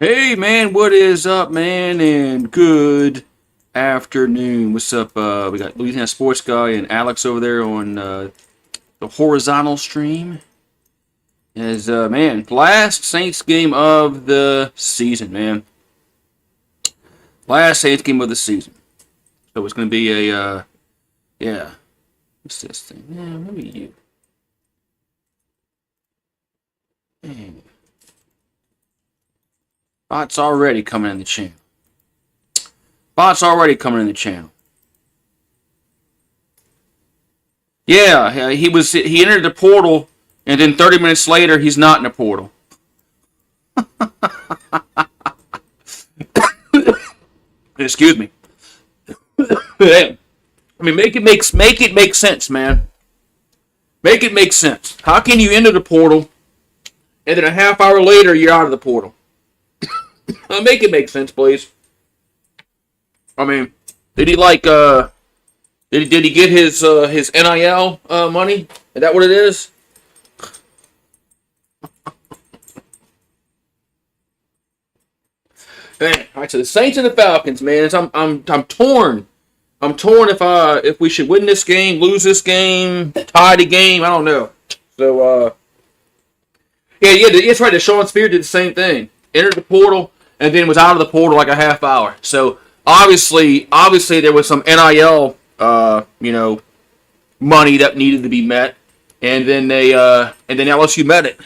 Hey man, what is up, man? And good afternoon. What's up? We got Louisiana Sports Guy and Alex over there on the horizontal stream. As man, last Saints game of the season, man. Last Saints game of the season. So it's going to be a yeah. What's this thing? Yeah, maybe you. Man. Bots already coming in the channel. Bots already coming in the channel. Yeah, he entered the portal, and then 30 minutes later, he's not in the portal. Excuse me. I mean, make it make sense, man. Make it make sense. How can you enter the portal, and then a half hour later, you're out of the portal? Make it make sense, please. I mean, did he did he get his NIL money? Is that what it is? Man, all right, so the Saints and the Falcons, man. I'm torn. I'm torn if we should win this game, lose this game, tie the game. I don't know. So yeah, it's right. Sean Spear did the same thing. Entered the portal and then was out of the portal like a half hour. So obviously there was some NIL, money that needed to be met, and then LSU met it.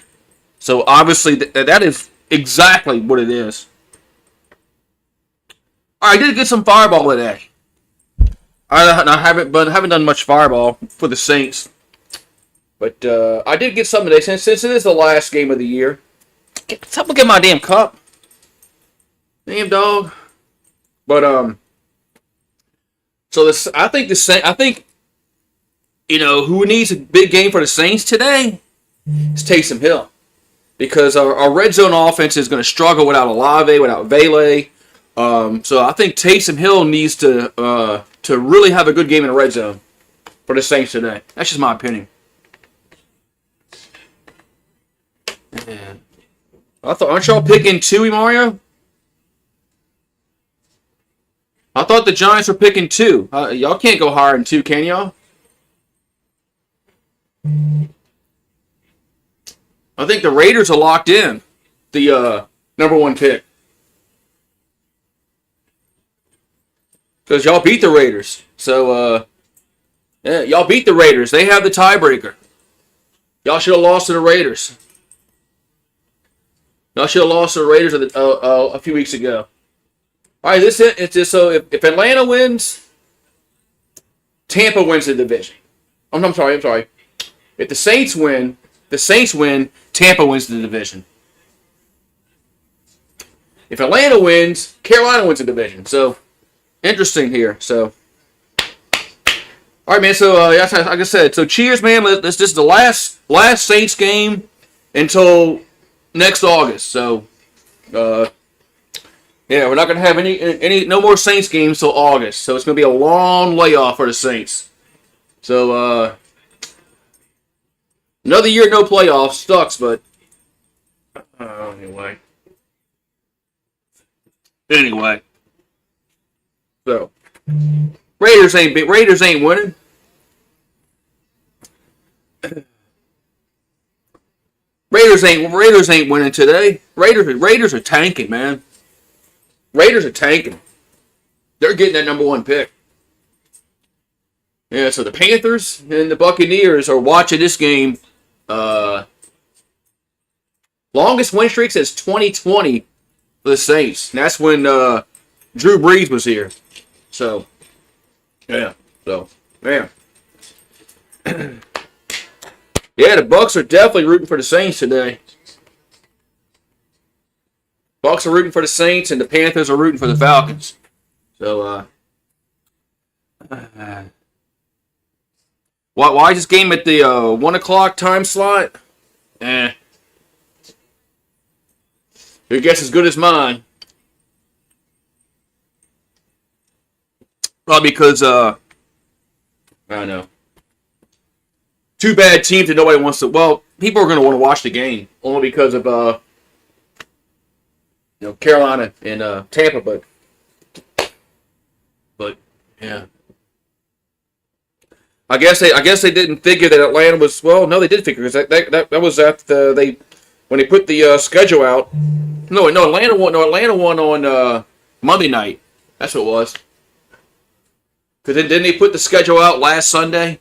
So obviously that is exactly what it is. All right, I did get some Fireball today. I haven't done much Fireball for the Saints, but I did get some today since it is the last game of the year. Someone get my damn cup, damn dog. But so this I think who needs a big game for the Saints today is Taysom Hill, because our red zone offense is going to struggle without Olave, without Vele. So I think Taysom Hill needs to really have a good game in the red zone for the Saints today. That's just my opinion. Man. Aren't y'all picking two, Mario? I thought the Giants were picking two. Y'all can't go higher than two, can y'all? I think the Raiders are locked in. The number one pick. Because y'all beat the Raiders. So, yeah, y'all beat the Raiders. They have the tiebreaker. Y'all should have lost to the Raiders. Y'all should have lost to the Raiders a few weeks ago. All right, it's just so if Atlanta wins, Tampa wins the division. I'm sorry. If the Saints win, Tampa wins the division. If Atlanta wins, Carolina wins the division. So, interesting here. So, all right, man. So, like I said, so cheers, man. This is the last Saints game until next August. So, yeah, we're not gonna have no more Saints games till August. So it's gonna be a long layoff for the Saints. So, another year no playoffs sucks, but anyway. So Raiders ain't winning. Raiders ain't winning today. Raiders are tanking, man. Raiders are tanking. They're getting that number one pick. Yeah, so the Panthers and the Buccaneers are watching this game. Longest win streak since 2020 for the Saints. And that's when Drew Brees was here. So, yeah. So, man. Yeah, the Bucs are definitely rooting for the Saints today. Bucs are rooting for the Saints, and the Panthers are rooting for the Falcons. So, why this game at the 1 o'clock time slot? Your guess is good as mine. Probably because, I don't know. Two bad teams that nobody wants to. Well, people are going to want to watch the game only because of Carolina and Tampa, but yeah. I guess they didn't figure that Atlanta was, well, no, they did figure, because that was at when they put the schedule out. No, Atlanta won on Monday night. That's what it was. Because didn't they put the schedule out last Sunday?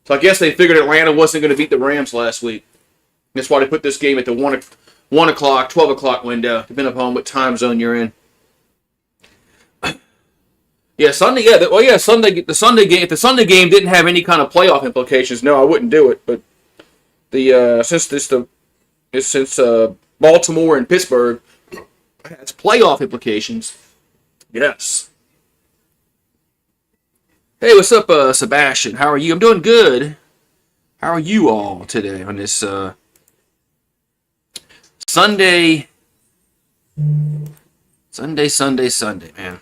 So I guess they figured Atlanta wasn't going to beat the Rams last week. That's why they put this game at the 1 o'clock, 12 o'clock window, depending upon what time zone you're in. Yeah, Sunday. Yeah, Sunday. The Sunday game. If the Sunday game didn't have any kind of playoff implications, no, I wouldn't do it. But since Baltimore and Pittsburgh has playoff implications, yes. Hey, what's up, Sebastian? How are you? I'm doing good. How are you all today on this Sunday, man?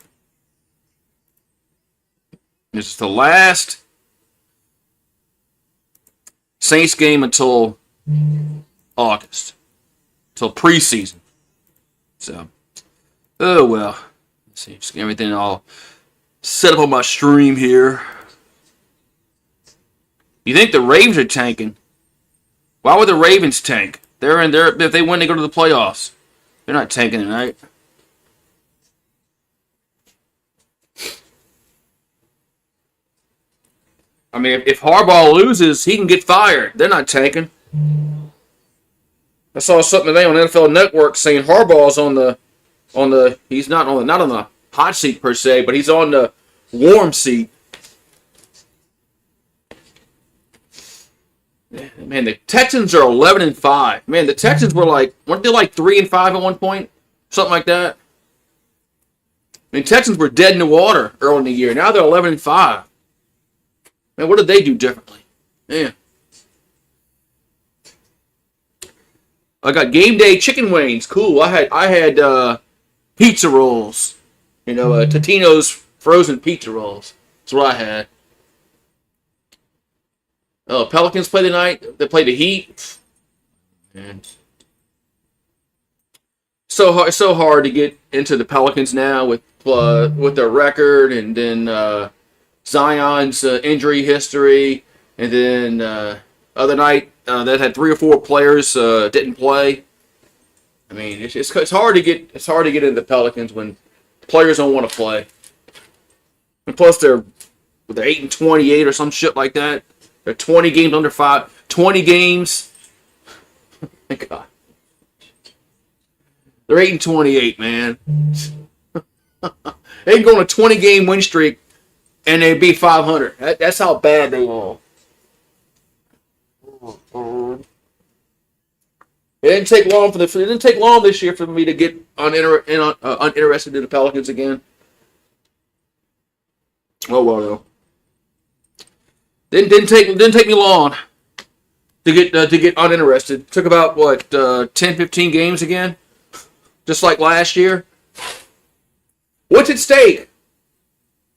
This is the last Saints game until August, until preseason. So, oh well. Let's see, just get everything all set up on my stream here. You think the Ravens are tanking? Why would the Ravens tank? They're in there. If they win, they go to the playoffs. They're not tanking tonight. I mean, if Harbaugh loses, he can get fired. They're not tanking. I saw something today on NFL Network saying Harbaugh's on the he's not on the hot seat per se, but he's on the warm seat. Man, the Texans are 11-5. Man, the Texans weren't they like 3-5 at one point, something like that. I mean, Texans were dead in the water early in the year. Now they're 11-5. Man, what did they do differently? Yeah. I got game day chicken wings. Cool. I had pizza rolls. Totino's frozen pizza rolls. That's what I had. Oh, Pelicans play tonight. They play the Heat. Man. So hard to get into the Pelicans now with their record, and then Zion's injury history, and then other night that had 3 or 4 players didn't play. I mean, it's hard to get into the Pelicans when players don't want to play, and plus they're 8-28 or some shit like that. They're 20 games under 5. 20 games. Thank God. They're 8-28, man. They can go on a 20-game win streak and they'd be 500. That's how bad they are. It didn't take long this year for me to get uninterested in the Pelicans again. Oh well, no. Didn't take me long to get uninterested. It took about 10-15 games again, just like last year. What's at stake?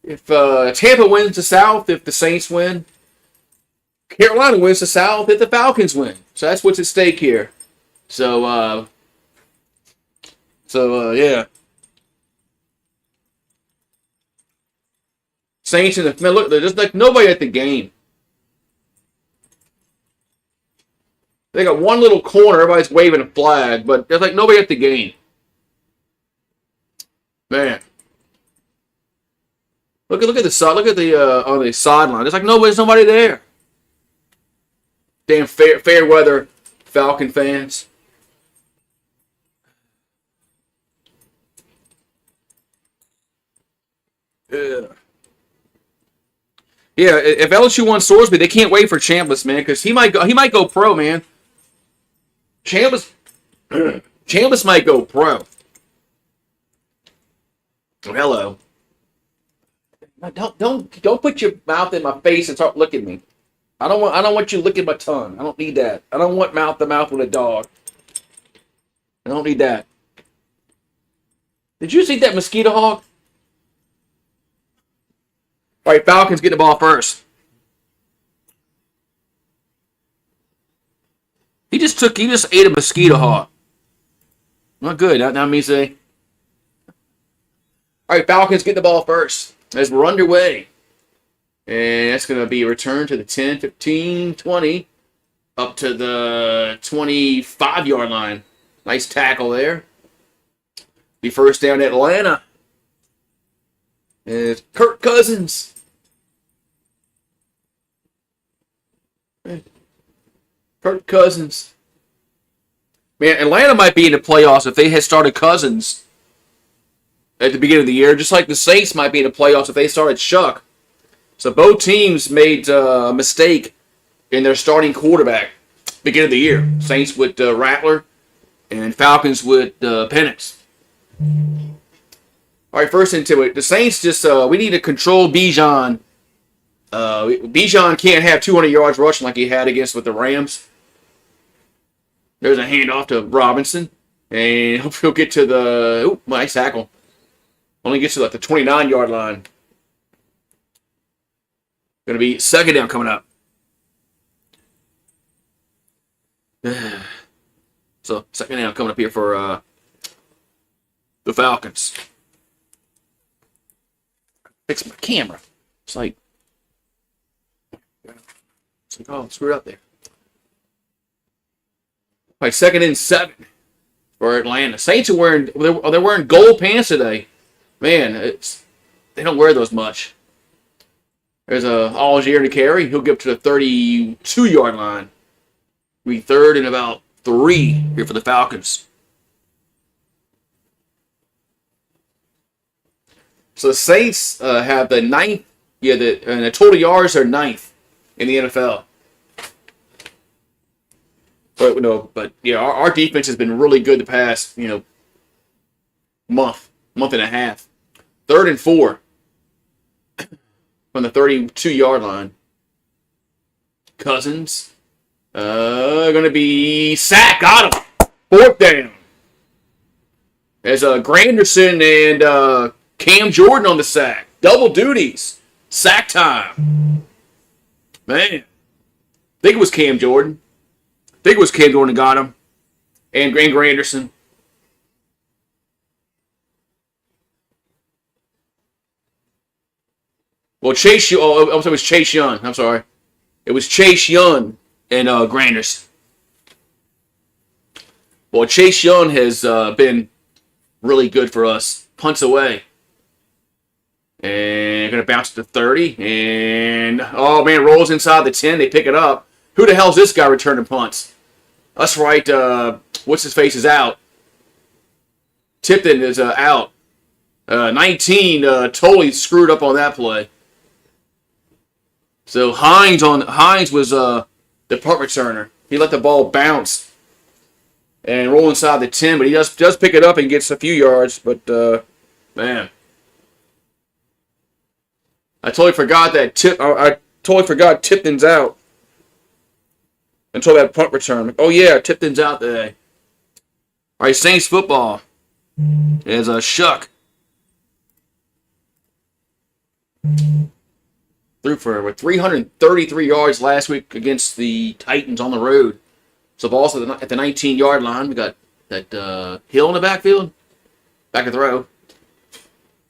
If Tampa wins the South, if the Saints win, Carolina wins the South, if the Falcons win. So that's what's at stake here. So yeah. Saints and the man, look, there's like nobody at the game. They got one little corner, everybody's waving a flag, but there's like nobody at the game. Man. Look at the side. Look at the on the sideline. There's like nobody there. Damn fair weather Falcon fans. Yeah. Yeah. If LSU won Sorsby, they can't wait for Chambliss, man, because he might go pro, man. Chambliss might go pro. Hello. Don't put your mouth in my face and start licking me. I don't want you licking my tongue. I don't need that. I don't want mouth to mouth with a dog. I don't need that. Did you see that mosquito hog? All right, Falcons get the ball first. He just ate a mosquito hog. Not good. That means they. All right, Falcons get the ball first as we're underway. And that's going to be a return to the 10, 15, 20, up to the 25-yard line. Nice tackle there. Be first down Atlanta. And it's Kirk Cousins. Kirk Cousins. Man, Atlanta might be in the playoffs if they had started Cousins at the beginning of the year, just like the Saints might be in the playoffs if they started Shuck. So both teams made a mistake in their starting quarterback beginning of the year. Saints with Rattler and Falcons with Penix. All right, first into it. The Saints just, we need to control Bijan. Bijan can't have 200 yards rushing like he had against with the Rams. There's a handoff to Robinson. And he'll get to the, nice tackle. Only gets to like the 29-yard line. Going to be second down coming up. So, second down coming up here for the Falcons. Fix my camera. It's like, oh, screwed up there. All right, 2nd and 7 for Atlanta. Saints are they're wearing gold pants today. Man, they don't wear those much. There's a Algier to carry. He'll get up to the 32-yard line. Be third and about 3 here for the Falcons. So the Saints have the 9th. Yeah, the total yards are 9th in the NFL. But yeah, our defense has been really good the past month and a half. 3rd and 4 from the 32-yard line. Cousins going to be sacked. Got him. 4th down. There's Granderson and Cam Jordan on the sack. Double duties. Sack time. Man. I think it was Cam Jordan. That got him. And Granderson. Well, it was Chase Young. I'm sorry. It was Chase Young and Granderson. Well, Chase Young has been really good for us. Punts away. And going to bounce to 30. And, oh, man, rolls inside the 10. They pick it up. Who the hell's this guy returning punts? That's right. What's-his-face is out. Tipton is out. 19 totally screwed up on that play. So Hines was the punt returner. He let the ball bounce and roll inside the 10, but he does pick it up and gets a few yards. But man, I totally forgot Tipton's out until that punt return. Oh yeah, Tipton's out today. All right, Saints football is a Shuck. Threw for 333 yards last week against the Titans on the road. So ball's at the 19-yard line. We got that Hill in the backfield. Back to throw.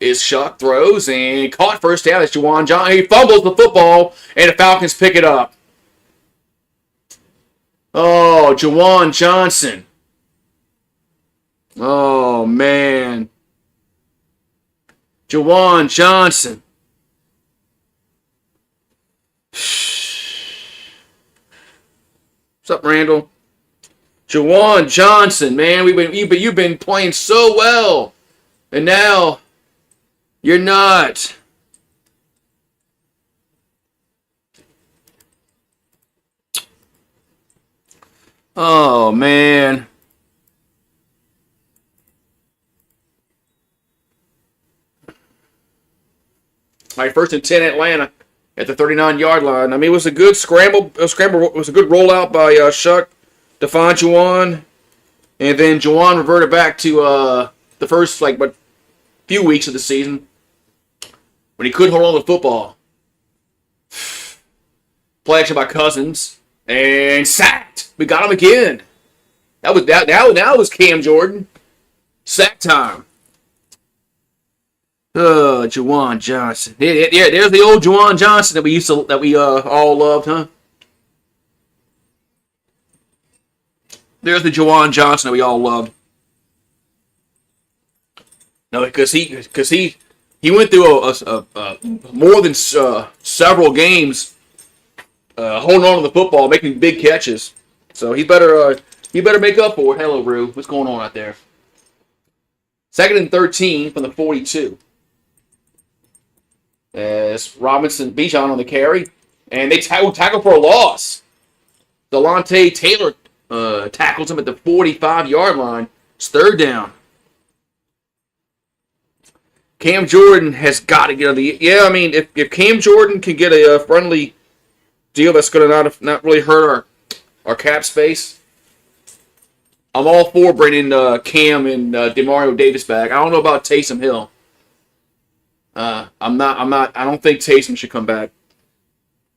Is Shuck, throws, and caught first down. It's Juwan Johnson. He fumbles the football, and the Falcons pick it up. Oh, Juwan Johnson. Oh, man. Juwan Johnson. What's up, Randall? Juwan Johnson, man, you've been playing so well, and now you're not. Oh man. All right, 1st and 10 Atlanta. At the 39-yard line. I mean, it was a good scramble. It was a good rollout by Shuck to find Juwan. And then Juwan reverted back to the first, few weeks of the season when he couldn't hold on to the football. Play action by Cousins. And sacked. We got him again. That was Cam Jordan. Sack time. Juwan Johnson. Yeah, there's the old Juwan Johnson that we all loved, huh? There's the Juwan Johnson that we all loved. No, because he went through a more than several games holding on to the football, making big catches. So he better make up for it. Hello, Rue. What's going on out there? 2nd and 13 from the 42. As Robinson, Bijan on the carry, and they tackle for a loss. Delonte Taylor tackles him at the 45-yard line. It's 3rd down. Cam Jordan has got to get on the... Yeah, I mean, if Cam Jordan can get a friendly deal that's going to not really hurt our cap space, I'm all for bringing Cam and Demario Davis back. I don't know about Taysom Hill. I don't think Taysom should come back,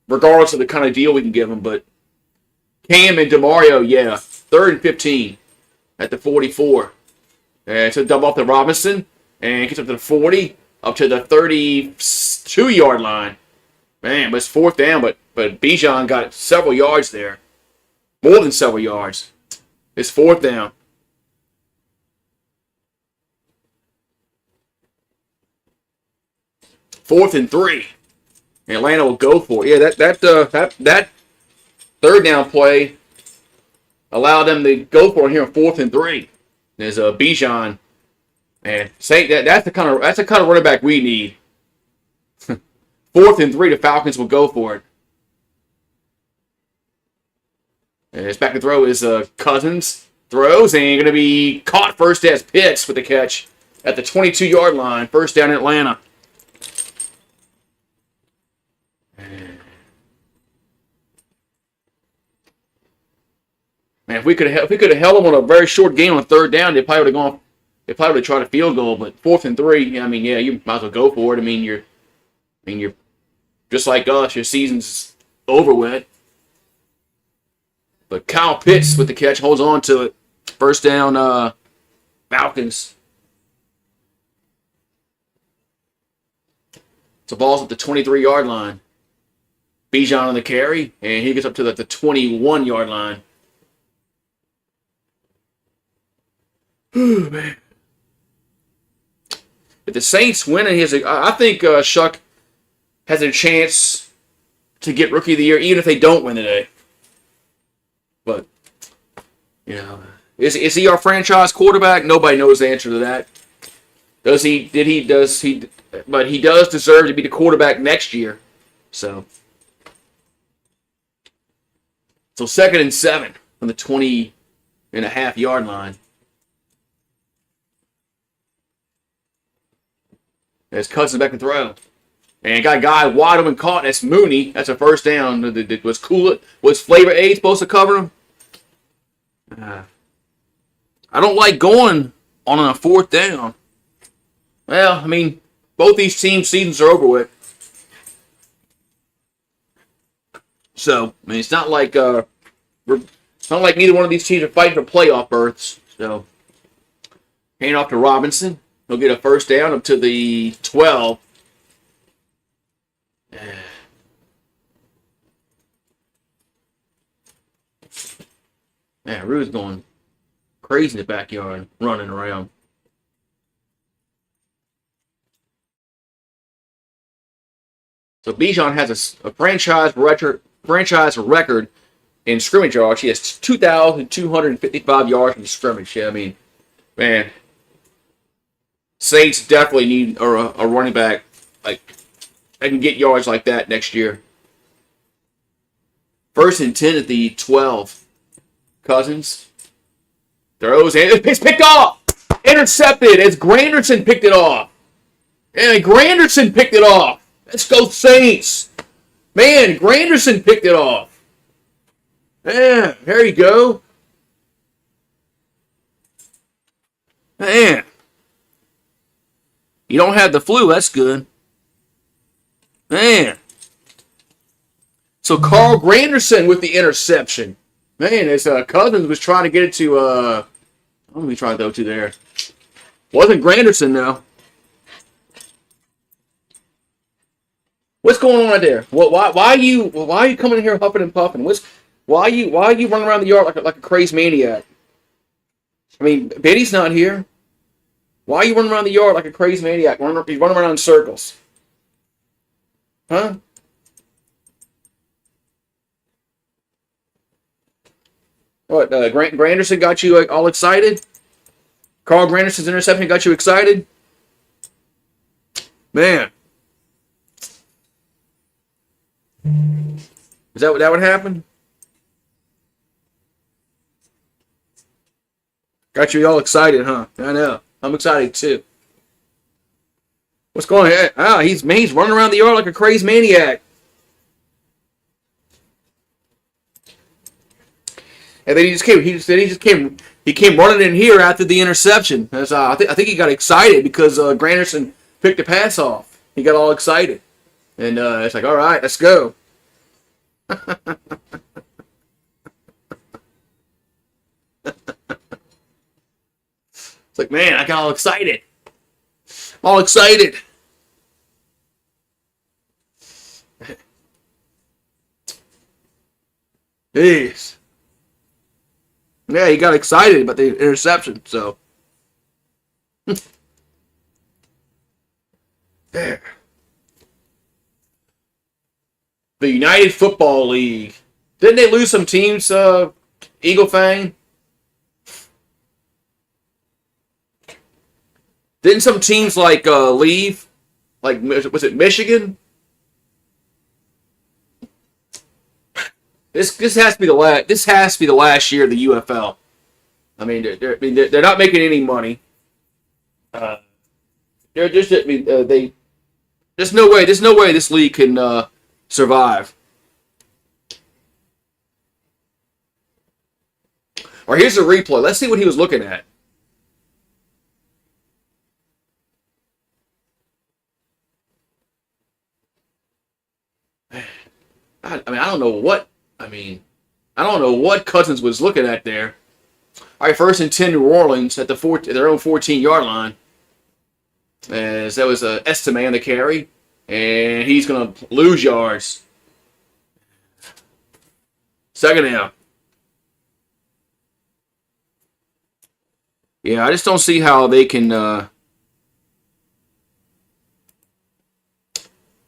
regardless of the kind of deal we can give him. But Cam and Demario, yeah, 3rd and 15 at the 44. And so dump off to Robinson and gets up to the 40, up to the 32-yard line. Man, but it's 4th down. But Bijan got several yards there, more than several yards. It's 4th down. 4th and 3. Atlanta will go for it. Yeah, that 3rd down play allowed them to go for it here on 4th and 3. There's a Bijan, and that's the kind of running back we need. 4th and 3, the Falcons will go for it. And it's back to throw is Cousins. Throws and going to be caught first as Pitts with the catch at the 22-yard line. 1st down in Atlanta. Man, if we could have held them on a very short game on 3rd down, they probably would have tried a field goal. But 4th and 3, I mean, yeah, you might as well go for it. I mean, you're just like us. Your season's over with. But Kyle Pitts with the catch holds on to it. 1st down, Falcons. So ball's at the 23-yard line. Bijan on the carry, and he gets up to the 21-yard line. Ooh, man. If the Saints win, I think Shuck has a chance to get Rookie of the Year, even if they don't win today. But, you know, is he our franchise quarterback? Nobody knows the answer to that. But he does deserve to be the quarterback next year. So 2nd and 7 from the 20.5-yard line. As Cousins back to throw. And got a guy wide open caught. That's Mooney. That's a 1st down. Was Flavor Aid supposed to cover him? I don't like going on a 4th down. Well, I mean, both these teams' seasons are over with. So, I mean, it's not like neither one of these teams are fighting for playoff berths. So, hand off to Robinson. He'll get a 1st down up to the 12. Man, Rue's going crazy in the backyard, running around. So Bijan has a franchise record in scrimmage yards. He has 2,255 yards from scrimmage. Yeah, I mean, man, Saints definitely need a running back like that can get yards like that next year. 1st and 10 at the 12. Cousins throws and it's picked off. Intercepted as Granderson picked it off. And Granderson picked it off. Let's go Saints. Man, Granderson picked it off. Yeah, there you go. Man. You don't have the flu, that's good. Man. So Carl Granderson with the interception. Man, as Cousins was trying to get it to, what are we trying to go to there? Wasn't Granderson though. What's going on right there? Why are you coming in here huffing and puffing? Why are you running around the yard like a crazy maniac? I mean, Betty's not here. Why are you running around the yard like a crazy maniac? You're running around in circles. Huh? What, Granderson got you all excited? Carl Granderson's interception got you excited? Man. Is that what happened? Got you all excited, huh? I know. I'm excited too. What's going on? Ah, he's running around the yard like a crazy maniac. And then he came running in here after the interception. I think he got excited because Granderson picked the pass off. He got all excited. And it's like, all right, let's go. It's like, man, I got all excited. All excited. Jeez. Yeah, he got excited about the interception, so. There. The United Football League. Didn't they lose some teams, Eagle Fang? Didn't some teams leave? Like, was it Michigan? This has to be the last year of the UFL. I mean, they're not making any money. They're just there's no way this league can survive. Or here's a replay. Let's see what he was looking at. I don't know what Cousins was looking at there. All right, 1st and 10 New Orleans at their own 14-yard line. As that was Estime on the carry, and he's going to lose yards. 2nd down. Yeah, I just don't see how they can. I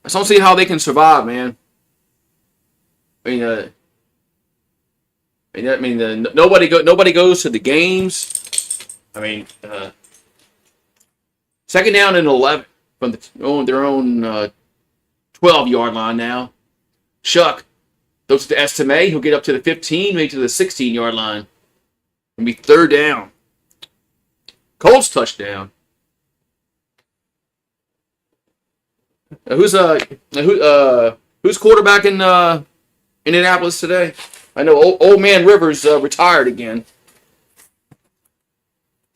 just don't see how they can survive, man. Nobody goes to the games. 2nd down and 11 from their own 12-yard line now. Shuck goes to Estime. He'll get up to the 15, maybe to the 16-yard line. It'll be 3rd down. Colts touchdown. Who's quarterback in Indianapolis today? I know old man Rivers retired again.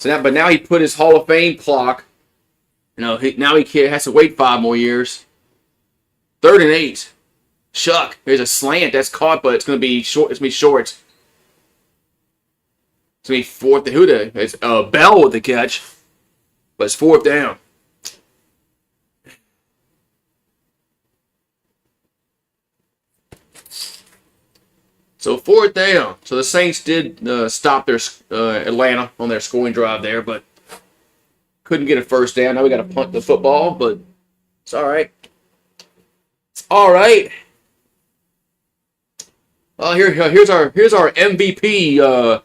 But now he put his Hall of Fame clock. Now he has to wait 5 more years. 3rd and 8. Shuck. There's a slant that's caught, but it's going to be short. It's going to be short. It's going to be 4th. It's Bell with the catch, but it's 4th down. So 4th down. So the Saints did stop their Atlanta on their scoring drive there, but couldn't get a 1st down. Now we got to punt the football, but it's all right. It's all right. Well, here's our MVP,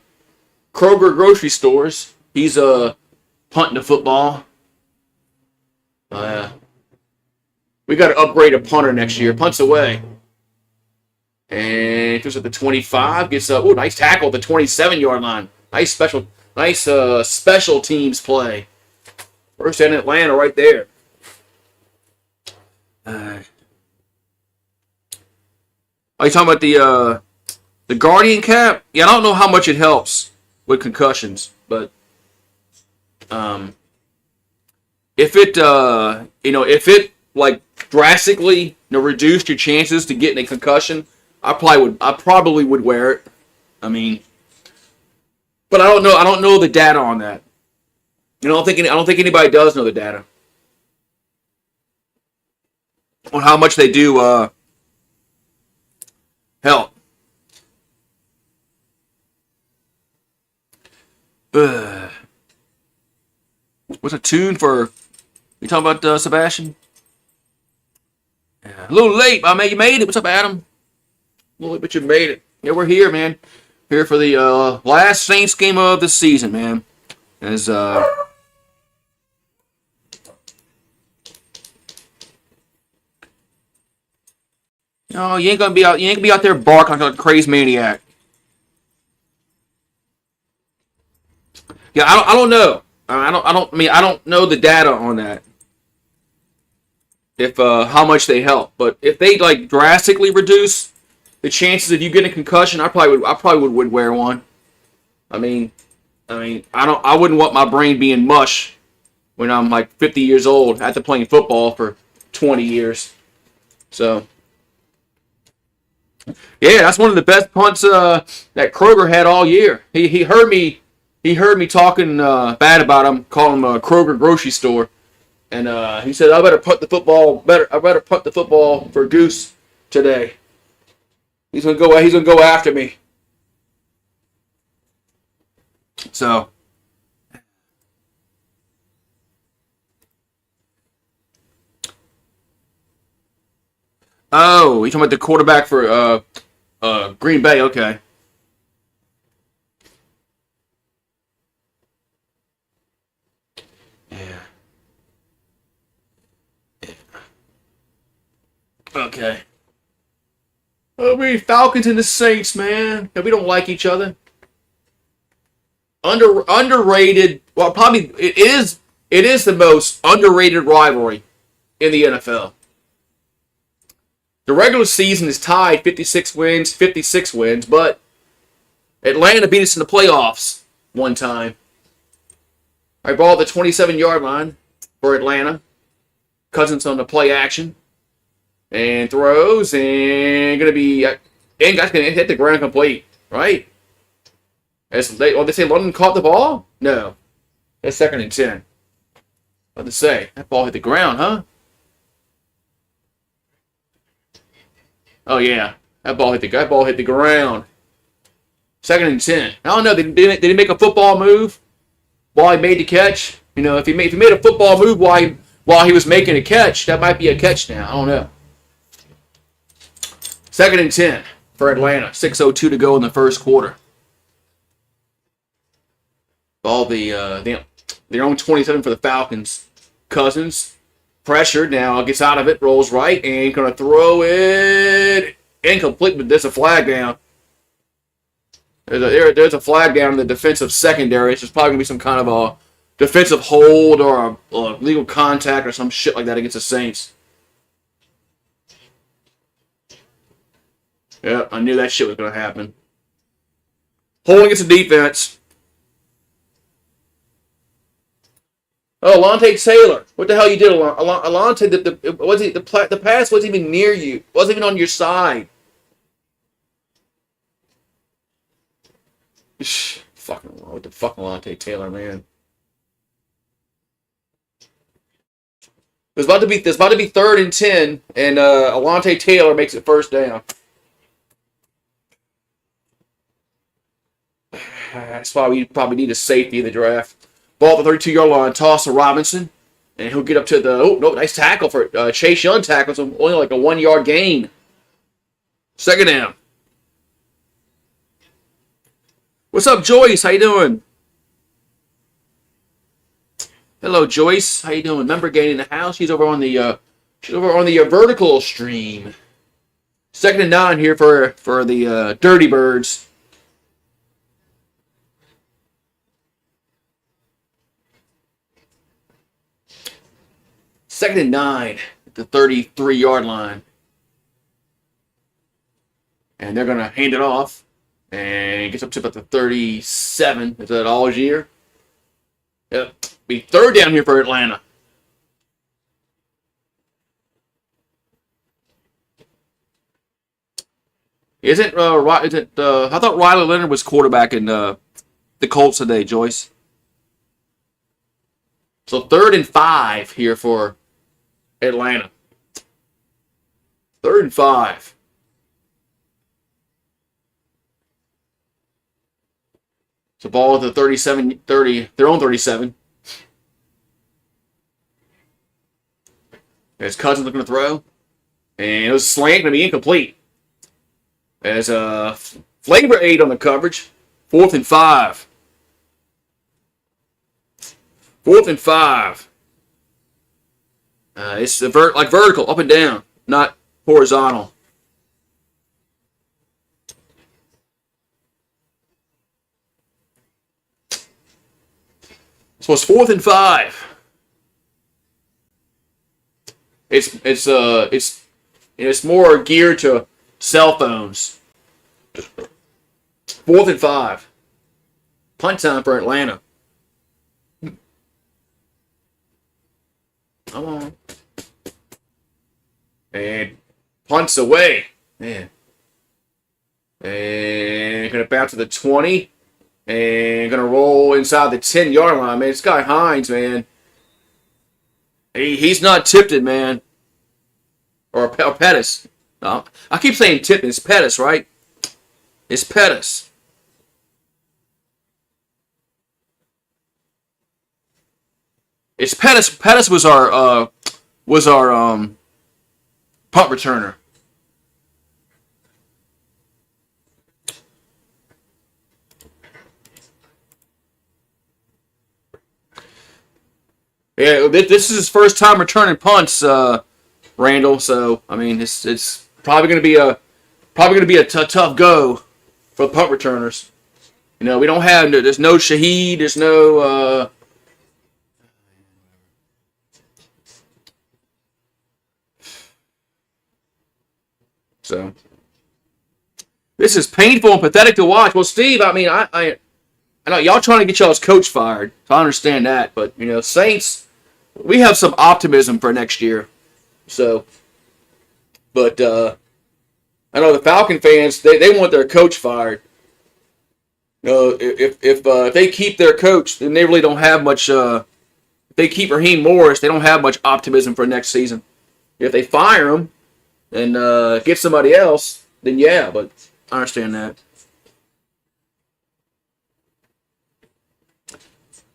Kroger Grocery Stores. He's punting the football. We got to upgrade a punter next year. Punts away. And goes at the 25. Gets nice tackle at the 27-yard line. Nice special teams play. 1st down Atlanta right there. Are you talking about the Guardian cap? Yeah, I don't know how much it helps with concussions, but if it drastically reduced your chances to getting a concussion, I probably would wear it. But I don't know the data on that. I don't think anybody does know the data on how much they do help. Ugh. What's a tune for? You talking about Sebastian? Yeah. A little late, my man. You made it. What's up, Adam? A little late, but you made it. Yeah, we're here, man. Here for the last Saints game of the season, man. As no, you ain't gonna be out. You ain't gonna be out there barking like a crazy maniac. Yeah, I don't know. I don't know the data on that. If how much they help, but if they like drastically reduce the chances of you getting a concussion, I probably would wear one. I mean, I wouldn't want my brain being mush when I'm like 50 years old after playing football for 20 years. So, yeah, that's one of the best punts that Kroger had all year. He heard me talking bad about him, calling him a Kroger grocery store, and he said I better punt the football for Goose today. He's gonna go after me. So. Oh, you're talking about the quarterback for Green Bay? Okay. Yeah. Okay. Falcons and the Saints, man. We don't like each other. Underrated. Well, probably it is. It is the most underrated rivalry in the NFL. The regular season is tied 56 wins, but Atlanta beat us in the playoffs one time. I ball at the 27-yard line for Atlanta. Cousins on the play action. And throws, and that's going to hit the ground complete, right? They say London caught the ball? No. That's 2nd and 10. What to say? That ball hit the ground, huh? Oh, yeah. That ball hit the ground. 2nd and 10. I don't know. Did he make a football move while he made the catch? You know, if he made a football move while he was making a catch, that might be a catch now. I don't know. 2nd and 10 for Atlanta. 6:02 to go in the first quarter. Ball their own 27 for the Falcons. Cousins pressured now, gets out of it, rolls right, and going to throw it incomplete, but there's a flag down. There's a flag down in the defensive secondary. There's probably going to be some kind of a defensive hold or a legal contact or some shit like that against the Saints. Yeah, I knew that shit was going to happen. Holding against the defense. Oh, Alontae Taylor. What the hell you did, Alontae? The pass wasn't even near you. Wasn't even on your side. What the fuck, Alontae Taylor, man? There's about to be 3rd and 10, and Alontae Taylor makes it first down. That's why we probably need a safety in the draft. Ball at the 32-yard line, toss to Robinson, and he'll get up to nice tackle for Chase Young tackles him, only like a 1-yard gain. 2nd down. What's up, Joyce? How you doing? Hello, Joyce. How you doing? Member gain in the house. She's over on the vertical stream. 2nd and 9 here for the Dirty Birds. Second and 9 at the 33-yard line. And they're going to hand it off. And it gets up to about the 37. Is that Algier? Yep. Be 3rd down here for Atlanta. I thought Riley Leonard was quarterback in the Colts today, Joyce. So 3rd and 5 here for Atlanta. 3rd and 5. So ball at the 37-30, their own 37. As Cousins looking to throw. And it was slant, going to be incomplete. As Flavor 8 on the coverage. 4th and 5. 4th and 5. It's like vertical, up and down, not horizontal. So it's 4th and 5. It's more geared to cell phones. 4th and 5. Punt time for Atlanta. Come on. And punts away. Man. And going to bounce to the 20. And going to roll inside the 10-yard line. Man, this guy Hines, man. He's not tipped it, man. Or Pettis. No, I keep saying tipped. It's Pettis, right? It's Pettis. It's Pettis. Pettis was our punt returner. Yeah, this is his first time returning punts, Randall. So I mean, it's probably going to be a tough go for the punt returners. You know, we don't have there's no Shaheed, there's no. So this is painful and pathetic to watch. Well, Steve, I mean, I know y'all trying to get y'all's coach fired. So I understand that, but you know, Saints, we have some optimism for next year. So, but I know the Falcon fans, they want their coach fired. You know, if they keep their coach, then they really don't have much. If they keep Raheem Morris, they don't have much optimism for next season. If they fire him and get somebody else, then yeah. But I understand that.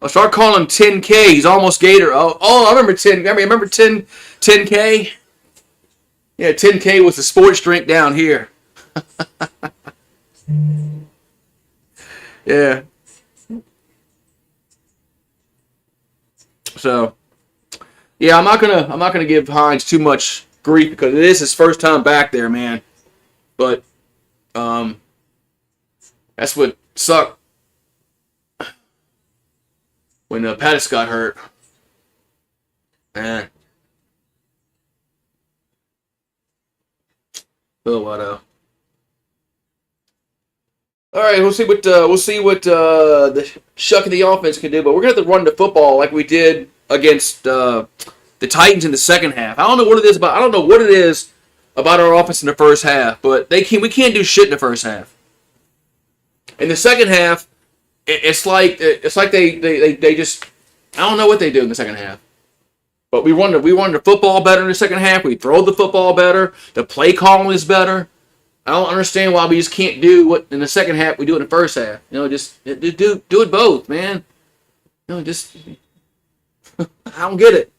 I'll start calling him 10K. He's almost Gator. Oh, I remember 10. Remember 10K? Yeah, 10K was the sports drink down here. Yeah. So, yeah, I'm not gonna give Hines too much grief because it is his first time back there, man. But that's what sucked when Pettis got hurt. Man. Oh, what All right, we'll see what the Shuck and the offense can do, but we're gonna have to run the football like we did against the Titans in the second half. I don't know what it is about our offense in the first half, but we can't do shit in the first half. In the second half, it's like they just, I don't know what they do in the second half. But we run the football better in the second half. We throw the football better. The play calling is better. I don't understand why we just can't do what in the second half we do in the first half. You know, just do it both, man. You know, just I don't get it.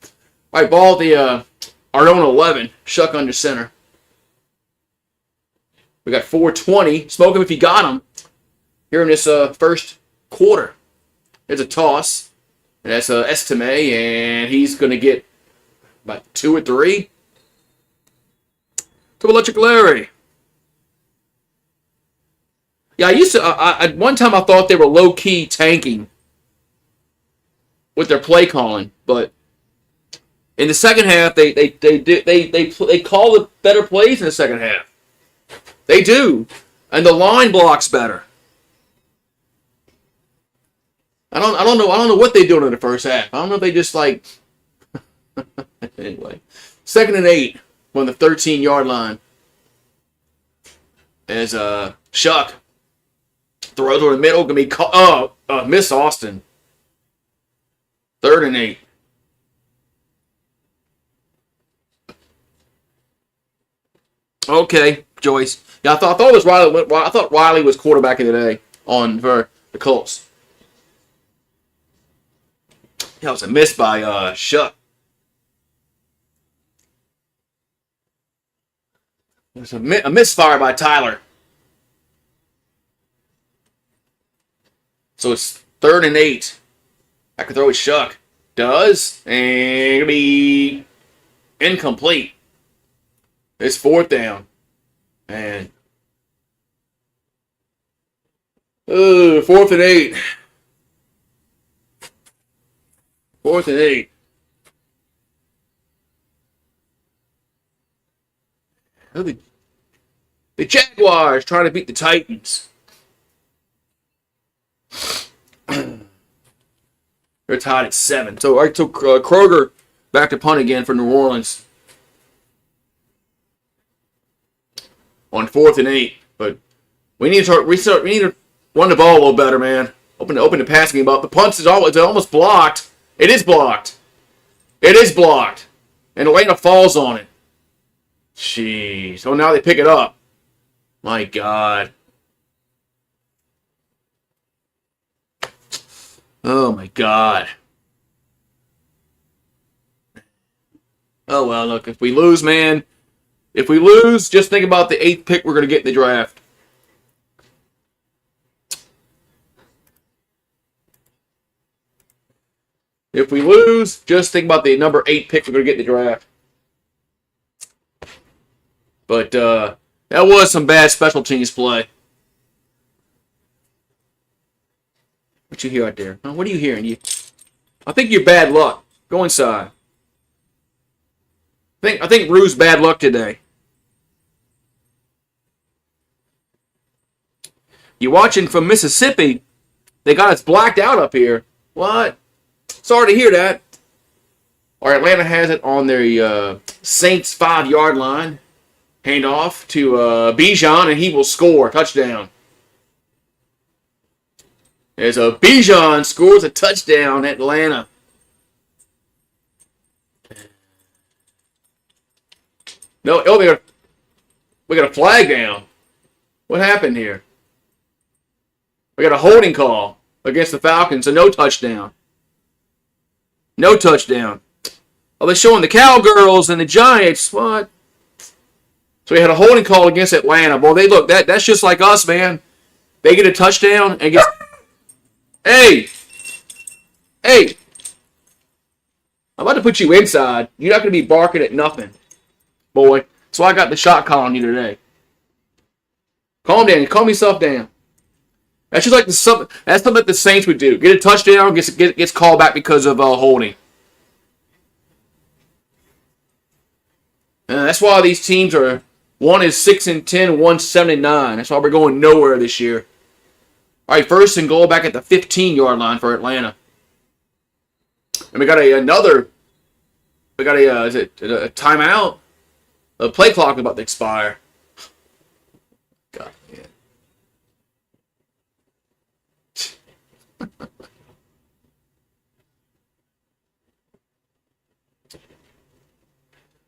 All right, ball at the our own 11. Shuck under center. We got 4:20. Smoke him if you got him. Here in this first quarter. There's a toss. And that's Estime, and he's going to get about 2 or 3. To Electric Larry. Yeah, I used to. At one time, I thought they were low key tanking with their play calling, but in the second half, they call the better plays in the second half. They do, and the line blocks better. I don't know what they're doing in the first half. I don't know if they just like. Anyway, 2nd and 8 on the 13-yard line. As Shuck throws over the middle, gonna be miss Austin. 3rd and 8. Okay, Joyce. Yeah, I thought it was Riley. I thought Riley was quarterback of the day for the Colts. That was a miss by Shuck. It was a misfire by Tyler. So it's 3rd and 8. I could throw it Shuck. Does. And it'll be incomplete. It's 4th down. Man. 4th and 8. 4th and 8. The Jaguars trying to beat the Titans. They're tied at 7. So Kroger back to punt again for New Orleans on 4th and 8. But we need to We need to run the ball a little better, man. Open the passing game up. The punt is almost blocked. It is blocked. It is blocked, and Atlanta falls on it. Jeez. So now they pick it up. My God. Oh, my God. Oh, well, look, if we lose, man, just think about the 8th pick we're going to get in the draft. If we lose, just think about the number 8 pick we're going to get in the draft. But that was some bad special teams play. What you hear out there? What are you hearing? I think you're bad luck. Go inside. I think Rue's bad luck today. You watching from Mississippi? They got us blacked out up here. What? Sorry to hear that. Our Atlanta has it on their Saints 5-yard line. Hand off to Bijan, and he will score. Touchdown. As Bijan scores a touchdown, Atlanta. No, we got a flag down. What happened here? We got a holding call against the Falcons, so no touchdown. No touchdown. Oh, they're showing the Cowgirls and the Giants. What? So we had a holding call against Atlanta. Boy, that's just like us, man. They get a touchdown and get. Hey! I'm about to put you inside. You're not going to be barking at nothing, boy. So I got the shot call on you today. Calm down. Calm yourself down. That's just like that's something that the Saints would do. Get a touchdown, gets called back because of holding. That's why these teams are. One is 6-10, one's 7-9. That's why we're going nowhere this year. All right, 1st and goal back at the 15-yard line for Atlanta. And we got a timeout? The play clock is about to expire. God, man.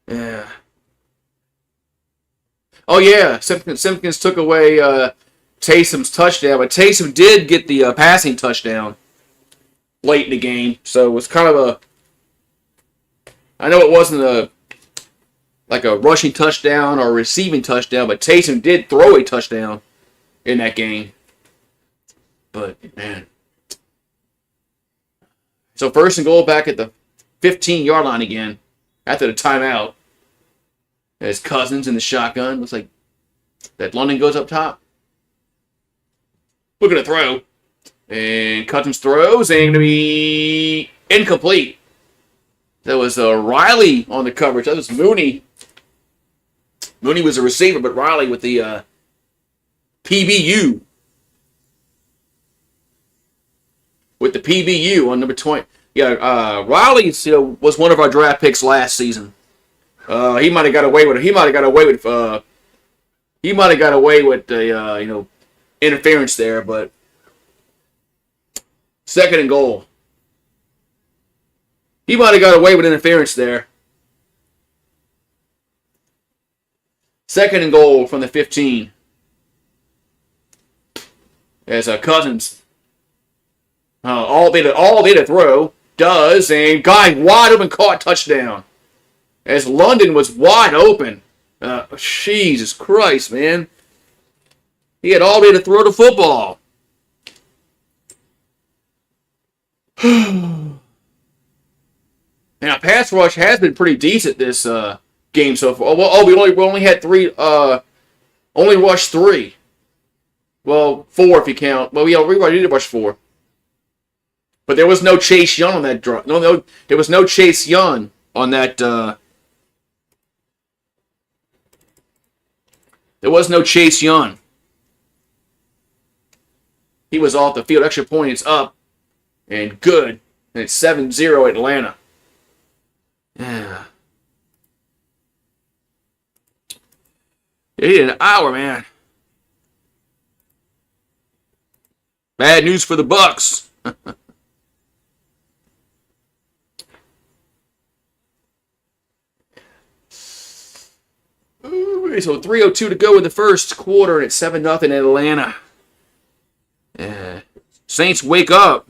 Yeah. Oh, yeah. Simpkins took away Taysom's touchdown, but Taysom did get the passing touchdown late in the game. So it was kind of I know it wasn't a rushing touchdown or a receiving touchdown, but Taysom did throw a touchdown in that game. But, man. So 1st and goal back at the 15-yard line again after the timeout. There's Cousins in the shotgun. Looks like that London goes up top. We're going to throw. And Cousins throws and going to be incomplete. That was Riley on the coverage. That was Mooney. Mooney was a receiver, but Riley with the PBU. With the PBU on number 20. Yeah, Riley was one of our draft picks last season. He might have got away with it. He might have got away with the interference there, but 2nd and goal. He might have got away with interference there. Second and goal from the 15. As Cousins, all they to throw, does, and guy wide open caught touchdown. As London was wide open. Jesus Christ, man. He had all day to throw the football. Now, pass rush has been pretty decent this game so far. We only had three. Only rushed 3. Well, 4 if you count. Well, we already did rush 4. But there was no Chase Young on that drive. No, there was no Chase Young on that. There was no Chase Young. He was off the field. Extra point. It's up and good. And it's 7-0 Atlanta. Yeah. They needed an hour, man. Bad news for the Bucks. So 3:02 to go in the first quarter, and it's 7-0 Atlanta. Yeah. Saints wake up.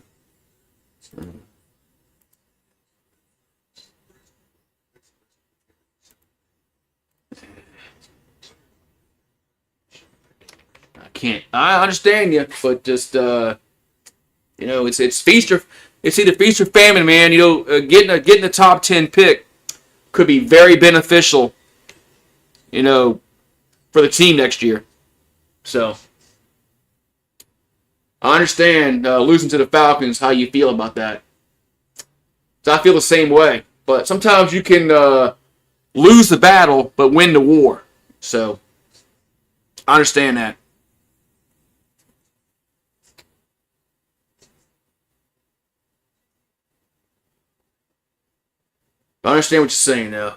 I understand you, but just it's feast or it's either feast or famine, man. Getting the top 10 pick could be very beneficial, for the team next year. So I understand losing to the Falcons, how you feel about that. So I feel the same way. But sometimes you can lose the battle but win the war. So I understand that. I understand what you're saying now.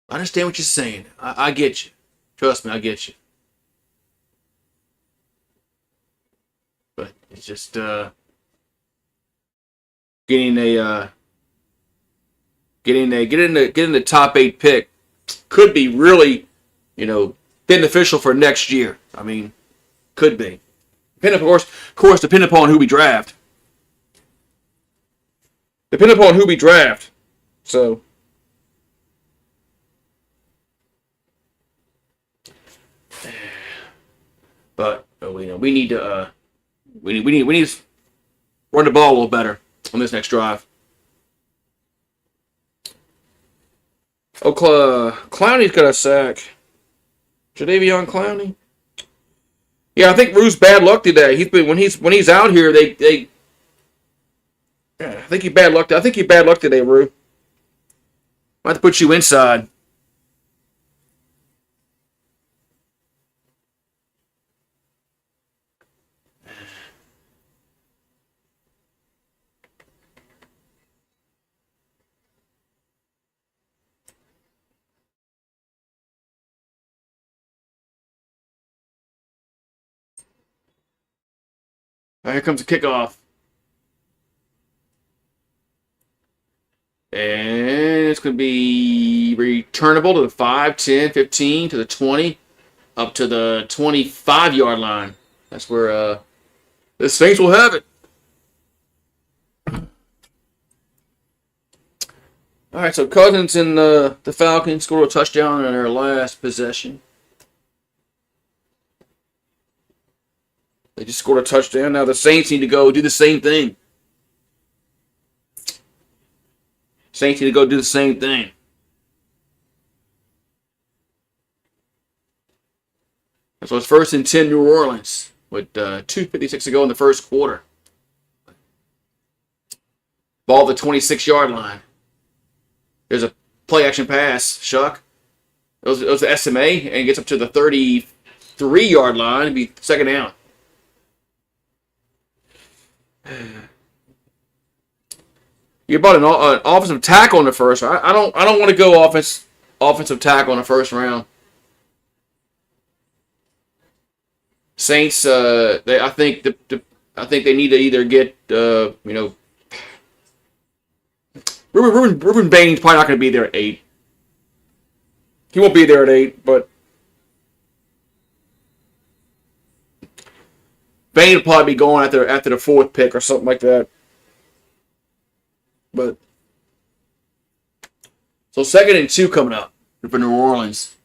I understand what you're saying. I get you. Trust me, I get you. But it's just getting the top 8 pick could be really, beneficial for next year. I mean, could be. Depending, of course, depending upon who we draft. So. But we need to we need to run the ball a little better on this next drive. Oh, Clowney's got a sack. Jadeveon Clowney. Yeah, I think Rue's bad luck today. When he's out here, they I think he bad luck. I think he bad luck today, Rue. Might have to put you inside. Here comes the kickoff. And it's going to be returnable to the 5, 10, 15, to the 20, up to the 25-yard line. That's where the Saints will have it. All right, so Cousins and the Falcons scored a touchdown on their last possession. They just scored a touchdown. Now the Saints need to go do the same thing. So it's first and 10 New Orleans with 2:56 to go in the first quarter. Ball at the 26-yard line. There's a play-action pass. Shuck. It was the SMA, and gets up to the 33-yard line. It'd be second down. You bought an offensive tackle in the first round. I don't want to go offensive tackle in the first round. Saints, I think they need to either get Ruben Bain's probably not going to be there at 8. He won't be there at 8, but Bain will probably be going after the 4th pick or something like that. But so 2nd and 2 coming up for New Orleans.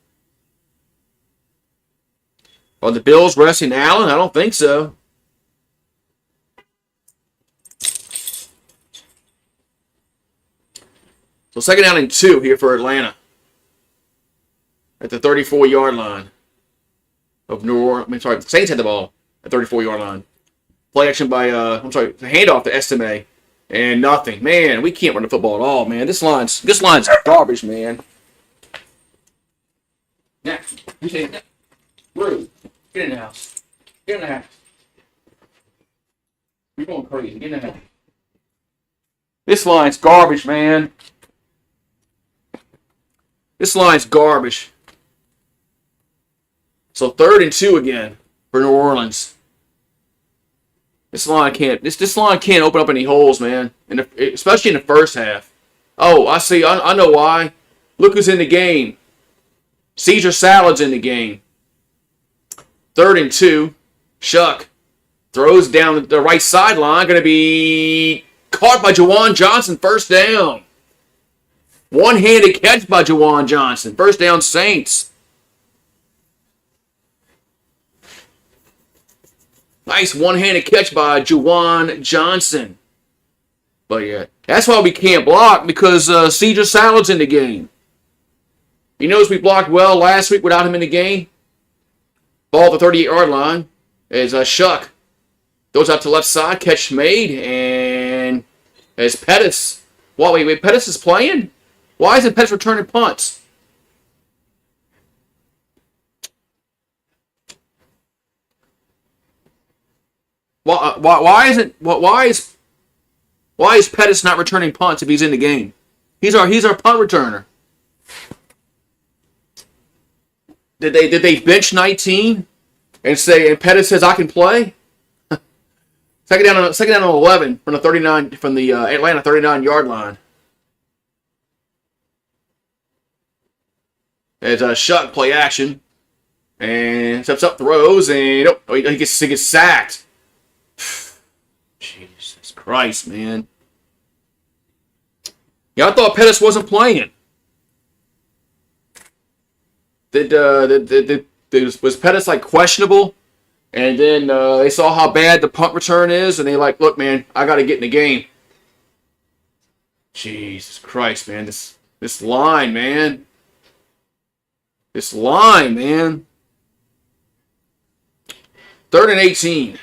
Are the Bills resting Allen? I don't think so. So 2nd down and 2 here for Atlanta. At the 34-yard line of New Orleans. The Saints had the ball at 34-yard line. Play action by, the handoff to Estime. And nothing. Man, we can't run the football at all, man. This line's garbage, man. Yeah. You say, Rude. Get in the house. Get in the house. You're going crazy. Get in the house. This line's garbage, man. This line's garbage. So 3rd and 2 again for New Orleans. This line can't open up any holes, man. Especially in the first half. Oh, I see. I know why. Look who's in the game. Caesar Salad's in the game. 3rd and 2. Shuck throws down the right sideline. Going to be caught by Juwan Johnson. First down. One-handed catch by Juwan Johnson. First down, Saints. Nice one-handed catch by Juwan Johnson. But yeah, that's why we can't block, because Caesar Salad's in the game. You notice we blocked well last week without him in the game? Ball at the 38-yard line as Shuck goes out to left side, catch made, and as Pettis. Wait, Pettis is playing? Why isn't Pettis returning punts? Why is Pettis not returning punts if he's in the game? He's our punt returner. Did they bench 19 and Pettis says I can play? Second down on 11 from the Atlanta 39-yard line. As Shuck play action and steps up, throws, and he gets sacked. Jesus Christ, man. Yeah, I thought Pettis wasn't playing. Was Pettis like questionable? And then they saw how bad the punt return is, and they like, look, man, I got to get in the game. Jesus Christ, man, this line, man. This line, man. 3rd and 18.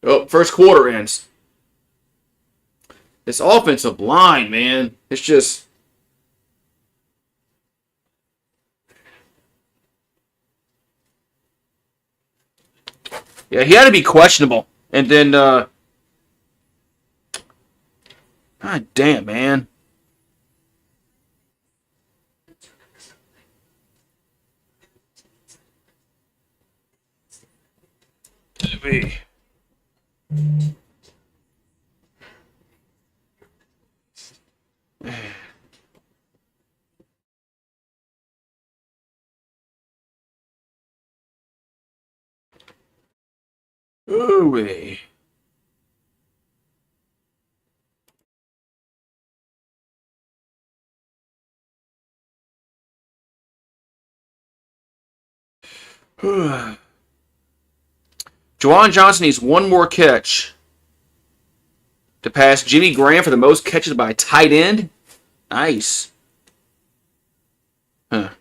Oh, first quarter ends. This offensive line, man. It's just... Yeah, he had to be questionable. And then, God damn, man. Ooh. Juwan Johnson needs one more catch to pass Jimmy Graham for the most catches by a tight end. Nice. Huh.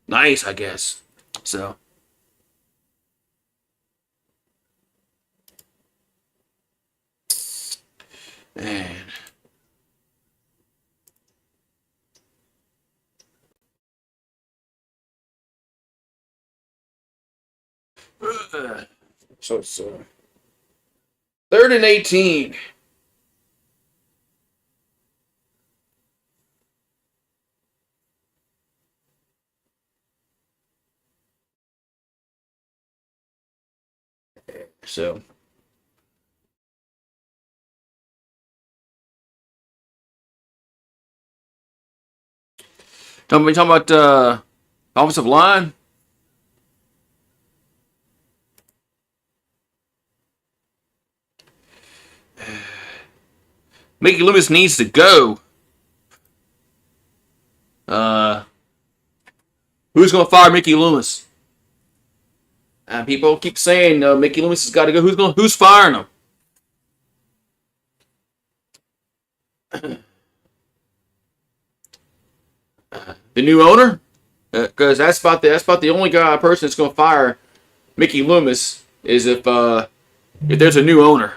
Nice, I guess. So. Man. So it's 3rd and 18. So, talking about offensive line. Mickey Loomis needs to go. Who's going to fire Mickey Loomis? People keep saying Mickey Loomis has got to go. Who's firing him? The new owner? Because that's about the only person that's going to fire Mickey Loomis is if there's a new owner.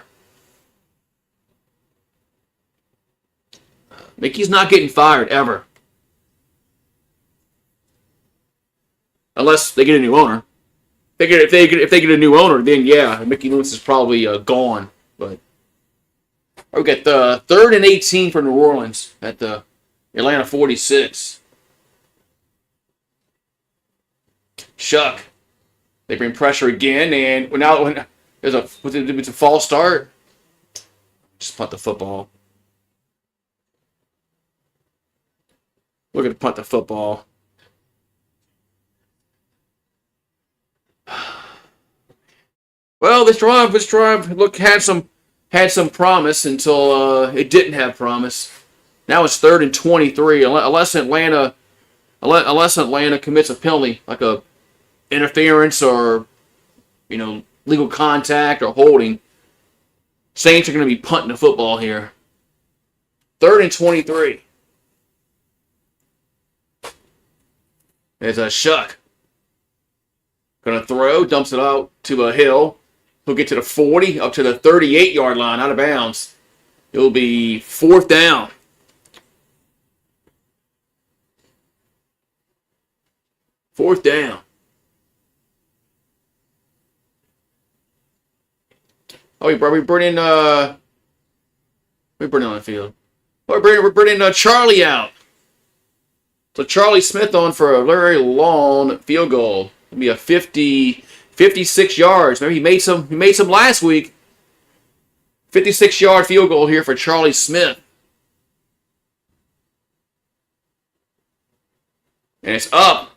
Mickey's not getting fired ever, unless they get a new owner. If they get a new owner, then yeah, Mickey Loomis is probably gone. But we got the 3rd and 18 for New Orleans at the Atlanta 46. Shuck. They bring pressure again, and when it's a false start, just punt the football. We're gonna punt the football. Well, this drive had some promise until it didn't have promise. Now it's 3rd and 23. Unless Atlanta commits a penalty like a interference or legal contact or holding, Saints are going to be punting the football here. 3rd and 23. There's a Shuck. Gonna throw, dumps it out to a Hill. He'll get to the 40, up to the 38-yard line, out of bounds. It'll be 4th down. Fourth down. Oh, we bring on the field. We're bringing Charlie out. So Charlie Smith on for a very long field goal. It'll be a 56 yards. Maybe he made some last week. 56-yard field goal here for Charlie Smith. And it's up.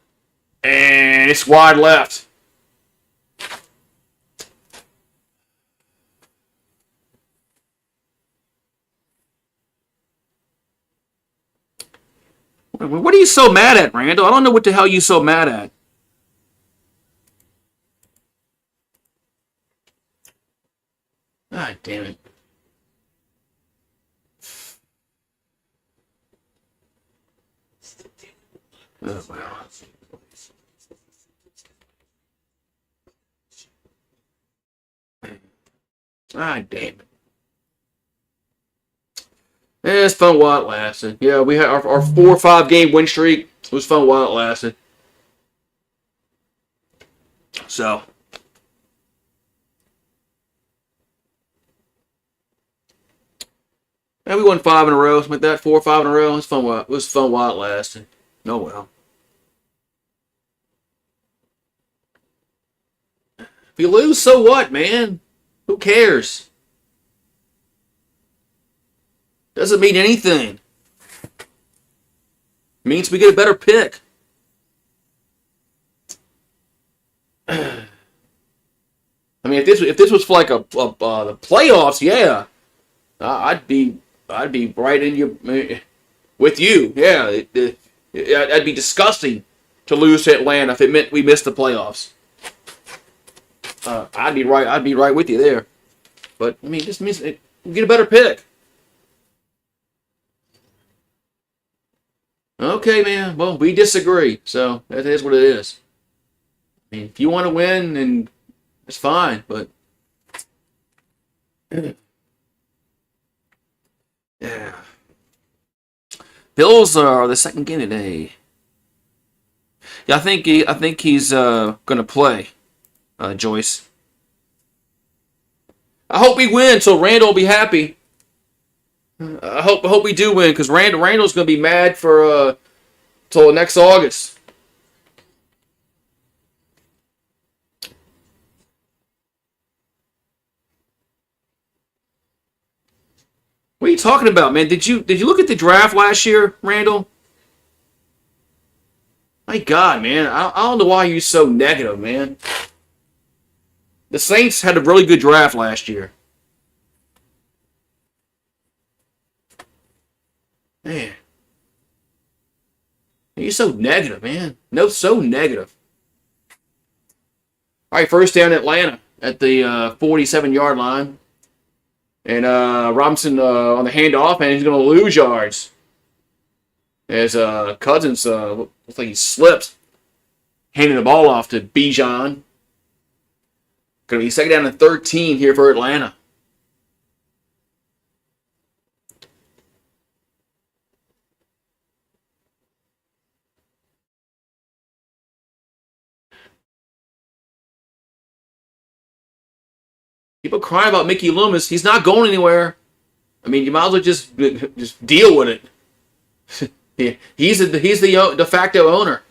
And it's wide left. What are you so mad at, Randall? I don't know what the hell you're so mad at. God damn it. Oh, wow. God damn it. Yeah, it's fun while it lasted. Yeah, we had our 4 or 5 game win streak. It was fun while it lasted. So. Yeah, we won 5 in a row. Something like that, 4 or 5 in a row. It was fun while it lasted. Oh well. If you lose, so what, man? Who cares? Doesn't mean anything. Means we get a better pick. I mean, if this was for like the playoffs, yeah, I'd be right in you with you. Yeah, that'd be disgusting to lose to Atlanta if it meant we missed the playoffs. I'd be right with you there. But I mean, this means we get a better pick. Okay, man. Well, we disagree, so that is what it is. I mean, if you want to win, then it's fine, but yeah. Bills are the second game today. Yeah, I think he's gonna play, Joyce. I hope we win, so Randall will be happy. I hope we do win, because Randall's gonna be mad for till next August. What are you talking about, man? Did you look at the draft last year, Randall? My God, man. I don't know why you're so negative, man. The Saints had a really good draft last year. Man. You're so negative, man. No, so negative. All right, first down Atlanta at the 47-yard line. And Robinson on the handoff, and he's going to lose yards. As Cousins looks like he slipped, handing the ball off to Bijan. Going to be second down and 13 here for Atlanta. People crying about Mickey Loomis. He's not going anywhere. I mean, you might as well just deal with it. He's the de facto owner.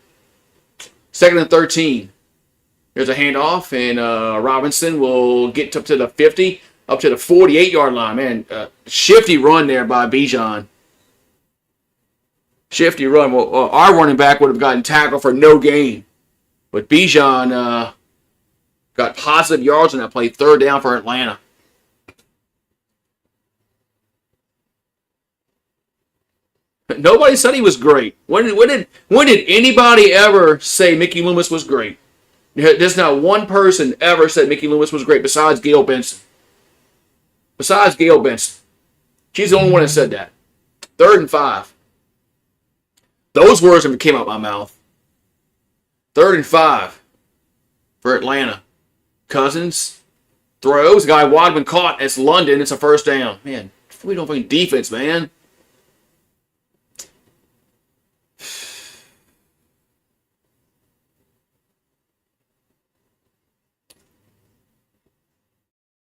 Second and 13. There's a handoff, and Robinson will get up to the 50, up to the 48-yard line. Man, shifty run there by Bijan. Shifty run. Well, our running back would have gotten tackled for no gain. But Bijan got positive yards on that play. Third down for Atlanta. Nobody said he was great. When did anybody ever say Mickey Loomis was great? There's not one person ever said Mickey Loomis was great besides Gail Benson. Besides Gail Benson. She's the only one that said that. 3rd and 5. Those words never came out my mouth. 3rd and 5 for Atlanta. Cousins throws. Guy Wadman caught. It's London. It's a first down. Man, we don't play defense, man.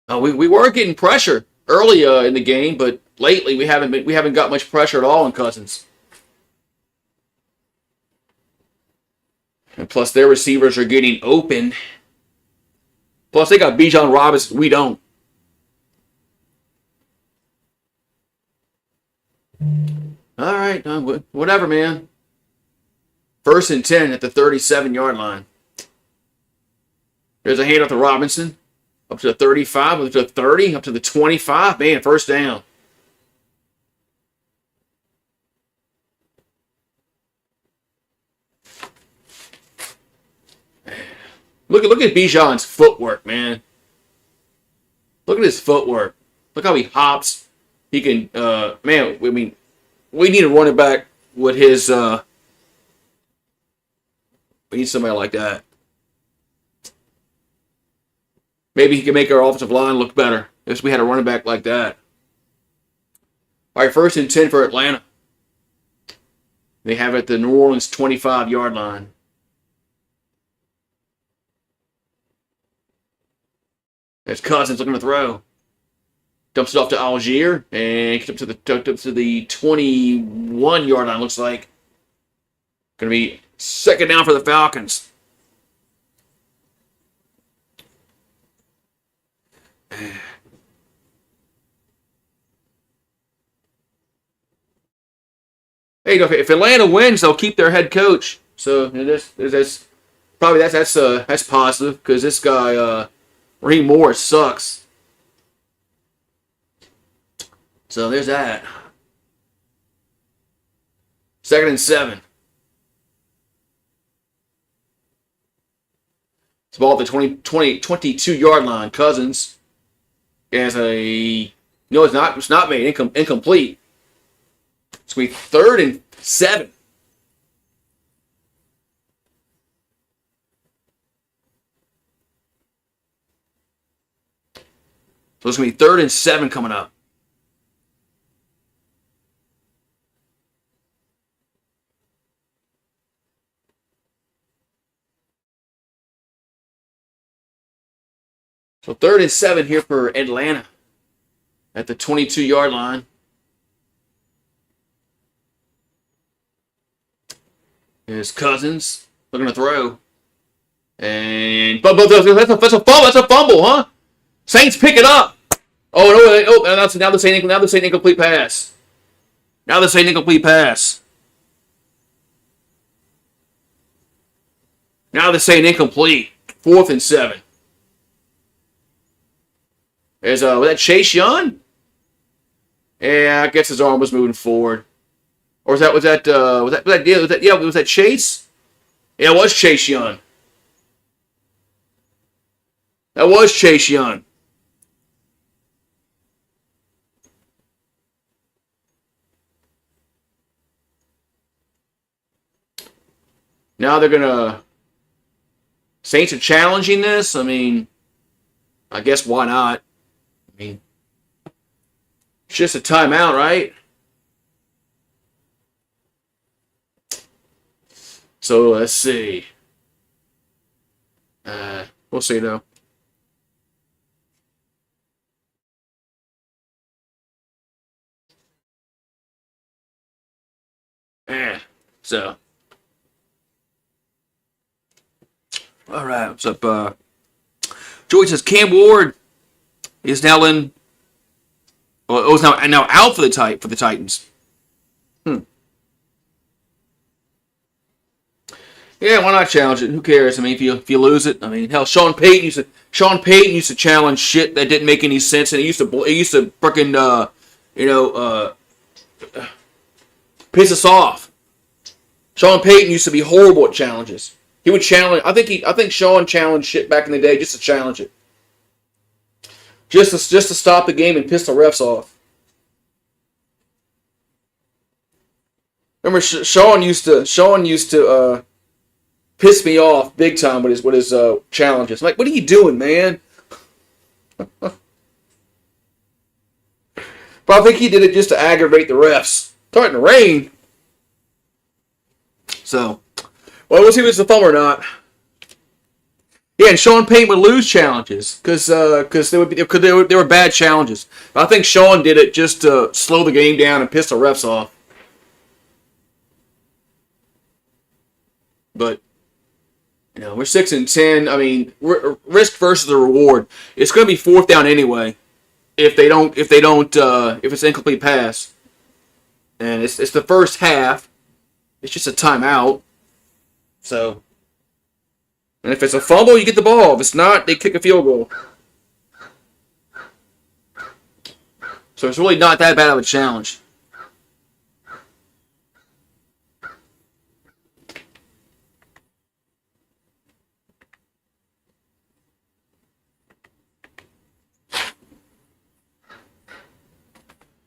We were getting pressure early in the game, but lately we haven't got much pressure at all on Cousins. And plus, their receivers are getting open. Plus, they got Bijan Robinson. We don't. All right, whatever, man. 1st and 10 at the 37-yard line. There's a handoff to Robinson. Up to the 35, up to the 30, up to the 25. Man, first down. Look at Bijan's footwork, man. Look at his footwork. Look how he hops. He can, man, I mean, we need a running back with his, we need somebody like that. Maybe he can make our offensive line look better if we had a running back like that. All right, 1st and 10 for Atlanta. They have it at the New Orleans 25-yard line. There's Cousins looking to throw. Dumps it off to Algier and gets up to the 21-yard line, looks like. Going to be second down for the Falcons. Hey, if Atlanta wins, they'll keep their head coach. So that's positive because this guy Raheem Morris sucks. So there's that. 2nd and 7. It's ball at the 22-yard line. Cousins has no, it's not. It's not made incomplete. It's going to be 3rd and 7. So it's going to be 3rd and 7 coming up. So 3rd and 7 here for Atlanta at the 22-yard line. Here's Cousins looking to throw. And that's a fumble, huh? Saints pick it up. Oh no! Oh, now they're saying incomplete pass. Now they're saying incomplete pass. Now they're saying incomplete. 4th and 7. Was that Chase Young? Yeah, I guess his arm was moving forward. Or was that Chase? Yeah, it was Chase Young. That was Chase Young. Now they're gonna. Saints are challenging this. I mean, I guess why not? I mean, it's just a timeout, right? So let's see. We'll see though. So. All right, what's up? Joey says Cam Ward is now in. Well, now out for the Titans. Yeah, why not challenge it? Who cares? I mean, if you lose it, I mean, hell, Sean Payton used to challenge shit that didn't make any sense, and he used to freaking piss us off. Sean Payton used to be horrible at challenges. He would challenge. I think Sean challenged shit back in the day just to challenge it, just to stop the game and piss the refs off. Remember, Sean used to piss me off big time with his challenges. I'm like, what are you doing, man? But I think he did it just to aggravate the refs. Starting to rain. So, well, we'll see if it's a thumb or not. Yeah, and Sean Payton would lose challenges because they were bad challenges. I think Sean did it just to slow the game down and piss the refs off. But we're 6-10. I mean, risk versus the reward. It's going to be 4th down anyway. If it's an incomplete pass, and it's the first half, it's just a timeout. So, and if it's a fumble, you get the ball. If it's not, they kick a field goal. So it's really not that bad of a challenge.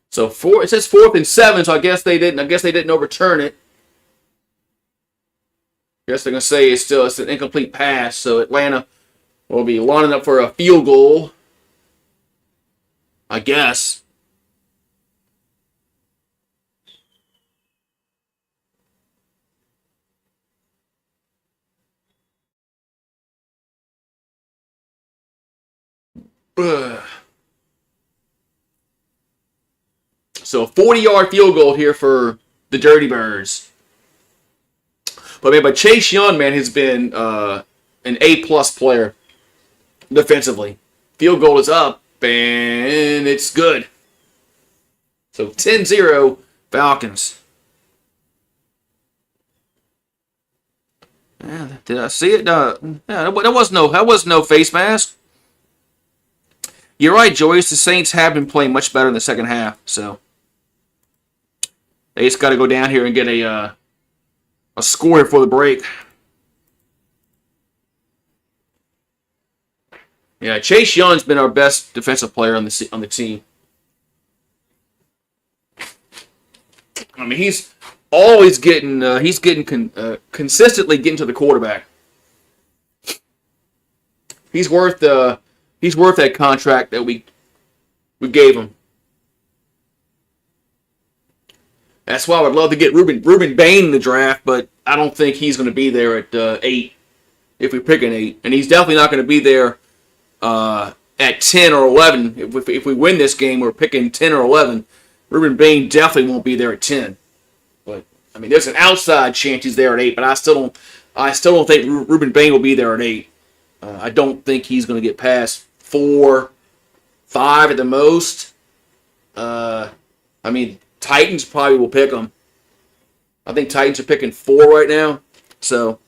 So it says 4th and 7, so I guess they didn't overturn it. I guess they're gonna say it's an incomplete pass, so Atlanta will be lining up for a field goal. I guess. So a 40-yard field goal here for the Dirty Birds. But Chase Young, man, has been an A-plus player defensively. Field goal is up, and it's good. So 10-0 Falcons. Yeah, did I see it? Yeah, that was no face mask. You're right, Joyce. The Saints have been playing much better in the second half, so they just got to go down here and get a score for the break. Yeah, Chase Young's been our best defensive player on the team. I mean, he's always consistently getting to the quarterback. He's worth that contract that we gave him. That's why I would love to get Ruben Bain in the draft, but I don't think he's going to be there at 8 if we pick an 8. And he's definitely not going to be there at 10 or 11. If we win this game, we're picking 10 or 11. Ruben Bain definitely won't be there at 10. But I mean, there's an outside chance he's there at 8, but I still don't think Ruben Bain will be there at 8. I don't think he's going to get past 4 5 at the most. Titans probably will pick them. I think Titans are picking 4 right now. So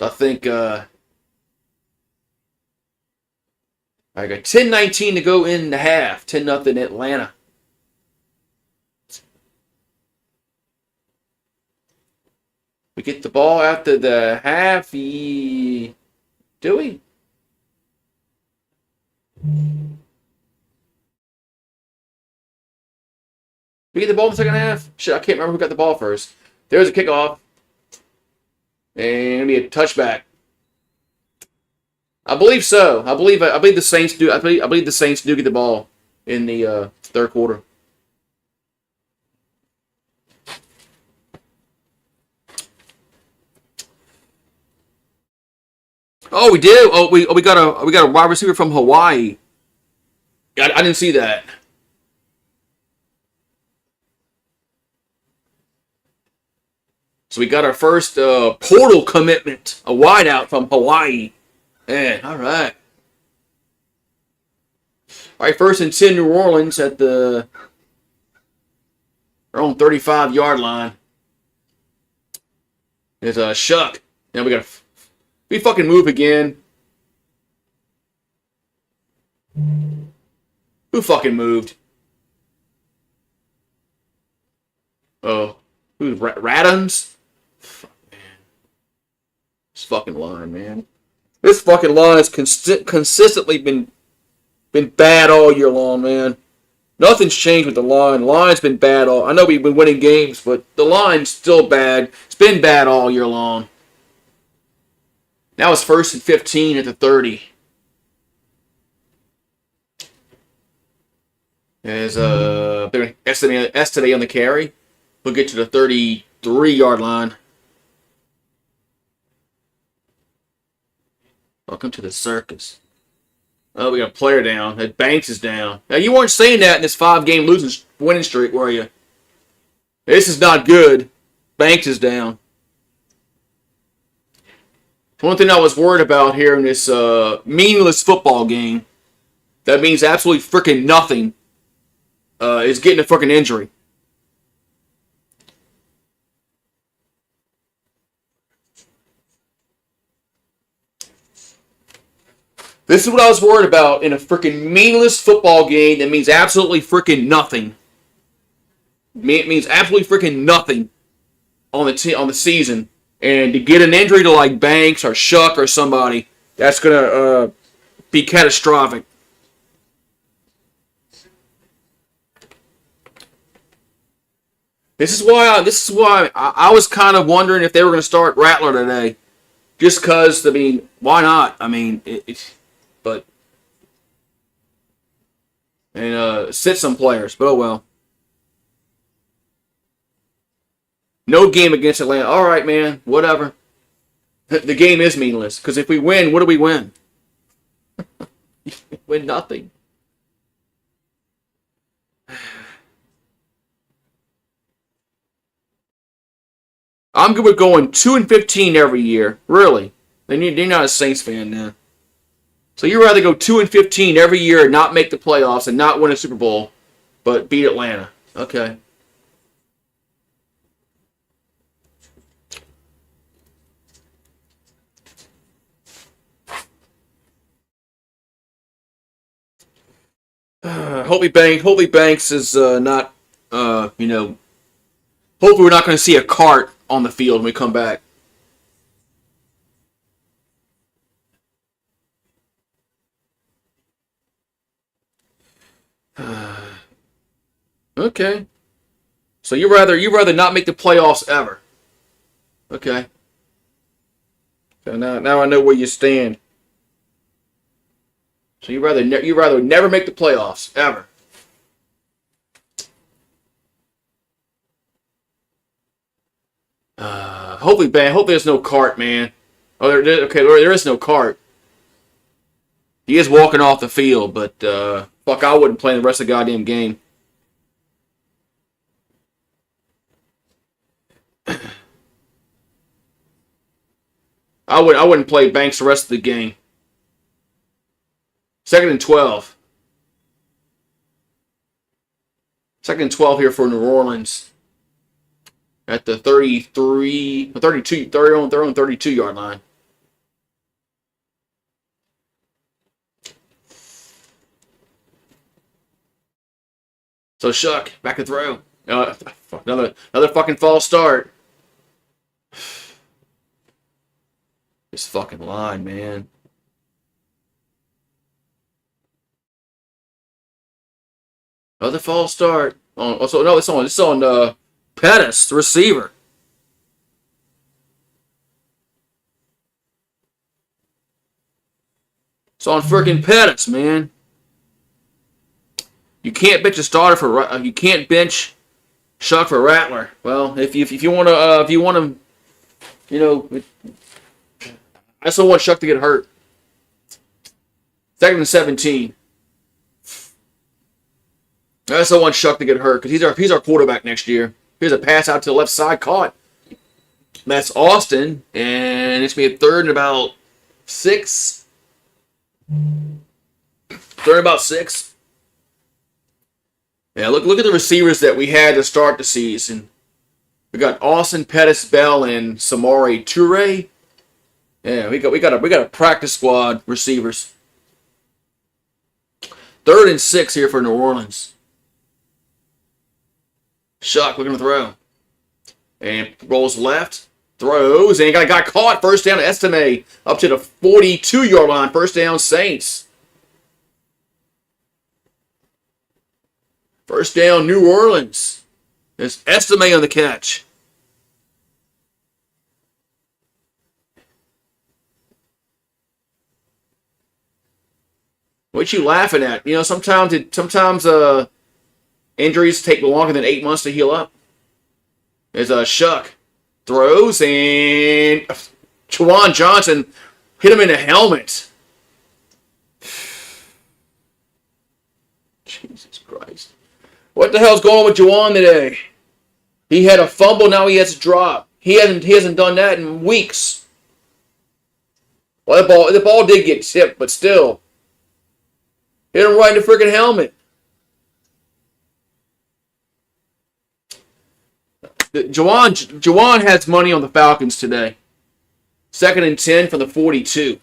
I think I got 10-19 to go in the half. 10-0 Atlanta. We get the ball after the half. Do we? We get the ball in the second half? Shit, I can't remember who got the ball first. There's a kickoff. And it'll be a touchback. I believe so. I believe the Saints do. I believe the Saints do get the ball in the third quarter. Oh, we did. Oh, we got a wide receiver from Hawaii. I didn't see that. So we got our first portal commitment, a wideout from Hawaii. Man, all right. All right, 1st and 10 New Orleans at their own 35-yard line. There's a Shuck. Now we fucking move again. Who fucking moved? Oh, who's Radams? Fuck, man. This fucking line, man. This fucking line has consistently been bad all year long, man. Nothing's changed with the line. The line's been bad all. I know we've been winning games, but the line's still bad. It's been bad all year long. Now it's 1st and 15 at the 30. There's S today on the carry. We'll get to the 33-yard line. Welcome to the circus. Oh, we got a player down. That Banks is down. Now, you weren't saying that in this 5-game winning streak, were you? This is not good. Banks is down. One thing I was worried about here in this meaningless football game, that means absolutely freaking nothing, is getting a freaking injury. This is what I was worried about in a freaking meaningless football game that means absolutely freaking nothing. It means absolutely freaking nothing on the season. And to get an injury to like Banks or Shuck or somebody, that's gonna be catastrophic. This is why I was kind of wondering if they were gonna start Rattler today, just because why not? Sit some players, but oh well. No game against Atlanta. All right, man. Whatever. The game is meaningless. Because if we win, what do we win? Win nothing. I'm good with going 2-15 every year. Really. You're not a Saints fan now. So you'd rather go 2-15 every year and not make the playoffs and not win a Super Bowl, but beat Atlanta. Okay. Hopefully Banks is not, hopefully we're not going to see a cart on the field when we come back. Okay. So you rather not make the playoffs ever. Okay. So now I know where you stand. So you rather never make the playoffs ever. Hopefully there's no cart, man. Oh, there is no cart. He is walking off the field, but fuck, I wouldn't play the rest of the goddamn game. I wouldn't play Banks the rest of the game. Second and 12. Second and 12 here for New Orleans. At the 32, their own 32-yard line. So Shuck, back to throw. Another fucking false start. This fucking line, man. Another false start. It's on Pettis, the receiver. It's on freaking Pettis, man. You can't bench a starter for. You can't bench Shuck for Rattler. Well, if you want to, I just don't want Shuck to get hurt. Second and 17. I just don't want Shuck to get hurt because he's our quarterback next year. Here's a pass out to the left side, caught. That's Austin, and it's going to be a third and about 6. Third and about 6. Yeah, look at the receivers that we had to start the season. We got Austin, Pettis, Bell, and Samori Toure. Yeah, we got a practice squad receivers. Third and 6 here for New Orleans. Shuck looking to throw. And rolls left. Throws. And got caught. First down to Estime. Up to the 42-yard line. First down Saints. First down New Orleans. There's Estime on the catch. What you laughing at? Sometimes injuries take longer than 8 months to heal up. There's a Shuck. Throws, and Juwan Johnson hit him in the helmet. Jesus Christ. What the hell's going on with Juwan today? He had a fumble, now he has a drop. He hasn't done that in weeks. Well, the ball did get tipped, but still. Hit him right in the freaking helmet. Juwan has money on the Falcons today. Second and 10 from the 42.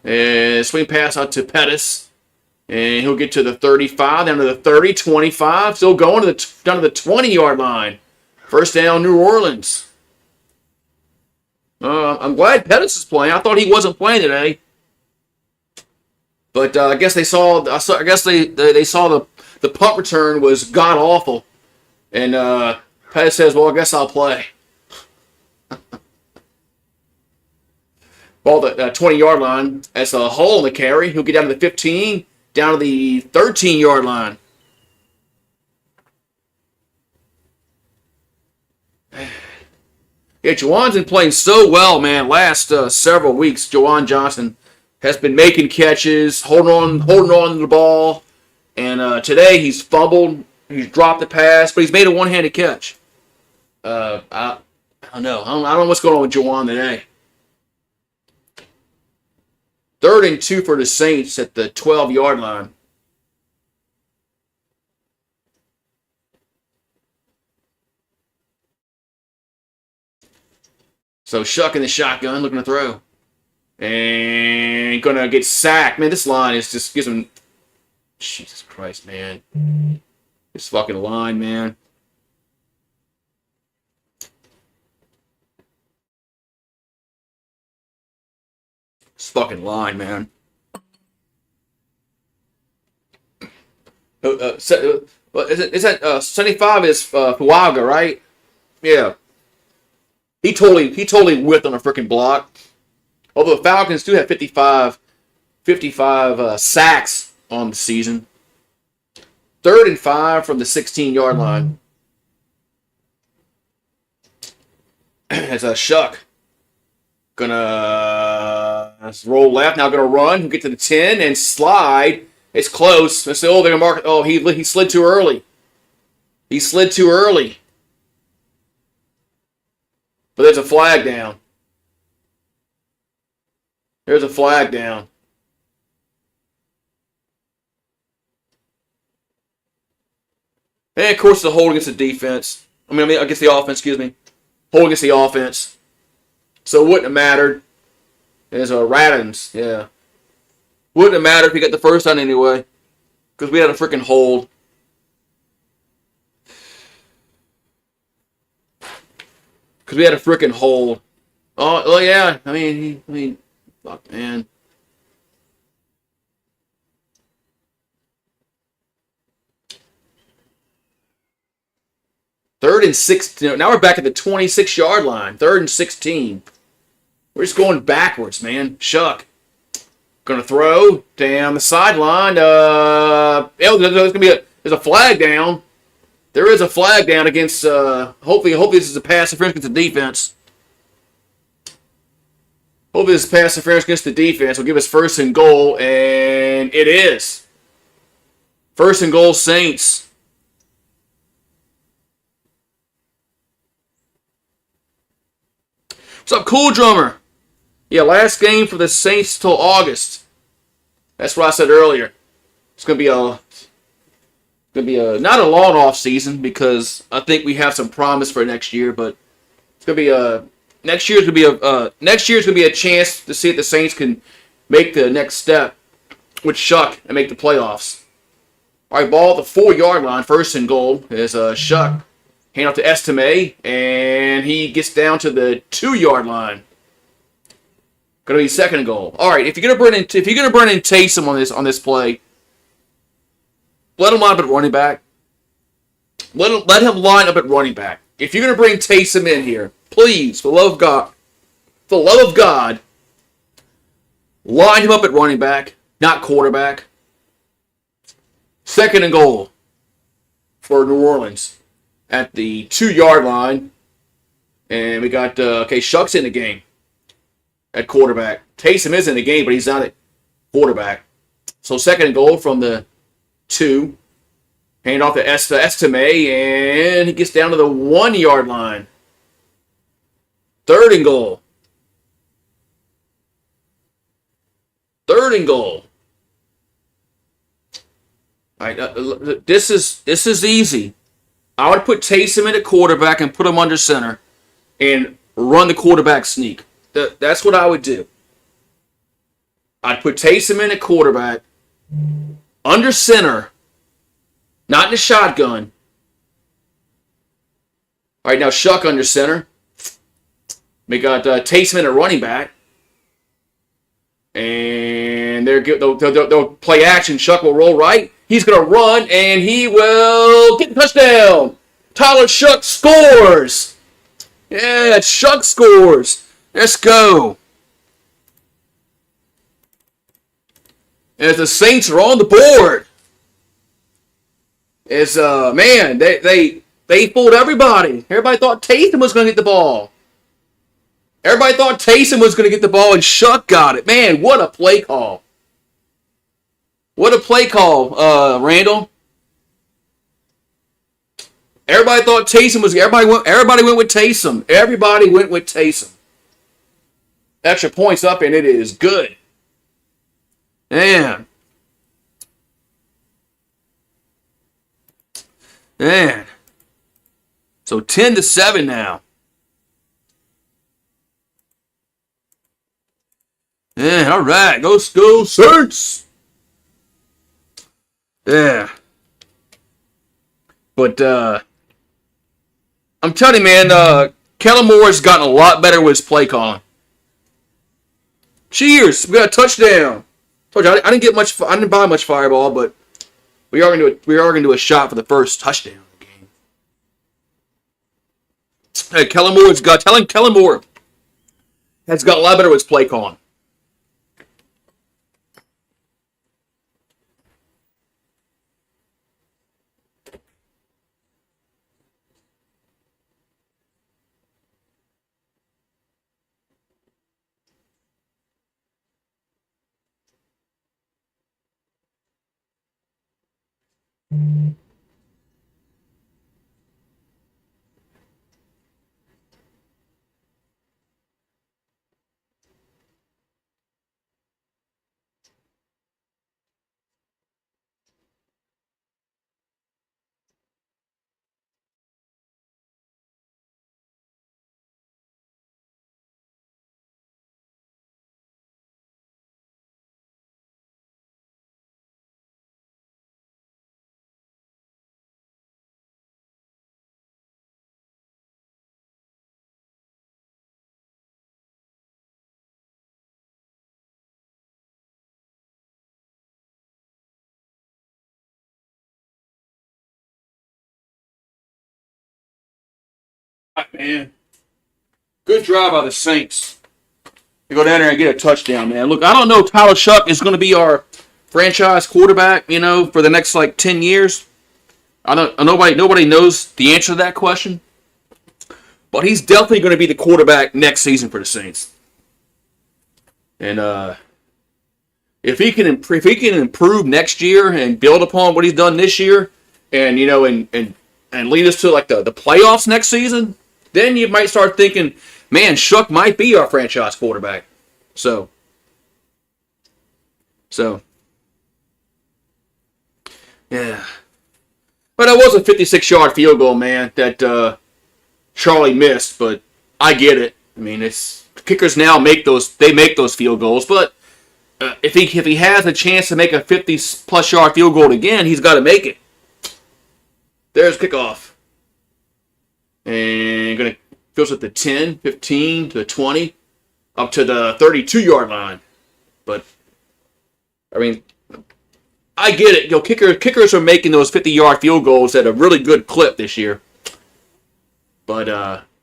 And swing pass out to Pettis. And he'll get to the 35, down to the 30, 25. Still going down to the 20-yard line. First down, New Orleans. I'm glad Pettis is playing. I thought he wasn't playing today. But I guess they saw. I guess they saw the punt return was god awful, and Pettis says, "Well, I guess I'll play." Ball the 20-yard line. That's a hole in the carry. He'll get down to the 15, down to the 13-yard line. Yeah, Juwan's been playing so well, man. Last several weeks, Juwan Johnson has been making catches, holding on to the ball, and today he's fumbled, he's dropped the pass, but he's made a one-handed catch. I don't know. I don't know what's going on with Juwan today. Third and 2 for the Saints at the 12-yard line. So Shuck in the shotgun, looking to throw. And gonna get sacked. Man, this line is just gives him. Jesus Christ, man. This fucking line, man. This fucking line, man. Is that 75 is Fuaga, right? Yeah. He totally whipped on a freaking block. Although the Falcons do have 55 sacks on the season. Third and 5 from the 16-yard line. As a Shuck. Gonna roll left. Now gonna run. He'll get to the 10 and slide. It's close. They're gonna mark it. Oh, he slid too early. He slid too early. But there's a flag down. There's a flag down. And of course, the hold against the defense. I mean, against the offense. Excuse me. Hold against the offense. So it wouldn't have mattered. There's a Radins. Yeah. Wouldn't have mattered if he got the first down anyway, because we had a freaking hold. Because we had a freaking hold. Oh, well, yeah. I mean, fuck, man. Third and 16. Now we're back at the 26-yard line. 3rd and 16. We're just going backwards, man. Shuck. Gonna throw down the sideline. There's a flag down. There is a flag down against. Hopefully this is a pass interference against the defense. Hopefully this is pass interference against the defense will give us 1st and goal, and it is. 1st and goal, Saints. What's up, Cool Drummer? Yeah, last game for the Saints till August. That's what I said earlier. It's gonna be not a long off season, because I think we have some promise for next year, but it's gonna be next year's gonna be a chance to see if the Saints can make the next step with Shuck and make the playoffs. All right, ball at the 4-yard line, 1st and goal is Shuck. Hand off to Estime, and he gets down to the 2-yard line. Gonna be 2nd and goal. All right, if you're gonna burn in Taysom on this play, let him line up at running back. Let him line up at running back. If you're gonna bring Taysom in here, please, for the love of God, line him up at running back, not quarterback. 2nd and goal for New Orleans at the 2-yard line, and we got Shuck's in the game at quarterback. Taysom is in the game, but he's not at quarterback. So 2nd and goal from the 2. Hand off to Estime, and he gets down to the 1-yard line. 3rd and goal. 3rd and goal. All right, this is easy. I would put Taysom in at quarterback and put him under center and run the quarterback sneak. That's what I would do. I'd put Taysom in at quarterback, under center, not in the shotgun. All right, now Shuck under center. We got Taysom in at running back. And they'll play action. Shuck will roll right. He's going to run, and he will get the touchdown. Tyler Shuck scores. Yeah, Shuck scores. Let's go. As the Saints are on the board. It's man, they fooled everybody. Everybody thought Taysom was going to get the ball. Everybody thought Taysom was going to get the ball, and Shuck got it. Man, what a play call. What a play call, Randall. Everybody thought Taysom was. Everybody went with Taysom. Everybody went with Taysom. Extra points up, and it is good. Man. So 10-7 now. Yeah, all right. Go Saints. Yeah. But I'm telling you, man, Kellen Moore's gotten a lot better with his play calling. Cheers! We got a touchdown. Told you I didn't get much. I didn't buy much Fireball, but we are gonna do a shot for the first touchdown of the game. Hey, Kellen Moore has got a lot better with his play calling. Man, good drive by the Saints. They go down there and get a touchdown, man. Look, I don't know if Tyler Shuck is going to be our franchise quarterback, for the next 10 years. Nobody knows the answer to that question. But he's definitely going to be the quarterback next season for the Saints. And if he can improve next year and build upon what he's done this year, and and lead us to the playoffs next season, then you might start thinking, man, Shuck might be our franchise quarterback. So yeah. But it was a 56-yard field goal, man, that Charlie missed. But I get it. I mean, it's kickers now make those field goals. But if he has a chance to make a 50-plus yard field goal again, he's got to make it. There's kickoff. And going to field at the 10, 15, to the 20, up to the 32-yard line. But, I mean, I get it. Kickers are making those 50-yard field goals at a really good clip this year. But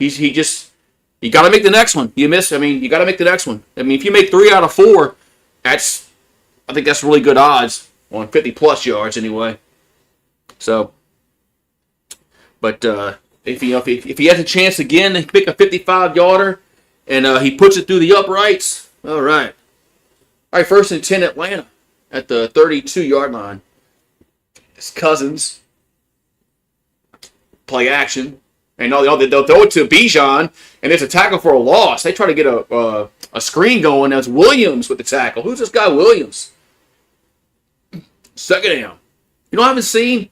you got to make the next one. You got to make the next one. I mean, if you make 3 out of 4, I think that's really good odds on 50-plus yards anyway. So, but if he has a chance again to pick a 55-yarder and he puts it through the uprights, all right. All right, 1st and 10 Atlanta at the 32-yard line. It's Cousins. Play action. And they'll throw it to Bijan, and there's a tackle for a loss. They try to get a screen going. That's Williams with the tackle. Who's this guy Williams? 2nd down. I haven't seen.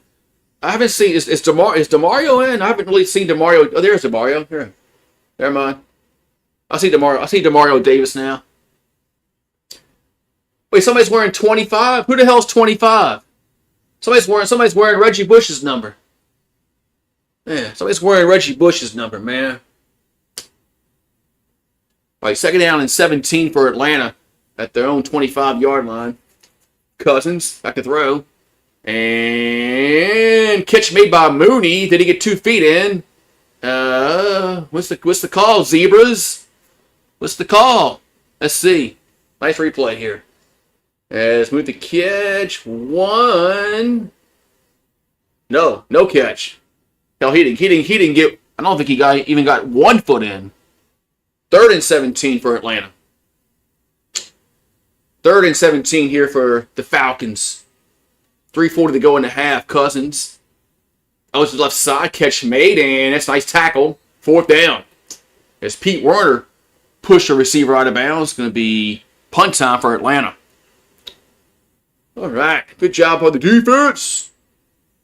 Is DeMario in? I haven't really seen DeMario. Oh, there's DeMario. Here. Never mind. I see DeMario Davis now. Wait, somebody's wearing 25? Who the hell's 25? Somebody's wearing Reggie Bush's number. Yeah, somebody's wearing Reggie Bush's number, man. All right, 2nd down and 17 for Atlanta at their own 25-yard line. Cousins back to throw. And catch made by Mooney. Did he get 2 feet in? What's the call, Zebras? What's the call? Let's see. Nice replay here. Let's move the catch. 1. No catch. Hell, he didn't get. I don't think he even got 1 foot in. 3rd and 17 for Atlanta. 3rd and 17 here for the Falcons. 3:40 to go in the half. Cousins. Oh, it's the left side. Catch made, and that's a nice tackle. 4th down. As Pete Werner pushed a receiver out of bounds. It's going to be punt time for Atlanta. All right. Good job on the defense.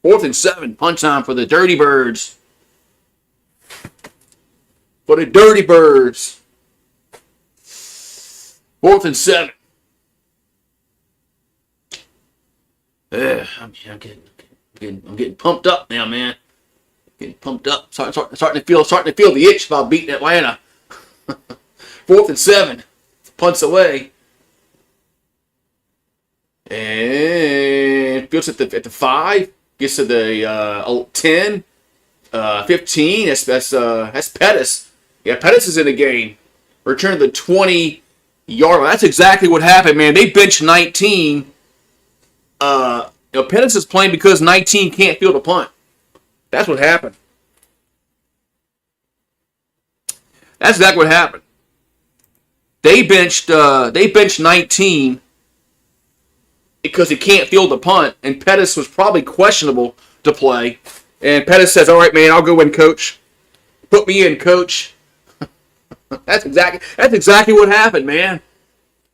4th and 7. Punt time for the Dirty Birds. For the Dirty Birds. 4th and 7. I'm getting pumped up now, man. Getting pumped up. Starting to feel the itch about beating Atlanta. 4th and 7. Punts away. And fields at the 5. Gets to the 10. 15. That's Pettis. Yeah, Pettis is in the game. Return to the 20-yard line. That's exactly what happened, man. They benched 19. Pettis is playing because 19 can't field a punt. That's what happened. That's exactly what happened. They benched 19 because he can't field a punt, and Pettis was probably questionable to play. And Pettis says, "All right, man, I'll go in, coach. Put me in, coach." That's exactly what happened, man.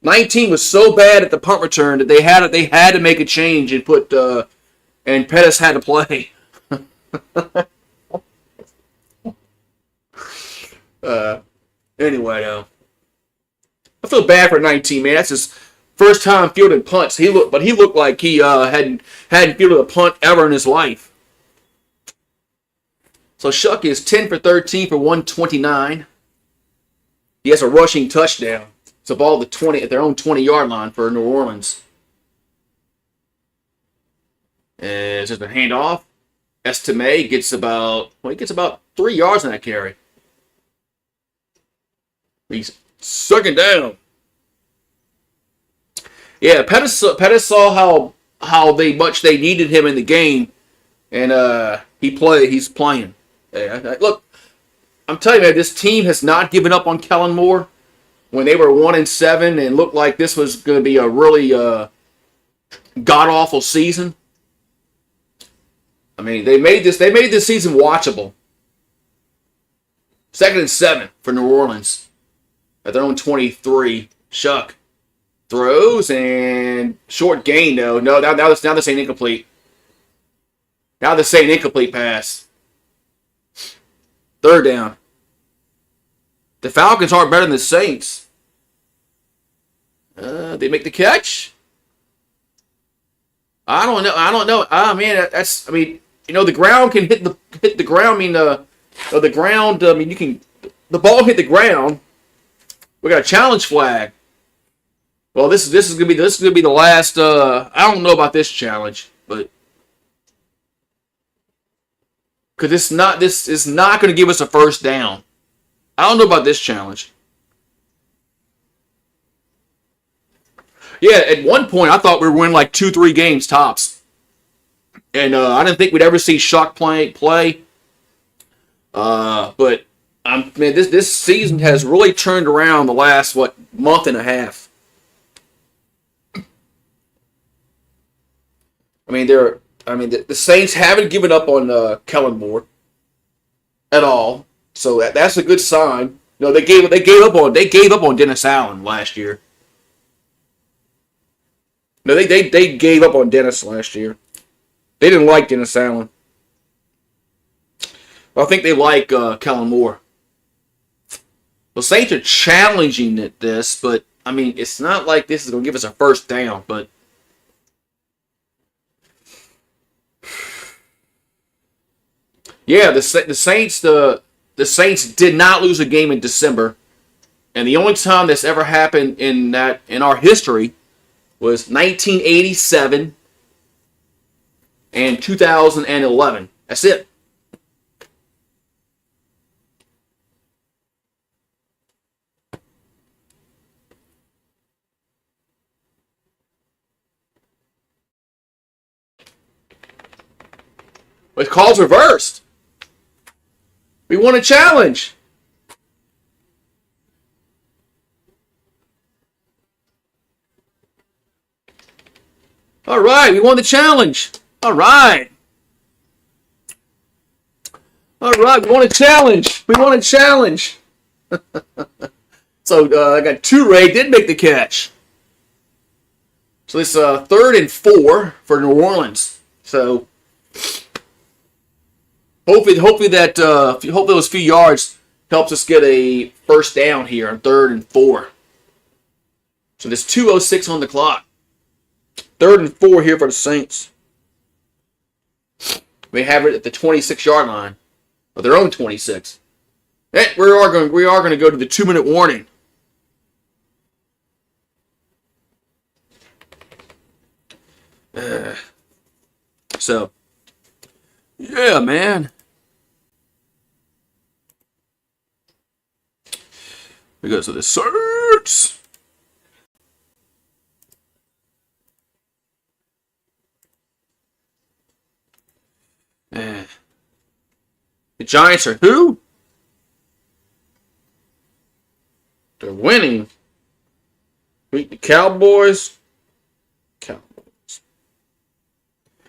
19 was so bad at the punt return that they had to make a change and and Pettis had to play. Anyway, though, I feel bad for 19, man. That's his first time fielding punts. He looked like he hadn't fielded a punt ever in his life. So Shuck is 10 for 13 for 129. He has a rushing touchdown. It's a ball at their own 20-yard line for New Orleans. And it's just a handoff. Estime gets about 3 yards on that carry. He's second down. Yeah, Pettis saw how much they needed him in the game, and he's playing. Look, I'm telling you, man, this team has not given up on Kellen Moore when they were 1-7 and looked like this was going to be a really god awful season. I mean, they made this season watchable. 2nd and 7 for New Orleans at their own 23. Shuck throws and short gain though. No, now this ain't incomplete. Now this ain't incomplete pass. 3rd down. The Falcons aren't better than the Saints. They make the catch. I don't know. Man, the ground can hit the ground. The ground. The ball hit the ground. We got a challenge flag. Well, this is gonna be the last. I don't know about this challenge, but because this is not going to give us a first down. I don't know about this challenge. Yeah, at one point I thought we were winning like 2-3 games tops, and I didn't think we'd ever see Shock play. But man, this season has really turned around the last month and a half. The Saints haven't given up on Kellen Moore at all, so that's a good sign. They gave up on Dennis Allen last year. No, they gave up on Dennis last year. They didn't like Dennis Allen. Well, I think they like Kellen Moore. The Saints are challenging this, but it's not like this is going to give us a first down. But yeah, the Saints did not lose a game in December, and the only time that's ever happened in our history was 1987 and 2011. That's it. But calls reversed. We won a challenge. All right, we won the challenge. All right. We won a challenge. So I got 2 Ray did make the catch. So this 3rd and 4 for New Orleans. So hopefully those few yards helps us get a first down here on 3rd and 4. So there's 2:06 on the clock. 3rd and 4 here for the Saints. We have it at the 26-yard line, of their own 26. And we are going to go to the 2-minute warning. So, yeah, man. Because of the Saints. The Giants are who? They're winning. Beat the Cowboys.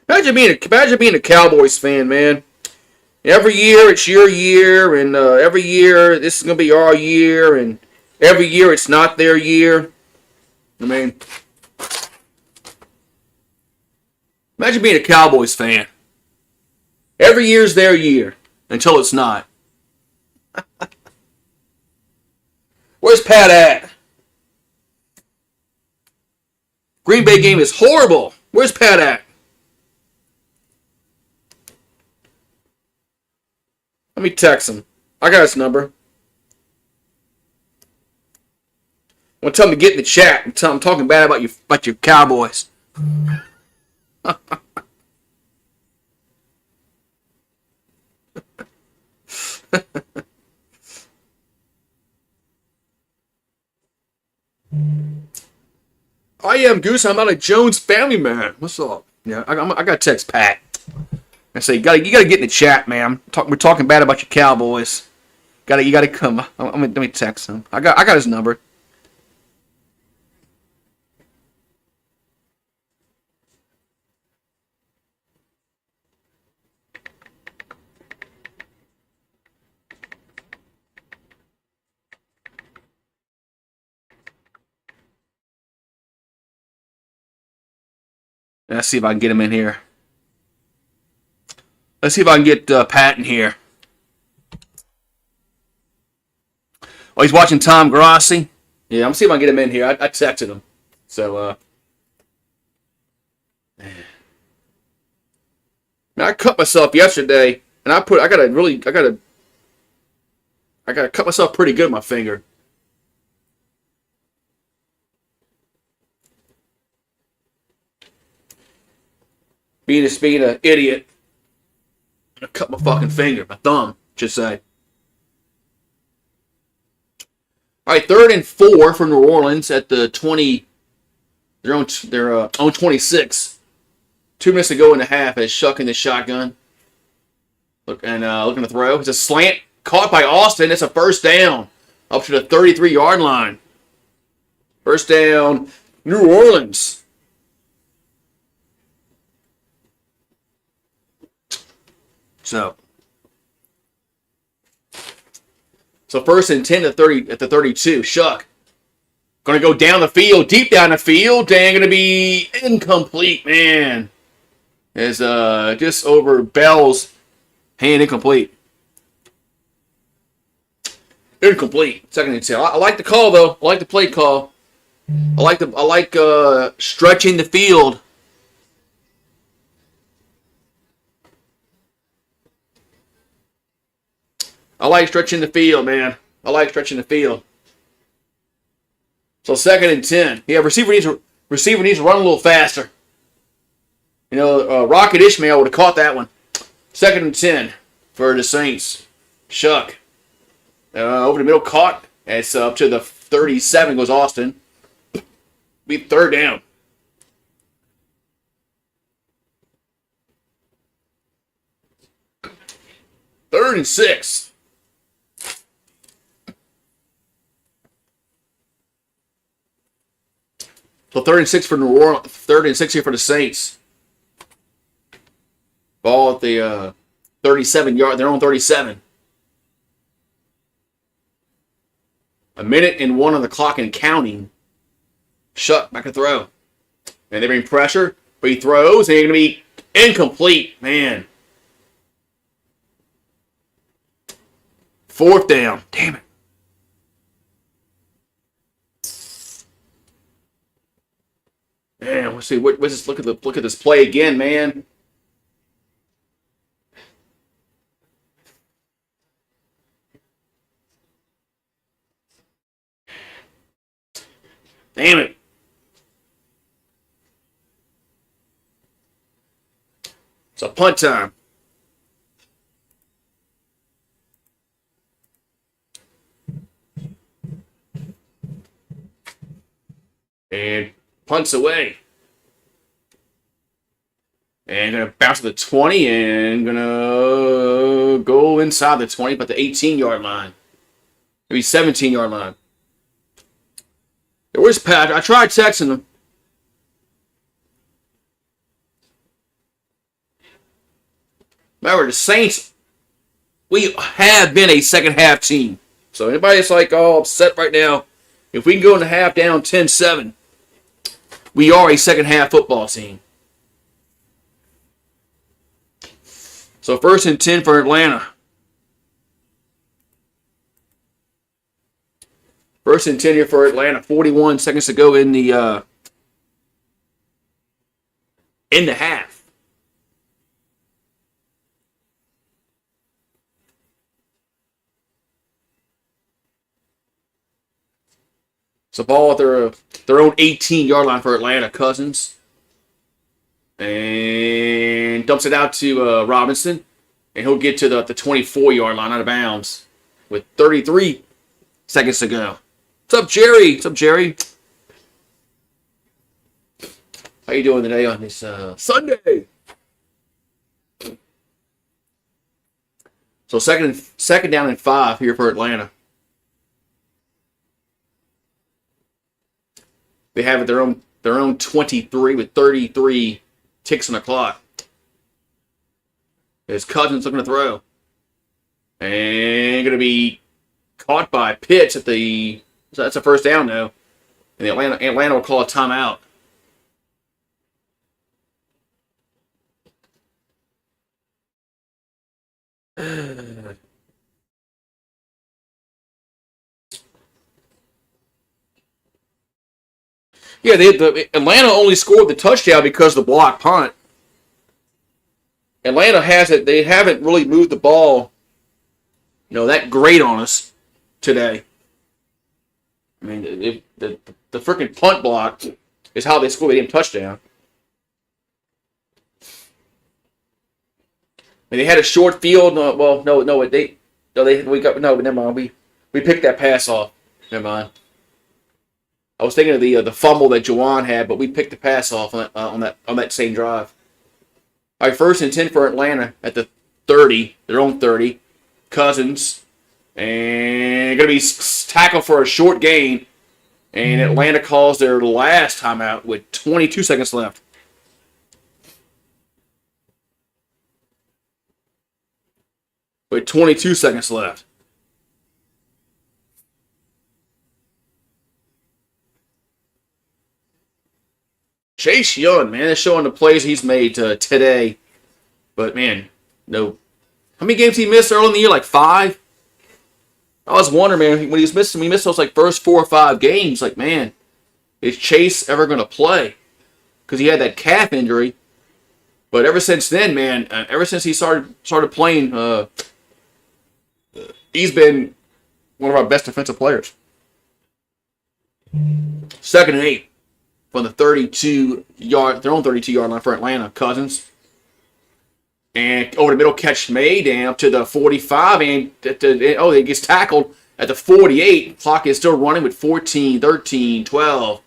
Imagine being a Cowboys fan, man. Every year it's your year, and every year this is gonna be our year, and every year it's not their year. Imagine being a Cowboys fan. Every year's their year until it's not. Where's Pat at? Green Bay game is horrible. Where's Pat at? Let me text him. I got his number. I'm gonna tell him to get in the chat and tell him I'm talking bad about your Cowboys. I am Goose. I'm not a Jones family man. What's up? Yeah, I got to text Pat. I say you got to get in the chat, man. We're talking bad about your Cowboys. You got to come. Let me text him. I got his number. Let's see if I can get him in here. Let's see if I can get Pat in here. Oh, he's watching Tom Grassi. Yeah, I'm see if I can get him in here. I texted him. So, man, I cut myself yesterday, and I gotta cut myself pretty good with my finger. Being an idiot. I cut my fucking finger, my thumb, just say. All right, 3rd and 4 for New Orleans at the 20. Their own 26. 2 minutes to go in the half as Shuck in the shotgun. Looking to throw. It's a slant caught by Austin. It's a first down up to the 33-yard line. First down, New Orleans. So 1st and 10 at the 32. Shuck. Going to go down the field, deep down the field, and going to be incomplete, man. As just over Bell's hand, incomplete. Incomplete. 2nd and 10. I like the call though. I like the play call. I like stretching the field. I like stretching the field, man. I like stretching the field. So 2nd and 10. Yeah, receiver needs to run a little faster. You know, Rocket Ishmael would have caught that one. 2nd and 10 for the Saints. Shuck. Over the middle, caught. It's up to the 37 goes Austin. Be 3rd down. Third and 6. So 3rd and 6 for New Orleans. 3rd and 6 here for the Saints. Ball at the 37-yard. Their own 37. A minute and 1 on the clock and counting. Shuck back to throw. And they bring pressure. But he throws and he's going to be incomplete. Man. 4th down. Damn it. Man, let's see. What's this? Look at this play again, man. Damn it. It's a punt time. And punts away. And going to bounce to the 20 and going to go inside the 20, but the 18-yard line. Maybe 17-yard line. Where's Pat? I tried texting him. Remember, the Saints, we have been a second-half team. So anybody that's like, oh, upset right now, if we can go in the half down 10-7, we are a second-half football team. So 1st and 10 for Atlanta. 1st and 10 here for Atlanta. 41 seconds to go in the half. So ball at their own 18-yard line for Atlanta. Cousins. And dumps it out to Robinson. And he'll get to the 24-yard line out of bounds with 33 seconds to go. What's up, Jerry? How you doing today on this Sunday? So second down and 5 here for Atlanta. They have it their own 23 with 33 ticks on the clock. His Cousins looking to throw. And going to be caught by Pitts at the... So that's a first down, though. And Atlanta will call a timeout. Yeah, Atlanta only scored the touchdown because of the block punt. Atlanta has it. They haven't really moved the ball, that great on us today. I mean, the freaking punt block is how they scored the damn touchdown. And they had a short field. Never mind. We picked that pass off. Never mind. I was thinking of the fumble that Juwan had, but we picked the pass off on that same drive. All right, 1st and 10 for Atlanta at the 30, their own 30. Cousins, and going to be tackled for a short gain, and Atlanta calls their last timeout with 22 seconds left. With 22 seconds left. Chase Young, man, is showing the plays he's made today. But, man, no. How many games he missed early in the year? Like 5? I was wondering, man, when he missed those like first 4 or 5 games. Like, man, is Chase ever going to play? Because he had that calf injury. But ever since then, man, ever since he started playing, he's been one of our best defensive players. 2nd and 8. From the their own 32-yard line for Atlanta, Cousins. And over the middle catch made, and up to the 45, and it gets tackled at the 48. Clock is still running with 14, 13, 12,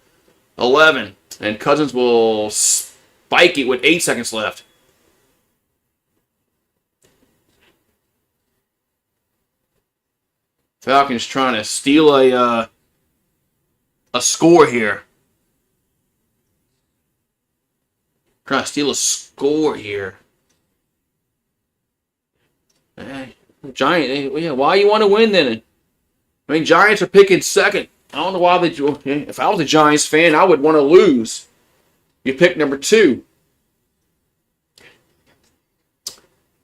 11. And Cousins will spike it with 8 seconds left. Falcons trying to steal a score here. Trying to steal a score here. Why you want to win then? I mean, Giants are picking second. I don't know why if I was a Giants fan, I would want to lose. You pick number 2.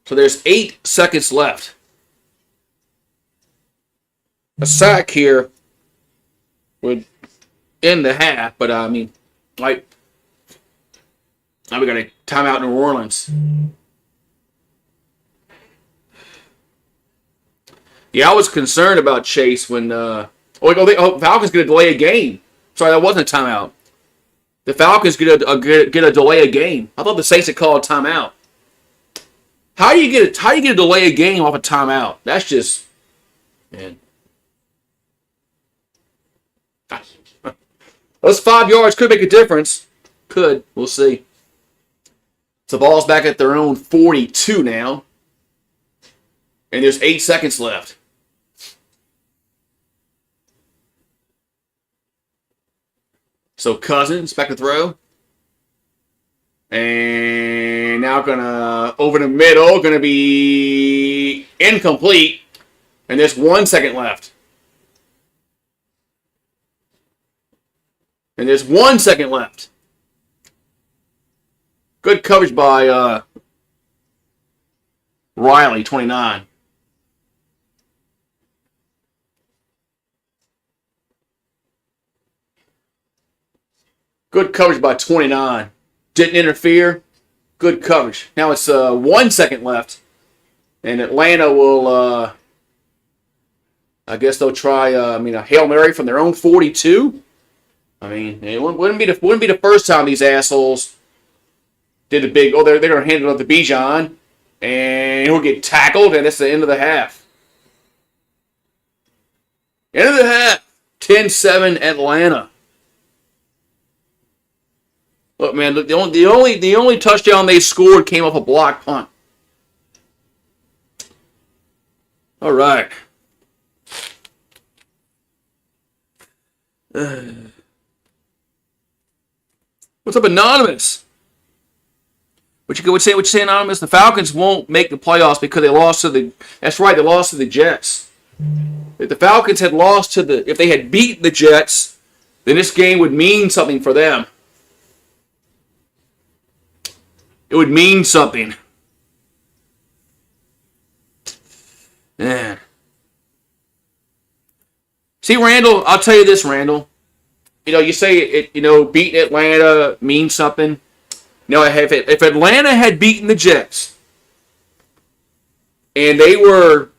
So there's 8 seconds left. A sack here would end the half, but now we got a timeout in New Orleans. Yeah, I was concerned about Chase when Falcons going to delay a game. Sorry, that wasn't a timeout. The Falcons get a delay a game. I thought the Saints had called a timeout. How do you get a delay a game off a timeout? That's just, man. Those 5 yards could make a difference. Could. We'll see. So the ball's back at their own 42 now. And there's 8 seconds left. So Cousins back to throw. And now over the middle, gonna be incomplete. And there's 1 second left. And there's 1 second left. Good coverage by Riley, 29. Good coverage by 29. Didn't interfere. Good coverage. Now it's 1 second left. And Atlanta will, I guess they'll try, a Hail Mary from their own 42. I mean, it wouldn't be the first time these assholes did a big, they're going to hand it off to Bijan. And he'll get tackled, and it's the end of the half. End of the half. 10-7 Atlanta. Look, man, the only touchdown they scored came off a block punt. All right. What's up, Anonymous? What you say, Anonymous? The Falcons won't make the playoffs because they lost to the. That's right, they lost to the Jets. If the Falcons had lost to if they had beaten the Jets, then this game would mean something for them. It would mean something. Man. See, Randall, I'll tell you this, Randall. You say it. Beating Atlanta means something. If Atlanta had beaten the Jets, and they were,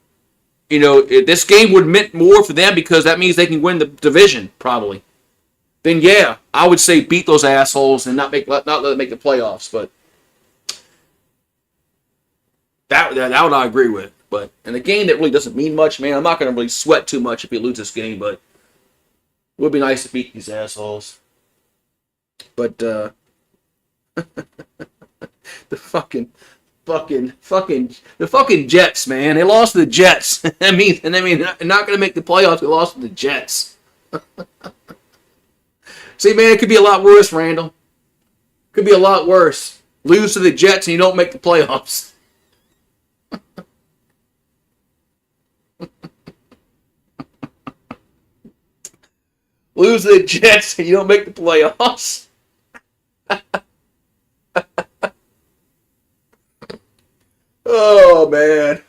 this game would mean more for them because that means they can win the division probably. Then yeah, I would say beat those assholes and not let them make the playoffs. But that would I agree with. But in a game that really doesn't mean much, man, I'm not going to really sweat too much if we lose this game. But it would be nice to beat these assholes. But the fucking Jets, man, they lost to the Jets. I mean, they're not going to make the playoffs. They lost to the Jets. See, man, it could be a lot worse, Randall. Could be a lot worse. Lose to the Jets and you don't make the playoffs. Lose to the Jets and you don't make the playoffs. Oh, man.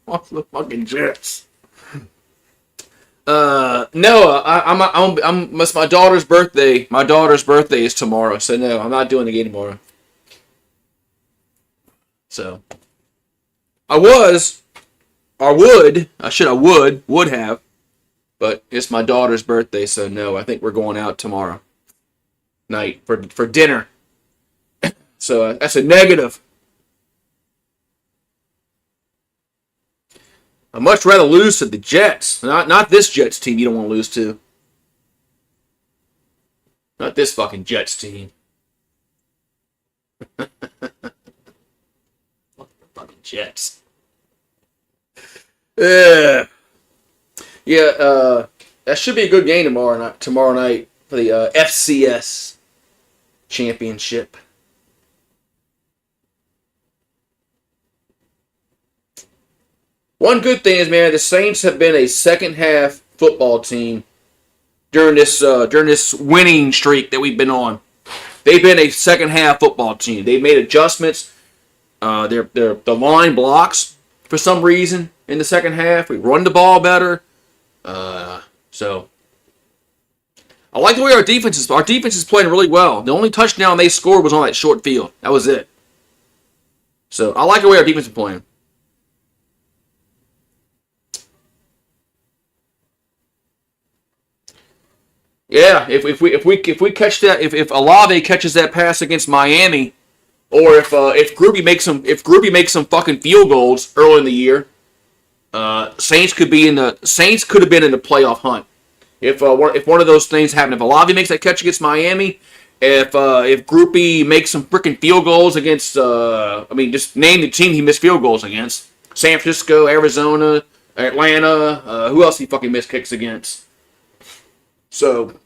Off the fucking Jets. No, it's my daughter's birthday. My daughter's birthday is tomorrow, so no, I'm not doing the game tomorrow. So, would have, but it's my daughter's birthday, so no, I think we're going out tomorrow night for dinner. So that's a negative. I'd much rather lose to the Jets. Not this Jets team you don't want to lose to. Not this fucking Jets team. Fucking Jets. Yeah, that should be a good game tomorrow night for the FCS championship. One good thing is, man, the Saints have been a second half football team during this winning streak that we've been on. They've been a second half football team. They've made adjustments. The line blocks for some reason in the second half. We run the ball better. So I like the way our defense is. Our defense is playing really well. The only touchdown they scored was on that short field. That was it. So I like the way our defense is playing. Yeah, if we catch that, if Olave catches that pass against Miami, or if Groupie makes some fucking field goals early in the year, Saints could have been in the playoff hunt. If one of those things happen, if Olave makes that catch against Miami, if Groupie makes some freaking field goals against, just name the team he missed field goals against: San Francisco, Arizona, Atlanta. Who else he fucking missed kicks against? So,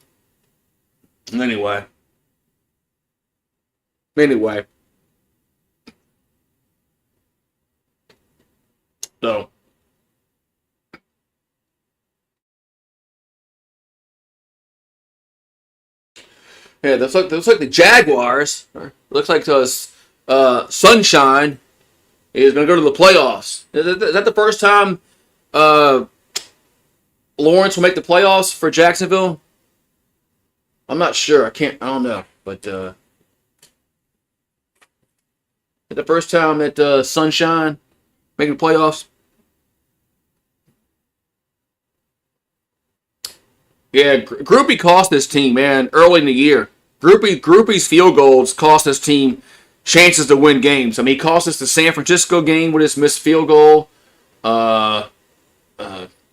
anyway. So. Yeah, looks like the Jaguars. Looks like Sunshine is going to go to the playoffs. Is that the first time Lawrence will make the playoffs for Jacksonville? I'm not sure. I don't know. But the first time that Sunshine making the playoffs? Yeah, Groupie cost this team, man, early in the year. Groupie's field goals cost this team chances to win games. I mean, he cost us the San Francisco game with his missed field goal. And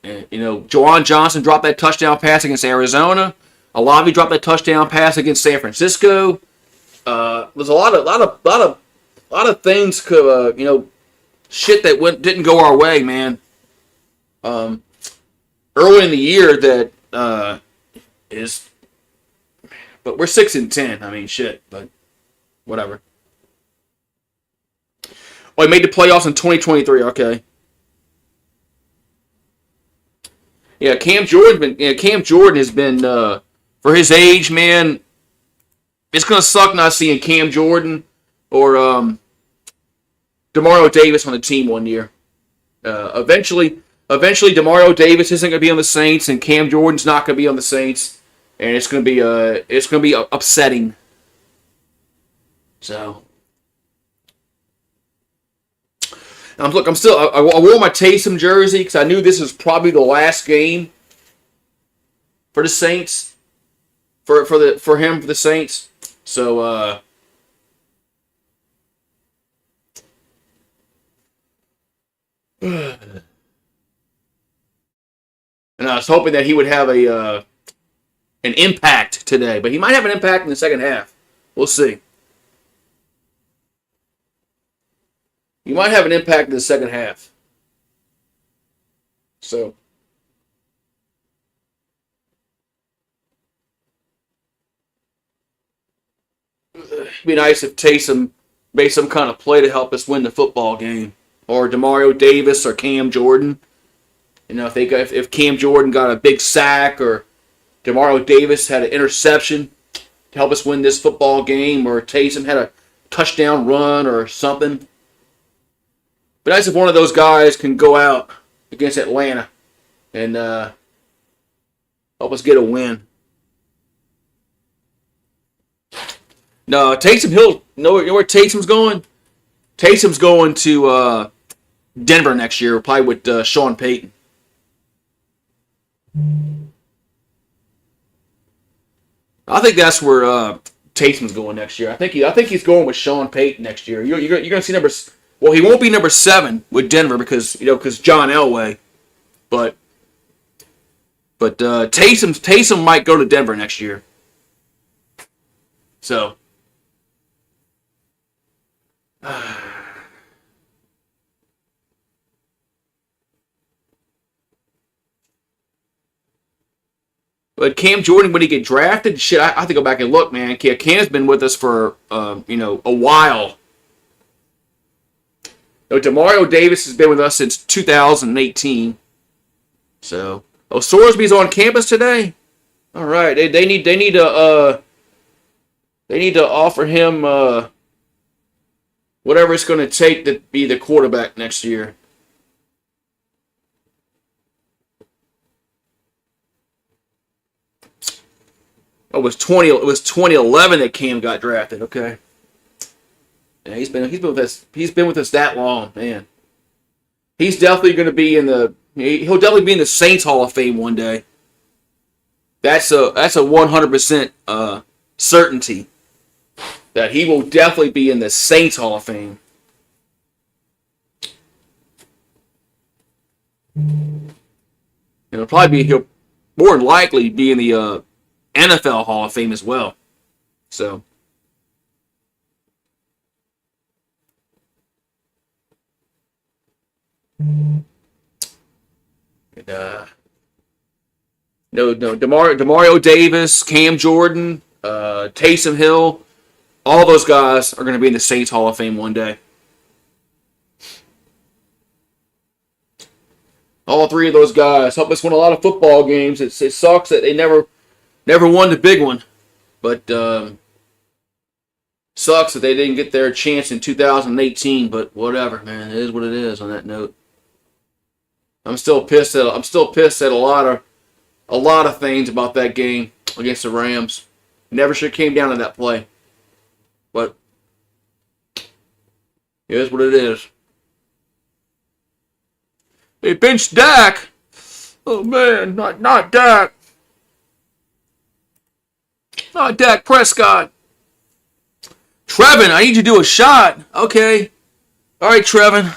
Juwan Johnson dropped that touchdown pass against Arizona. Olave dropped that touchdown pass against San Francisco. There's a lot of things could shit that didn't go our way, man. Early in the year that is, but we're 6-10. I mean, shit, but whatever. Oh, he made the playoffs in 2023. Okay. Yeah, Cam Jordan has been for his age, man. It's gonna suck not seeing Cam Jordan or Demario Davis on the team one year. Eventually, Demario Davis isn't gonna be on the Saints, and Cam Jordan's not gonna be on the Saints, and it's gonna be upsetting. So. I wore my Taysom jersey because I knew this was probably the last game for the Saints, for the Saints. So and I was hoping that he would have an impact today, but he might have an impact in the second half. We'll see. You might have an impact in the second half. So. It'd be nice if Taysom made some kind of play to help us win the football game. Or Demario Davis or Cam Jordan. If Cam Jordan got a big sack or Demario Davis had an interception to help us win this football game, or Taysom had a touchdown run or something. But nice if one of those guys can go out against Atlanta and help us get a win. No, Taysom Hill. You know where Taysom's going? Taysom's going to Denver next year, probably with Sean Payton. I think that's where Taysom's going next year. I think he's going with Sean Payton next year. You're going to see numbers. Well, he won't be number 7 with Denver because John Elway, but Taysom might go to Denver next year. So, but Cam Jordan, when he get drafted, shit, I have to go back and look, man. Cam's been with us for a while. Demario Davis has been with us since 2018. So, Sorsby's on campus today. All right, they need to offer him whatever it's going to take to be the quarterback next year. It was 2011 that Cam got drafted. Okay. Yeah, he's been with us. He's been with us that long, man. He's definitely going to be he'll definitely be in the Saints Hall of Fame one day. That's a 100% certainty that he will definitely be in the Saints Hall of Fame. And he'll more than likely be in the NFL Hall of Fame as well. So. Demario Davis, Cam Jordan, Taysom Hill, all those guys are going to be in the Saints Hall of Fame one day. All 3 of those guys helped us win a lot of football games. It sucks that they never won the big one, but sucks that they didn't get their chance in 2018. But whatever, man, it is what it is. On that note. I'm still pissed at a lot of things about that game against the Rams. Never should have came down to that play. But it is what it is. They benched Dak. Oh man, not Dak. Not Dak Prescott. Trevin, I need you to do a shot. Okay. All right, Trevin.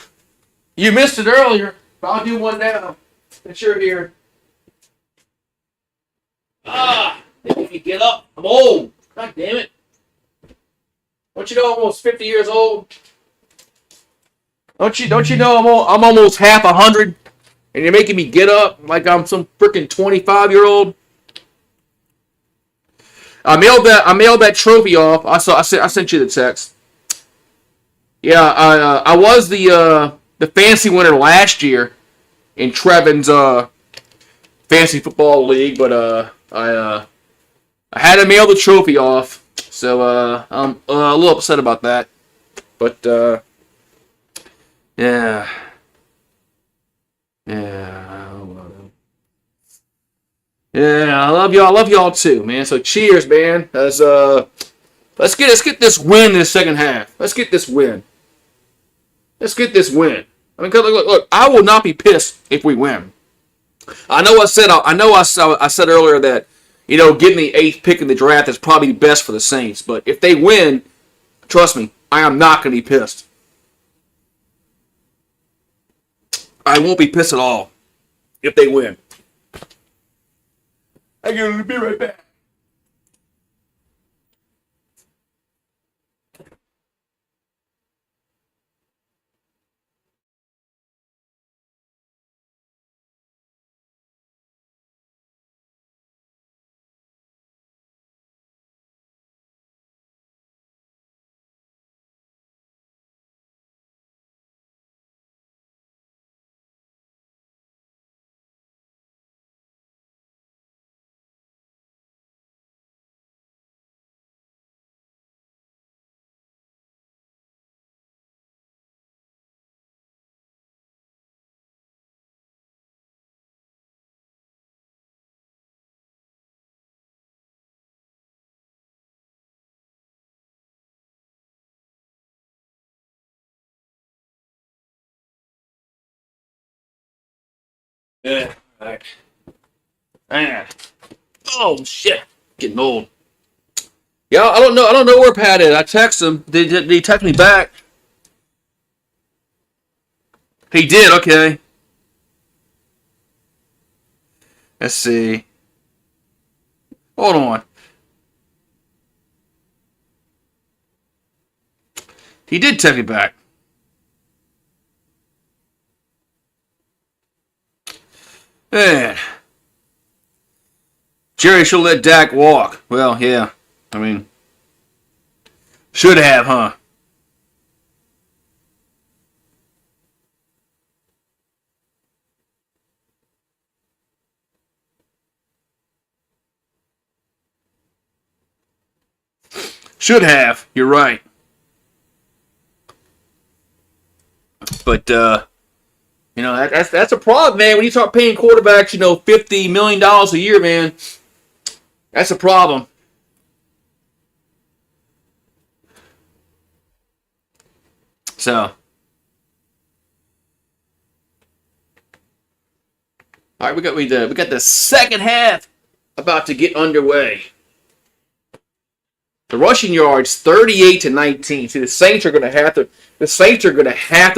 You missed it earlier. But I'll do one now. that you're here. They make me get up. I'm old. God damn it. Don't you know I'm almost 50 years old? Don't you know I'm almost half 100, and you're making me get up like I'm some freaking 25-year-old? I mailed that trophy off. I sent you the text. Yeah, I was the fantasy winner last year in Trevin's fantasy football league, but I had to mail the trophy off, so I'm a little upset about that. But yeah. Yeah, I love y'all. I love y'all too, man. So cheers, man. Let's get this win in the second half. Let's get this win. I mean, look. I will not be pissed if we win. I said earlier that getting the 8th pick in the draft is probably best for the Saints. But if they win, trust me, I am not going to be pissed. I won't be pissed at all if they win. I'm going to be right back. Yeah. All right. Man. Oh shit. Getting old. Yeah, I don't know where Pat is. I text him. Did he text me back? He did. Okay. Let's see. Hold on. He did text me back. Man. Jerry should let Dak walk. Well, yeah. I mean, should have, huh? Should have. You're right. But that's a problem, man. When you start paying quarterbacks, $50 million a year, man, that's a problem. So, all right, we got the second half about to get underway. The rushing yards 38-19. See, the Saints are going to have to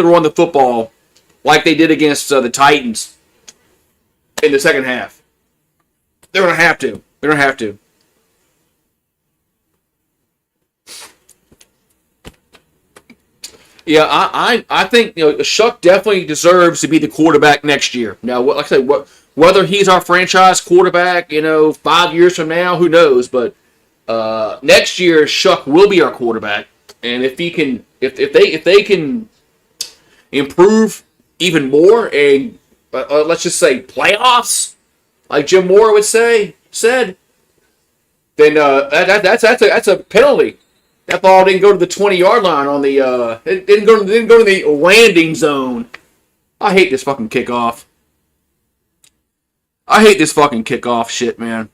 run the football like they did against the Titans in the second half. They're going to have to. Yeah, I think Shuck definitely deserves to be the quarterback next year. Now, like I said, whether he's our franchise quarterback, 5 years from now, who knows? But next year, Shuck will be our quarterback, and if they can improve even more, and let's just say playoffs, like Jim Moore said, then that's a penalty. That ball didn't go to the 20-yard line on the it didn't go to the landing zone. I hate this fucking kickoff. I hate this fucking kickoff shit, man.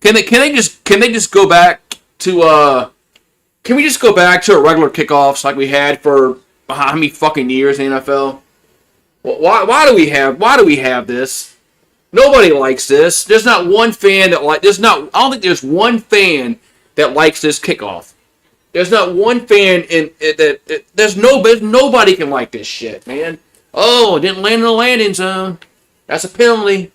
Can they just go back to can we just go back to a regular kickoffs like we had for how many fucking years in the NFL? Why do we have this? Nobody likes this. There's not one fan that I don't think there's one fan that likes this kickoff. There's not one fan there's nobody can like this shit, man. Oh, it didn't land in the landing zone. That's a penalty.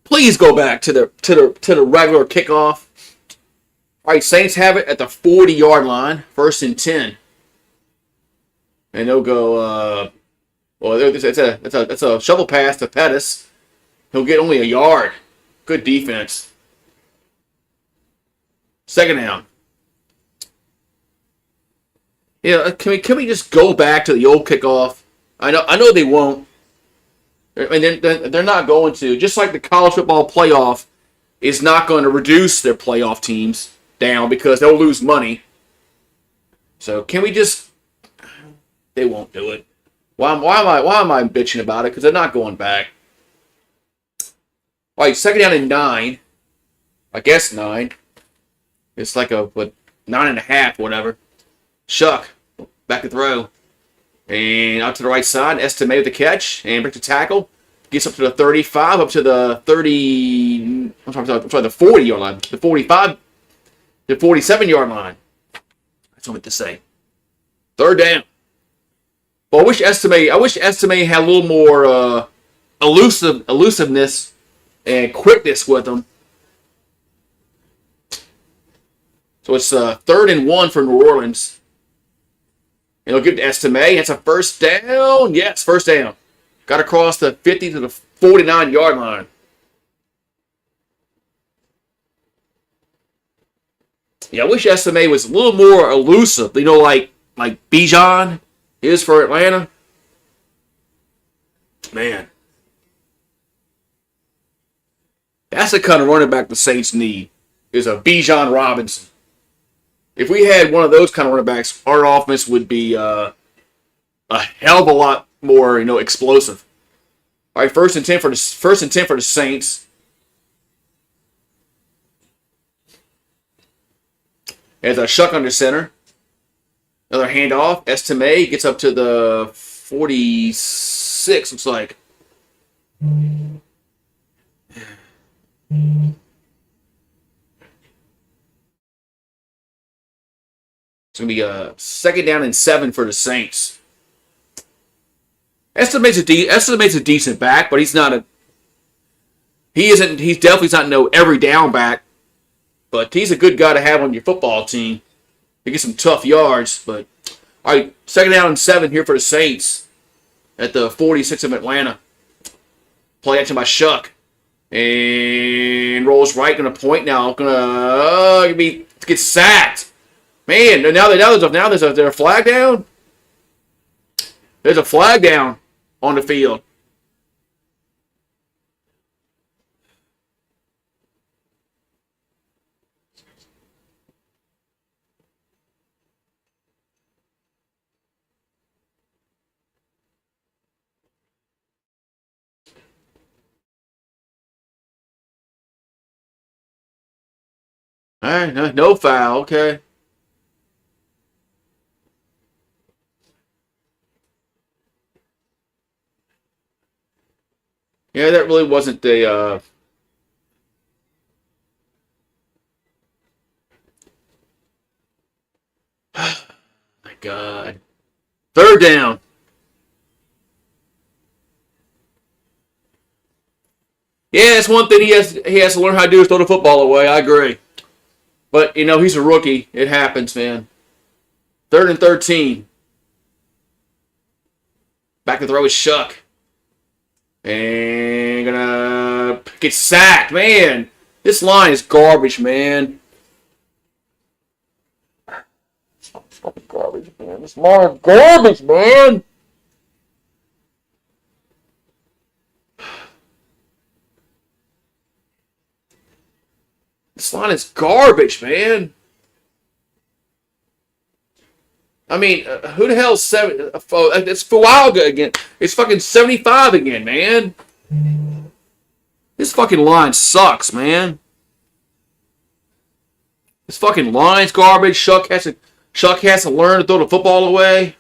Please go back to the regular kickoff. All right, Saints have it at the 40-yard line, 1st and 10, and they'll go. It's a shovel pass to Pettis. He'll get only a yard. Good defense. 2nd down. Yeah, can we just go back to the old kickoff? I know they won't. And they're not going to. Just like the college football playoff is not going to reduce their playoff teams down because they'll lose money. So can we just? They won't do it. Why am I bitching about it? Because they're not going back. All right, 2nd down and 9. I guess 9. It's like a 9.5, whatever. Shuck, back to throw. And out to the right side, Estime with the catch. And breaks the tackle. Gets up to the 35, up to the 30... I'm sorry, the 40-yard line. The 45... The 47-yard line. That's what I meant to say. 3rd down. Well, I wish Estime had a little more elusiveness and quickness with them. So it's 3rd and 1 for New Orleans. And it'll get to Estime. It's a 1st down. Yes, 1st down. Got across the 50 to the 49-yard line. Yeah, I wish Estime was a little more elusive. You know, like Bijan is for Atlanta. Man. That's the kind of running back the Saints need, is a Bijan Robinson. If we had one of those kind of running backs, our offense would be a hell of a lot more, explosive. All right, 1st and 10 for the Saints. There's a Shuck under center. Another handoff. Estime gets up to the 46, looks like. It's going to be a 2nd down and 7 for the Saints. Estimates a decent back, but he's not he's definitely not no every down back, but he's a good guy to have on your football team. He gets some tough yards, but all right, 2nd down and 7 here for the Saints at the 46 of Atlanta. Play action by Shuck. And rolls right, going to point now. Going to get sacked. Man, now there's a flag down. There's a flag down on the field. All right, no foul. Okay. Yeah, that really wasn't the. My God. 3rd down. Yeah, it's one thing he has to learn how to do is throw the football away. I agree. But, he's a rookie. It happens, man. 3rd and 13. Back to throw is Shuck. And gonna get sacked. Man, this line is garbage, man. It's fucking garbage, man. This line is garbage, man. This line is garbage, man. I mean, who the hell's 7? It's Fuaga again. It's fucking 75 again, man. This fucking line sucks, man. This fucking line's garbage. Shuck has to learn to throw the football away.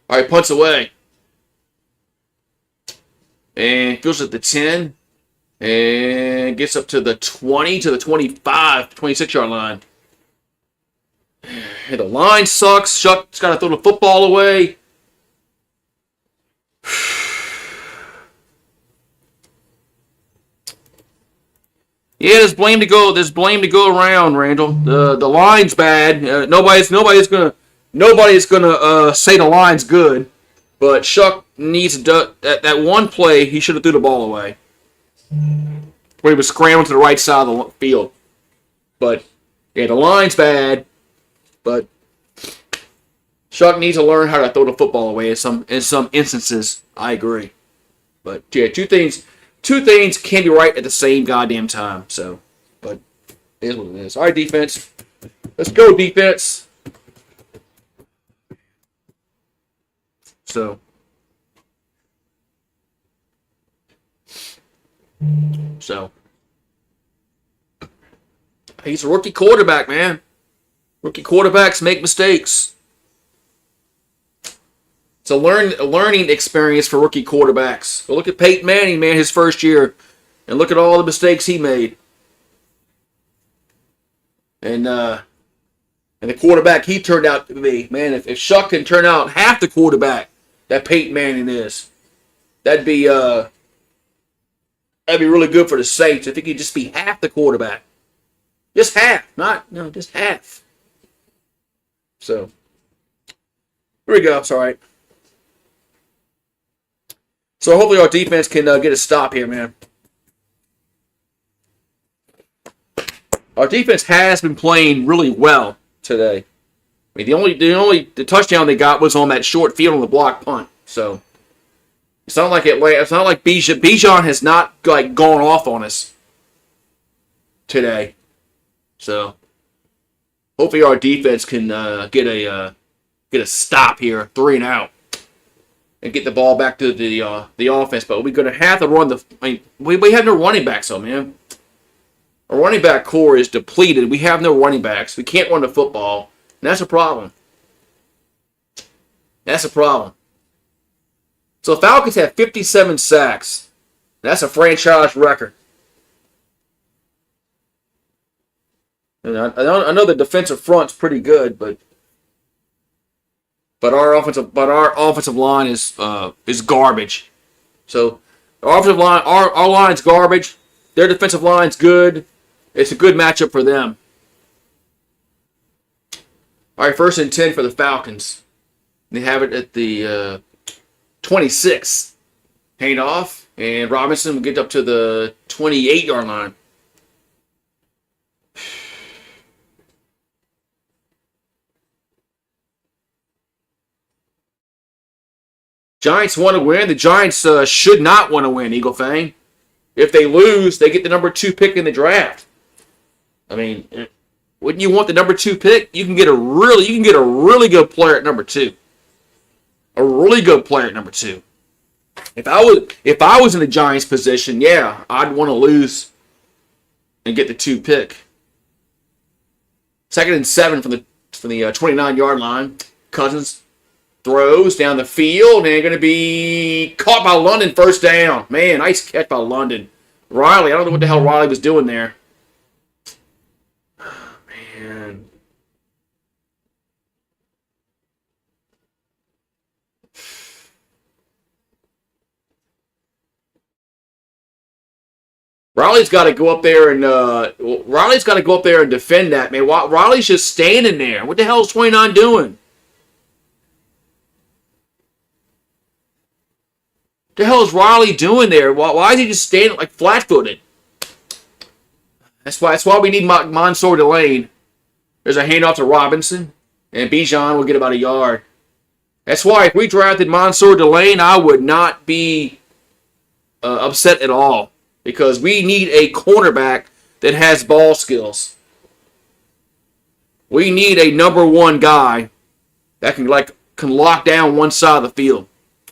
All right, punts away. And goes at the 10. And gets up to the 20 to the 25, 26-yard line. And the line sucks. Shuck's got to throw the football away. Yeah, there's blame to go. There's blame to go around, Randall. The line's bad. Nobody's gonna say the line's good. But Shuck needs to do, that one play. He should have threw the ball away where he was scrambling to the right side of the field. But yeah, the line's bad. But Shuck needs to learn how to throw the football away in some instances. I agree. But yeah, two things can be right at the same goddamn time. So, but it is what it is. All right, defense. Let's go, defense. So he's a rookie quarterback, man. Rookie quarterbacks make mistakes. It's a learning experience for rookie quarterbacks. But look at Peyton Manning, man, his first year, and look at all the mistakes he made. And the quarterback he turned out to be, man, if Shuck can turn out half the quarterback that Peyton Manning is, that'd be really good for the Saints. If he could just be half the quarterback. Just half. Just half. So, here we go. It's all right. So hopefully our defense can get a stop here, man. Our defense has been playing really well today. I mean, the touchdown they got was on that short field on the block punt. So it's not like Bijan has not like gone off on us today. So hopefully our defense can get a stop here, 3 and out. And get the ball back to the offense, but we're gonna have to run the. I mean, we have no running backs, though, man. Our running back core is depleted. We have no running backs. We can't run the football, and that's a problem. That's a problem. So the Falcons have 57 sacks. That's a franchise record. And I know the defensive front's pretty good, but our offensive line is garbage. So our offensive line, our line's garbage. Their defensive line's good. It's a good matchup for them. All right, 1st and 10 for the Falcons. They have it at the 26. Hand off, and Robinson will get up to the 28-yard line. Giants want to win. The Giants should not want to win, Eagle Fang. If they lose, they get the number 2 pick in the draft. I mean, wouldn't you want the number 2 pick? You can get a really good player at number 2. A really good player at number 2. If I was in the Giants' position, yeah, I'd want to lose and get the 2 pick. 2nd and 7 from the 29-yard line. Cousins throws down the field and going to be caught by London, 1st down. Man, nice catch by London. Riley, I don't know what the hell Riley was doing there. Oh, man. Riley's got to go up there and defend that, man. Riley's just standing there. What the hell is 29 doing? The hell is Riley doing there? Why is he just standing like flat-footed? That's why we need Mansour Delane. There's a handoff to Robinson, and Bijan will get about a yard. That's why if we drafted Mansour Delane, I would not be upset at all, because we need a cornerback that has ball skills. We need a number 1 guy that can lock down one side of the field.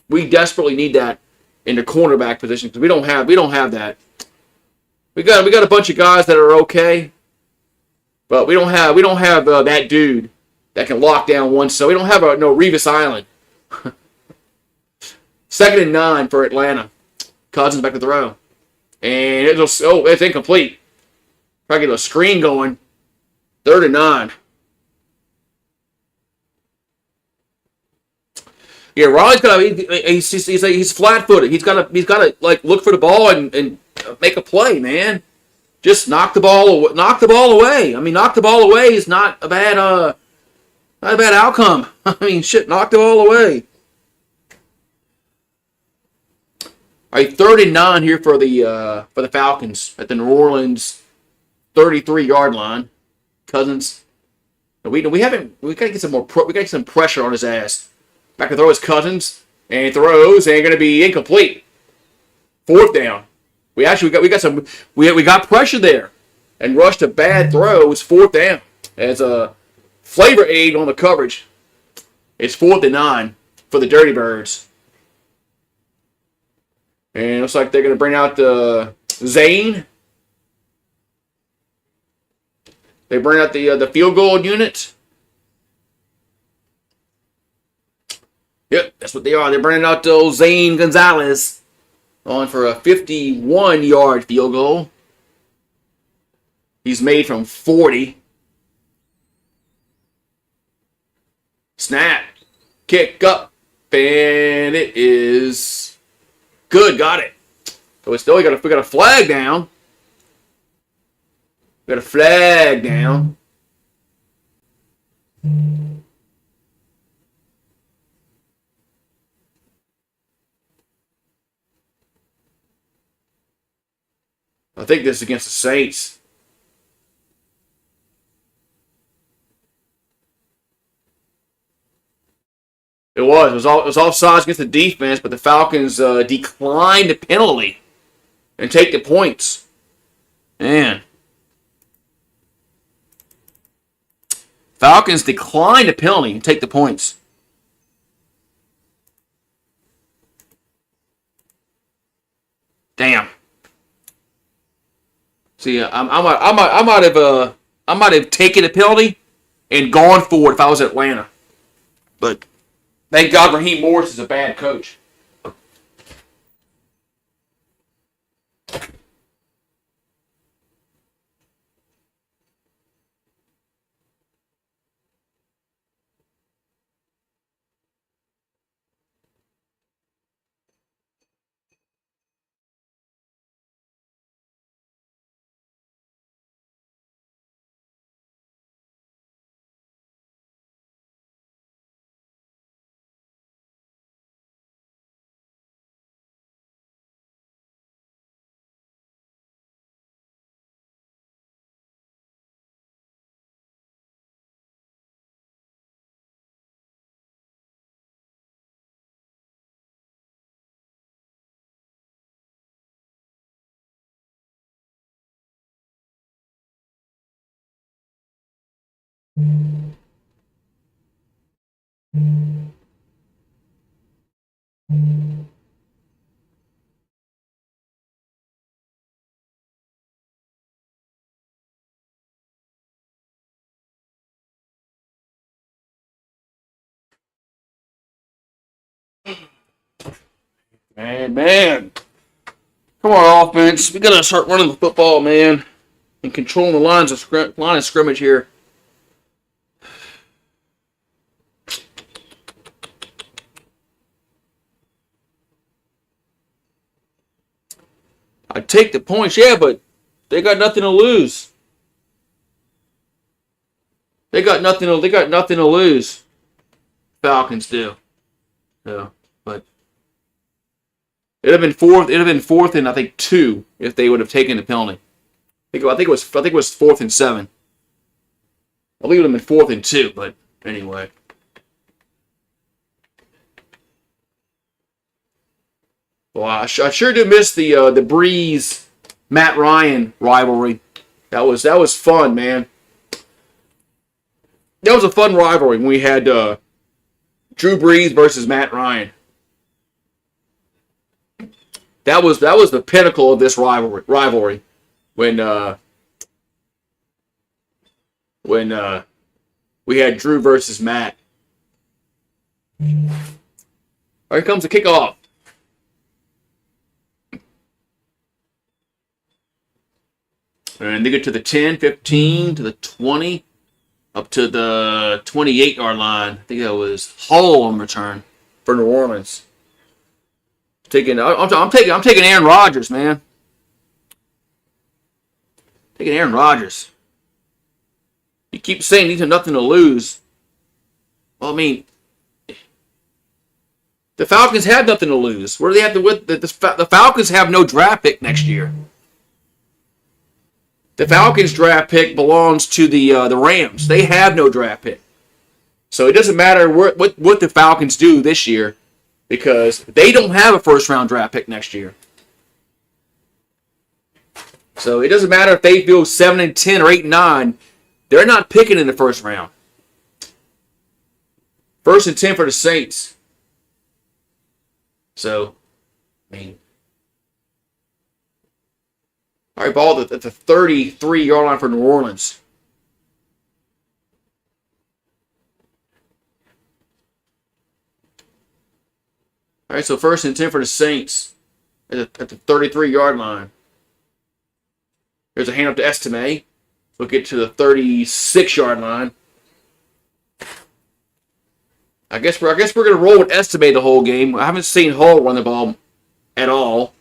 We desperately need that in the cornerback position, because we don't have that. We got a bunch of guys that are okay, but we don't have that dude that can lock down one side. We don't have no Revis Island. 2nd and 9 for Atlanta. Cousins back to throw, and it's incomplete. Try to get a screen going. 3rd and 9. Yeah, Riley's he's flat-footed. He's got to like look for the ball and make a play, man. Just knock the ball away. I mean, knock the ball away is not a bad outcome. I mean, shit, knock the ball away. All right, 3rd and 9 here for the Falcons at the New Orleans 33-yard line. Cousins. We gotta get some pressure on his ass. Back to throw his Cousins, and he throws, and gonna be incomplete. 4th down. We got pressure there, and rushed a bad throw. It was 4th down. As a flavor aid on the coverage, it's 4th and 9 for the Dirty Birds. And it looks like they're going to bring out Zane. They bring out the field goal unit. Yep, that's what they are. They're bringing out Zane Gonzalez on for a 51-yard field goal. He's made from 40. Snap. Kick up. And it is good. Got it. So we got a flag down. We got a flag down. I think this is against the Saints. It was offsides against the defense, but the Falcons declined the penalty and take the points. Man. Falcons declined the penalty and take the points. Damn. See, I might have taken the penalty and gone for it if I was Atlanta. But thank God Raheem Morris is a bad coach. Man. Come on, offense. We gotta start running the football, man, and controlling the line of scrimmage here. I take the points, yeah, but they got nothing to lose. They got nothing to lose. Falcons do. Yeah, but it'd have been 4th and I think 2 if they would have taken the penalty. I think it was 4th and 7. I believe it would have been 4th and 2, but anyway. Well, I sure do miss the Breeze Matt Ryan rivalry. That was fun, man. That was a fun rivalry when we had Drew Brees versus Matt Ryan. That was the pinnacle of this rivalry when we had Drew versus Matt. Here comes the kickoff. And they get to the 10, 15, to the 20, up to the 28-yard line. I think that was Hull on return for New Orleans. I'm taking Aaron Rodgers, man. Taking Aaron Rodgers. You keep saying these are nothing to lose. Well, I mean, the Falcons have nothing to lose. What do they have to win? The Falcons have no draft pick next year. The Falcons' draft pick belongs to the Rams. They have no draft pick. So it doesn't matter what the Falcons do this year because they don't have a first-round draft pick next year. So it doesn't matter if they go 7-10 or 8-9. They're not picking in the first round. 1st and 10 for the Saints. So, I mean, all right, ball at the 33-yard line for New Orleans. All right, so 1st and 10 for the Saints at the 33-yard line. There's a hand up to Estime. We'll get to the 36-yard line. I guess we're gonna roll with Estime the whole game. I haven't seen Hall run the ball at all.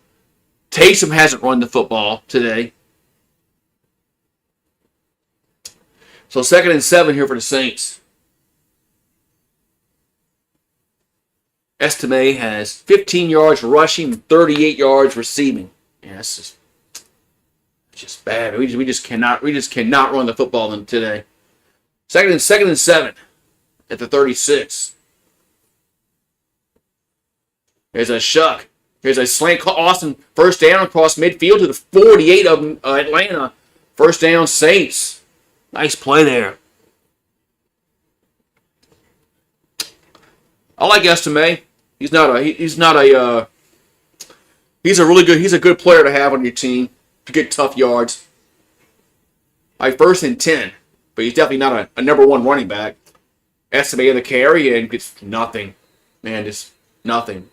Taysom hasn't run the football today. So 2nd and 7 here for the Saints. Estime has 15 yards rushing and 38 yards receiving. Yeah, that's just bad. We just cannot run the football today. Second and 7 at the 36. There's a shuck. There's a slant. Austin, 1st down across midfield to the 48 of Atlanta. 1st down, Saints. Nice play there. I like Estime. He's a good player to have on your team to get tough yards. All right, 1st and 10, but he's definitely not a number 1 running back. Estime in the carry and gets nothing. Man, just nothing.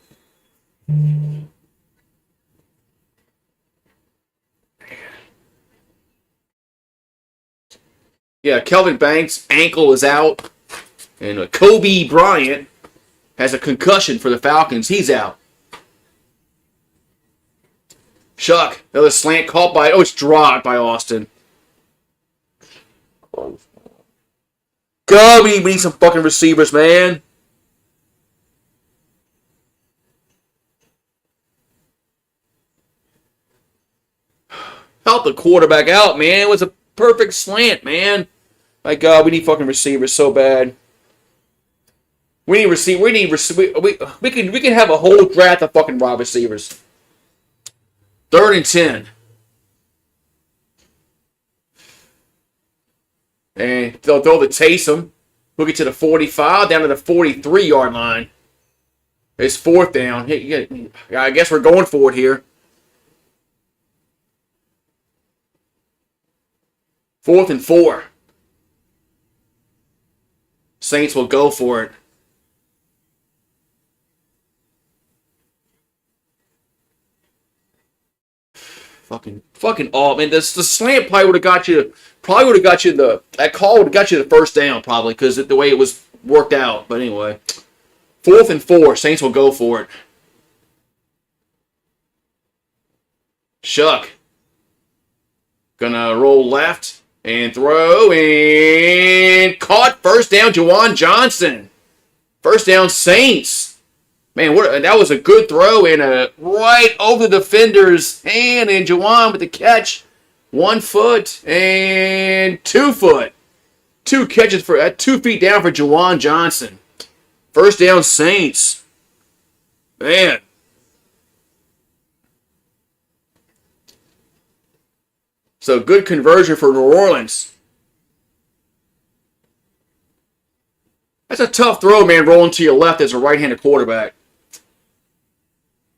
Yeah, Kelvin Banks' ankle is out. And Kobe Bryant has a concussion for the Falcons. He's out. Shuck, another slant caught by... Oh, it's dropped by Austin. Kobe, we need some fucking receivers, man. Help the quarterback out, man. It was a perfect slant, man. My God, we need fucking receivers so bad. We need receive. We can have a whole draft of fucking wide receivers. 3rd and 10. And they'll throw the Taysom. We'll get to the 45, down to the 43-yard line. It's 4th down. I guess we're going for it here. 4th and 4. Saints will go for it. Fucking all, man. The slant play would have got you. That call would have got you the 1st down probably because the way it was worked out. But anyway, 4th and 4. Saints will go for it. Shuck. Gonna roll left and throw and caught. 1st down, Juwan Johnson. 1st down, Saints. Man, that was a good throw and right over the defender's hand. And Juwan with the catch. 1 foot and 2 foot. 2 catches for 2 feet down for Juwan Johnson. 1st down, Saints. Man. So good conversion for New Orleans. That's a tough throw, man, rolling to your left as a right-handed quarterback.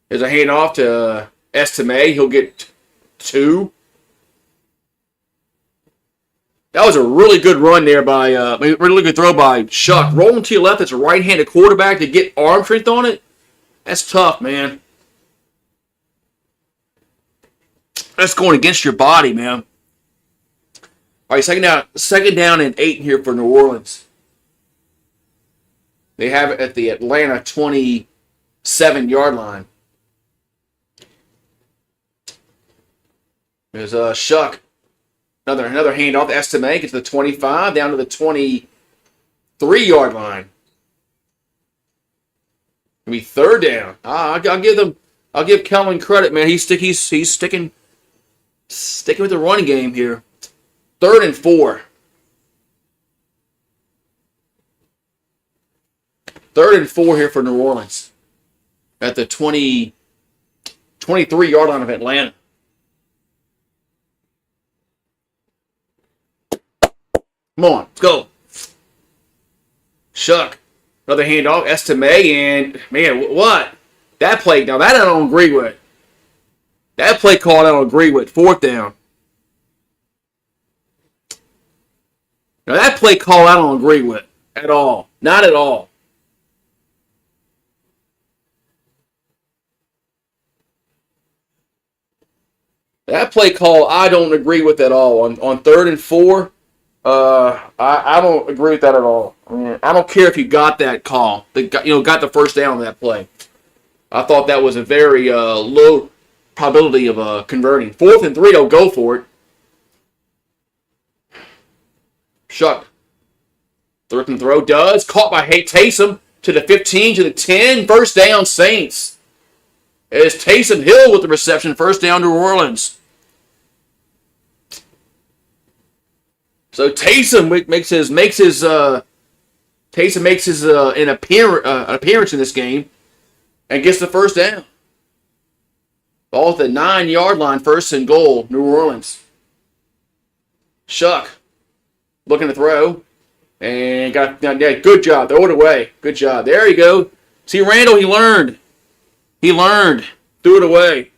There's a handoff to Estime. He'll get 2. That was a really good run there by, really good throw by Shuck. Rolling to your left as a right-handed quarterback to get arm strength on it. That's tough, man. That's going against your body, man. All right, second down and 8 here for New Orleans. They have it at the Atlanta 27-yard line. There's Shuck. Another handoff. Estimate gets to the 25, down to the 23-yard line. It'll be third down. I'll give Kellen credit, man. He's sticking with the running game here. 3rd and 4. 3rd and 4 here for New Orleans at the 23-yard line of Atlanta. Come on, let's go. Shuck. Another handoff. Estimate, and man, what? That play, now that I don't agree with. That play call I don't agree with. 4th down. Now that play call I don't agree with at all. Not at all. That play call I don't agree with at all. On 3rd and 4, I don't agree with that at all. I mean, I don't care if you got that call. Got the first down on that play. I thought that was a very low probability of converting. 4th and 3, they'll go for it. Shuck. 3rd and throw does. Caught by Taysom to the 15, to the 10. First down, Saints. It's Taysom Hill with the reception. First down, New Orleans. So Taysom makes his an appearance in this game and gets the first down. Ball at the 9-yard line, 1st and goal, New Orleans. Shuck looking to throw and good job. Throw it away. Good job. There you go. See Randall, he learned. Threw it away.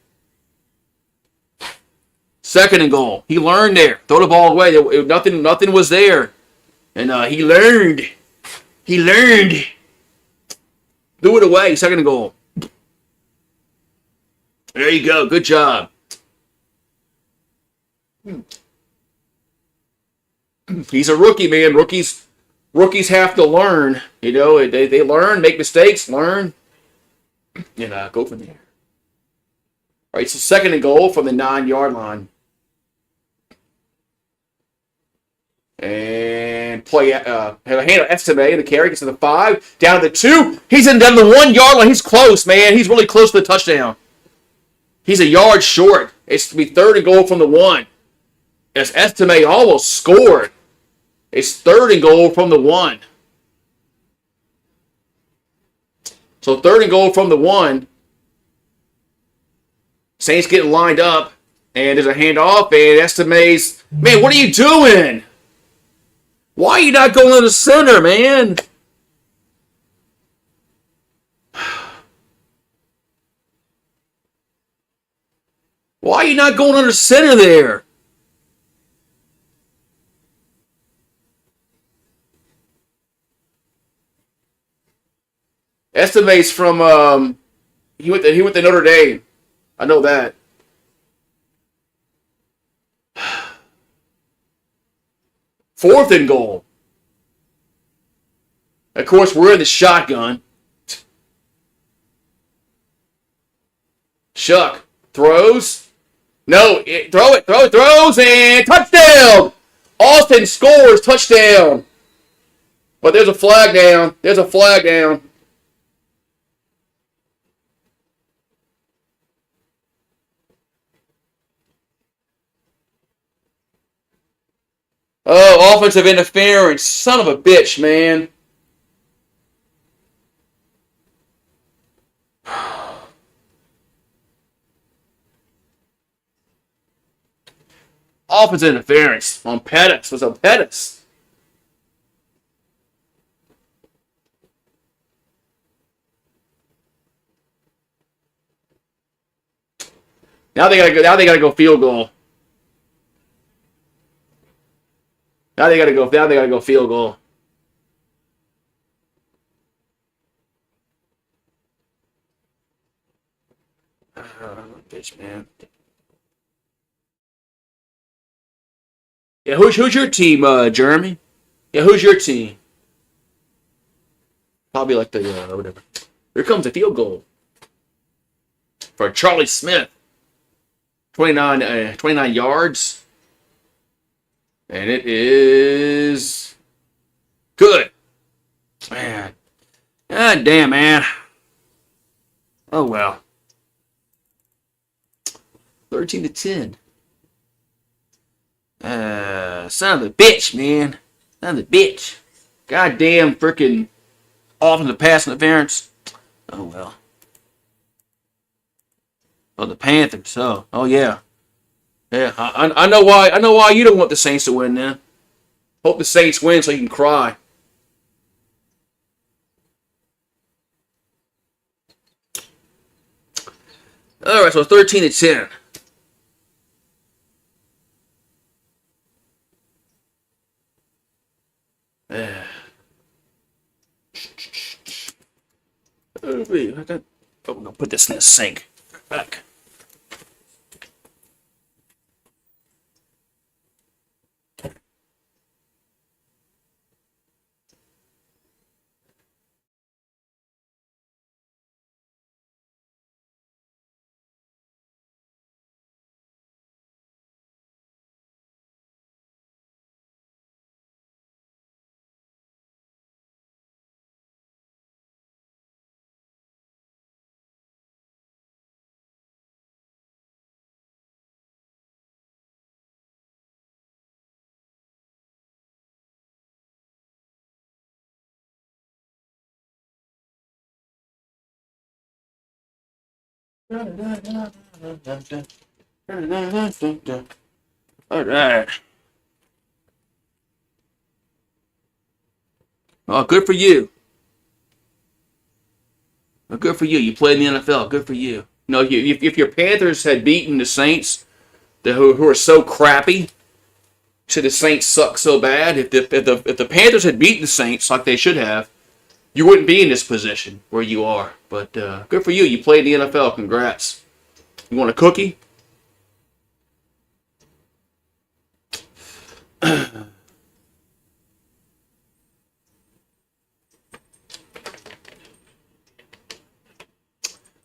2nd and goal. He learned there. Throw the ball away. Nothing was there. And he learned. Threw it away. 2nd and goal. There you go. Good job. He's a rookie, man. Rookies have to learn. They learn, make mistakes, learn, and go from there. All right, so 2nd and goal from the 9-yard line. And play, have a handle estimate. The carry gets to the 5, down to the 2. He's down to the 1-yard line. He's close, man. He's really close to the touchdown. He's a yard short. It's to be 3rd and goal from the 1. As Estimate almost scored. It's 3rd and goal from the 1. So 3rd and goal from the 1. Saints getting lined up. And there's a handoff. And Estimate's, man, what are you doing? Why are you not going to the center, man? Why are you not going under center there? Estimates from he went to Notre Dame. I know that. Fourth and goal. Of course, we're in the shotgun. Shuck throws. No, throws, and touchdown! Austin scores, touchdown. But there's a flag down. Oh, offensive interference. Son of a bitch, man. Offensive interference on Pettis. Was on Pettis. Now they gotta go field goal. Now they gotta go field goal. Bitch, man. Yeah, who's your team, Jeremy? Yeah, who's your team? Probably like the whatever. Here comes a field goal for Charlie Smith. 29 yards. And it is good. Man. God damn, man. Oh, well. 13-10. Son of a bitch, man. Son of a bitch. Goddamn freaking offensive pass interference. Oh, well. Oh, the Panthers. Oh yeah. Yeah, I know why. I know why you don't want the Saints to win, then. Hope the Saints win so you can cry. All right, so 13-10. I'm gonna put this in the sink. Back. All right. Oh, good for you. Well, good for you. You played in the NFL. Good for you. No, if your Panthers had beaten the Saints, who are so crappy, said the Saints suck so bad. If the Panthers had beaten the Saints like they should have, you wouldn't be in this position where you are. But good for you. You played in the NFL. Congrats. You want a cookie?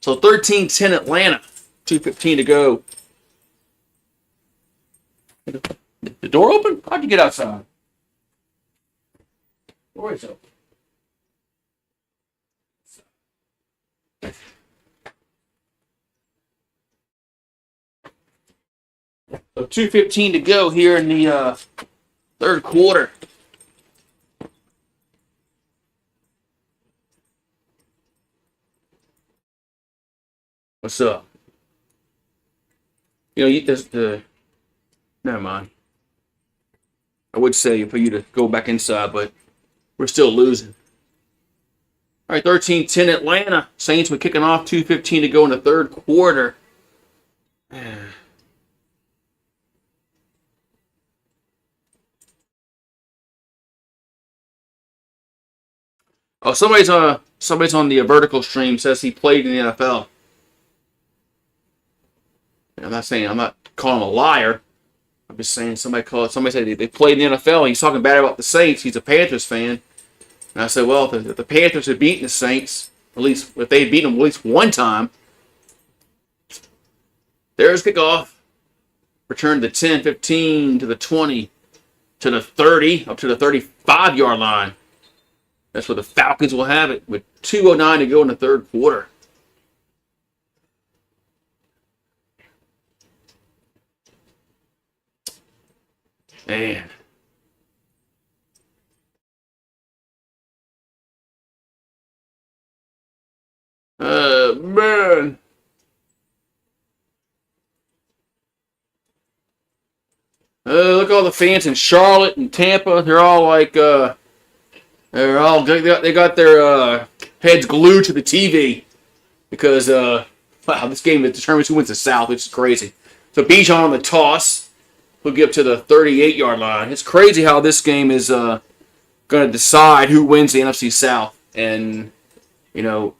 So 13-10 Atlanta. 2:15 to go. The door open? How'd you get outside? Door is open. So 2:15 to go here in the third quarter. What's up? You know, never mind. I would say for you to go back inside, but we're still losing. All right, 13-10 Atlanta. Saints were kicking off. 2:15 to go in the third quarter. Oh, somebody's on the vertical stream says he played in the NFL. I'm not calling him a liar. I'm just saying somebody said they played in the NFL. He's talking bad about the Saints. He's a Panthers fan. And I said, well, if the Panthers had beaten the Saints, at least if they had beaten them at least one time, there's kickoff. Return to the 10, 15, to the 20, to the 30, up to the 35-yard line. That's where the Falcons will have it with 2:09 to go in the third quarter. Man. Man. Look at all the fans in Charlotte and Tampa. They're all like, they got their heads glued to the TV because, wow, this game determines who wins the South, which is crazy. So Bijan on the toss. We'll get up to the 38-yard line. It's crazy how this game is going to decide who wins the NFC South. And, you know,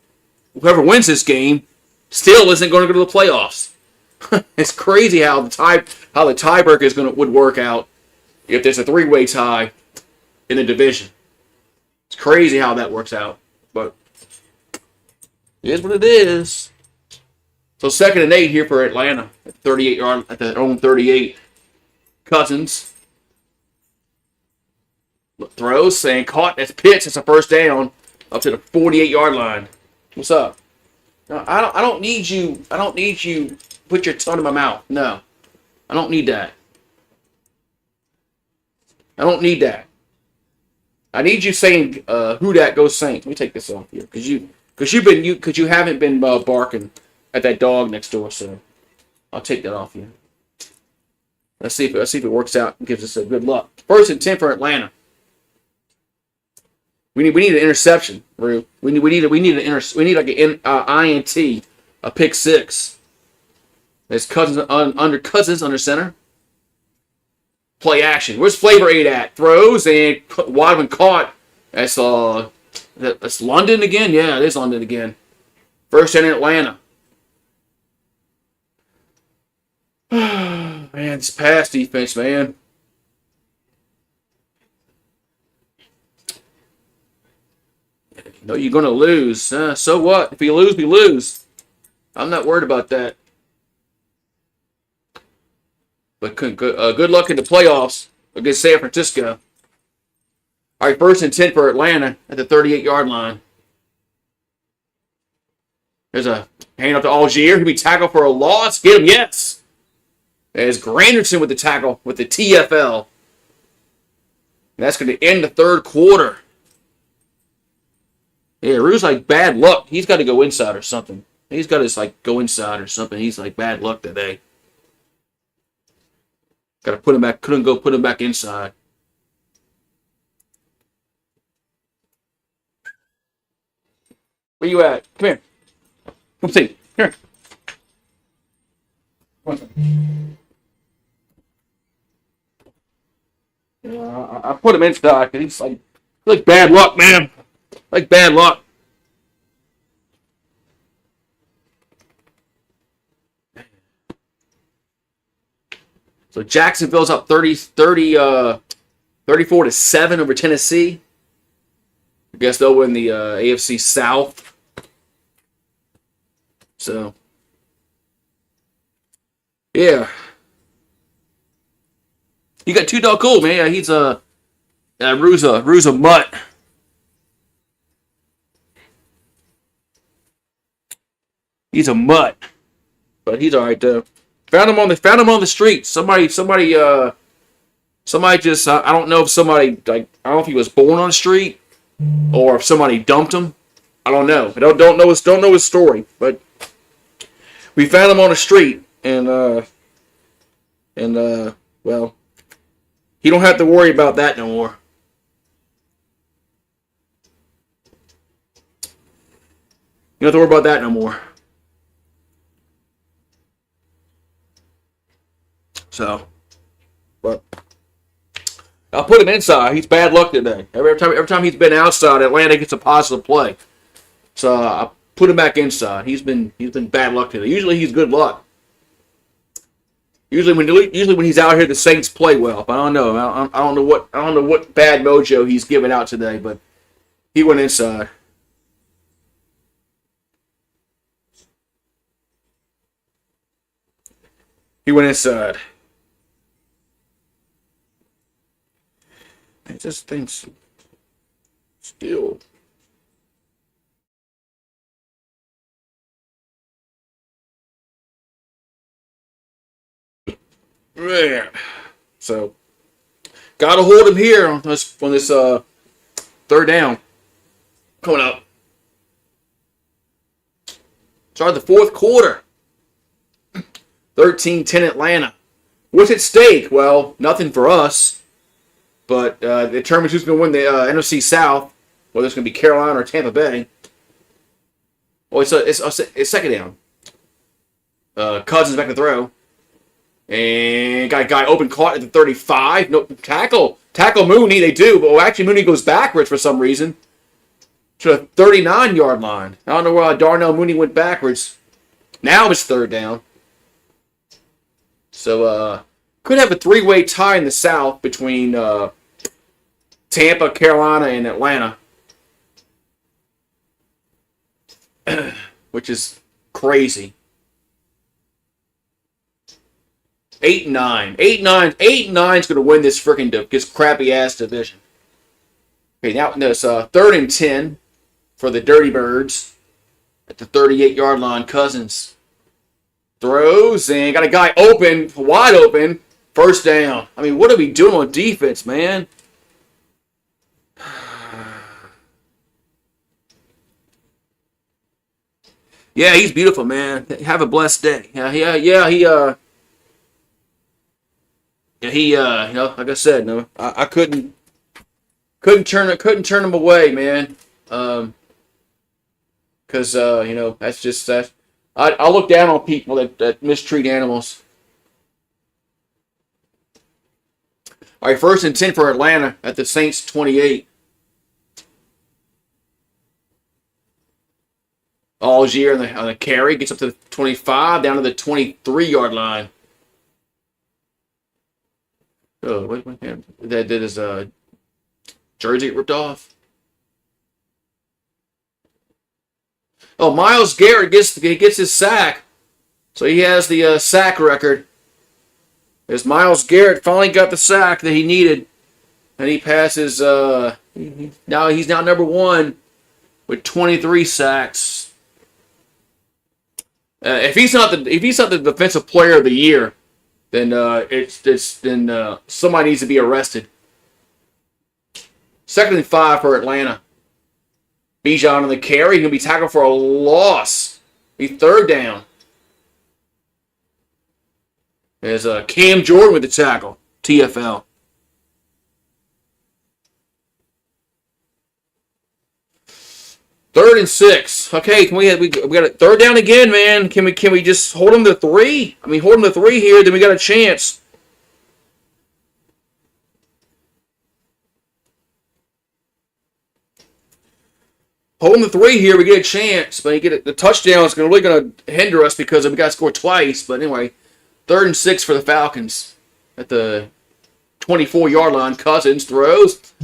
whoever wins this game still isn't going to go to the playoffs. It's crazy how the tiebreaker would work out if there's a three-way tie in the division. It's crazy how that works out. But it is what it is. So 2nd and 8 here for Atlanta at 38-yard at their own 38. Cousins Throws and caught. That's pitch. It's a first down up to the 48-yard line. What's up? No, I don't need you. I don't need you. Put your tongue in my mouth. No, I don't need that. I don't need that. I need you saying who that goes Saints. Let me take this off here because you haven't been barking at that dog next door. So I'll take that off you. Let's see if it works out and gives us a good luck. 1st and 10 for Atlanta. We need an interception, Rue. We need like an INT, a pick six. There's Cousins under center. Play action. Where's Flavor 8 at? Throws and Wadman caught. That's London again. Yeah, it is London again. 1st and Atlanta. Man, it's pass defense, man. No, you're going to lose. So what? If we lose, we lose. I'm not worried about that. But good luck in the playoffs against San Francisco. All right, 1st and 10 for Atlanta at the 38-yard line. There's a hand up to Algier. He'll be tackled for a loss. Get him, yes. There's Granderson with the tackle with the TFL. And that's going to end the 3rd quarter. Yeah, Rue's like bad luck. He's got to go inside or something. He's got to go inside or something. He's like bad luck today. Got to put him back. Couldn't go put him back inside. Where you at? Come here. Come see. Here. Yeah, I put him inside because he's like bad luck, man. Like bad luck. So Jacksonville's up 34-7 over Tennessee. I guess they'll win the AFC South. So, yeah. You got two dog cool, man. He's Rue's a mutt. He's a mutt, but he's all right though. Found him on the street. Somebody just I don't know if somebody I don't know if he was born on the street or if somebody dumped him. I don't know. I don't know his story, but we found him on the street and well, he don't have to worry about that no more. You don't have to worry about that no more. So, but I'll put him inside. He's bad luck today. Every time he's been outside, Atlanta gets a positive play. So I put him back inside. He's been bad luck today. Usually he's good luck. Usually when he's out here, the Saints play well. But I don't know. I don't know what bad mojo he's giving out today. But he went inside. He went inside. It just thinks still. Yeah. So gotta hold him here on this 3rd down. Coming up. Start the 4th quarter. 13-10 Atlanta. What's at stake? Well, nothing for us. But it determines who's going to win the NFC South, whether it's going to be Carolina or Tampa Bay. Oh, it's 2nd down. Cousins back to throw. And got a guy open caught at the 35. No tackle. Tackle Mooney, they do. But actually, Mooney goes backwards for some reason. To the 39-yard line. I don't know why Darnell Mooney went backwards. Now it's 3rd down. So, could have a 3-way tie in the South between Tampa, Carolina, and Atlanta. Which is crazy. 8-9. 8-9 is going to win this freaking crappy-ass division. Okay, now it's 3rd and 10 for the Dirty Birds at the 38-yard line. Cousins throws and got a guy open, wide open, first down. I mean, what are we doing on defense, man? Yeah, he's beautiful, man. Have a blessed day. Like I said, no, I couldn't turn him away, man. Because that's just that. I look down on people that mistreat animals. All right, 1st and 10 for Atlanta at the Saints 28. Algier on the carry gets up to the 25, down to the 23-yard line. Oh, what happened? That did his jersey get ripped off. Oh, Myles Garrett gets his sack, so he has the sack record. As Myles Garrett finally got the sack that he needed, and he passes. He's now number 1 with 23 sacks. If he's not the defensive player of the year, then somebody needs to be arrested. 2nd and 5 for Atlanta. Bijan on the carry, going to be tackled for a loss. Be 3rd down. There's Cam Jordan with the tackle. TFL. Third and 6. Okay, we got a 3rd down again, man. Can we just hold them to 3? I mean, hold them to 3 here, then we got a chance. Hold them to 3 here, we get a chance, but the touchdown is really going to hinder us because we got to score twice. But anyway, 3rd and 6 for the Falcons at the 24-yard line. Cousins throws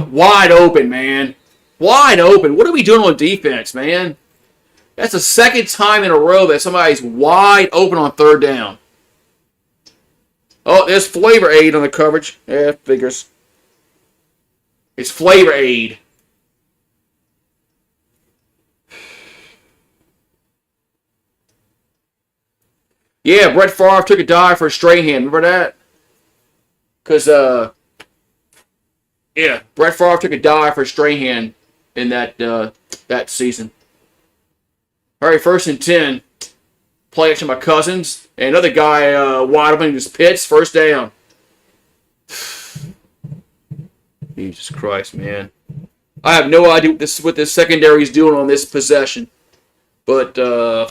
wide open, man. Wide open. What are we doing on defense, man? That's the 2nd time in a row that somebody's wide open on 3rd down. Oh, there's Flavor Aid on the coverage. Yeah, figures. It's Flavor Aid. Yeah, Brett Favre took a dive for Strahan. Remember that? Because, Brett Favre took a dive for Strahan in that season. All right, 1st and 10. Play action by Cousins. And another guy wide open just pits. First down. Jesus Christ, man. I have no idea what this secondary is doing on this possession. But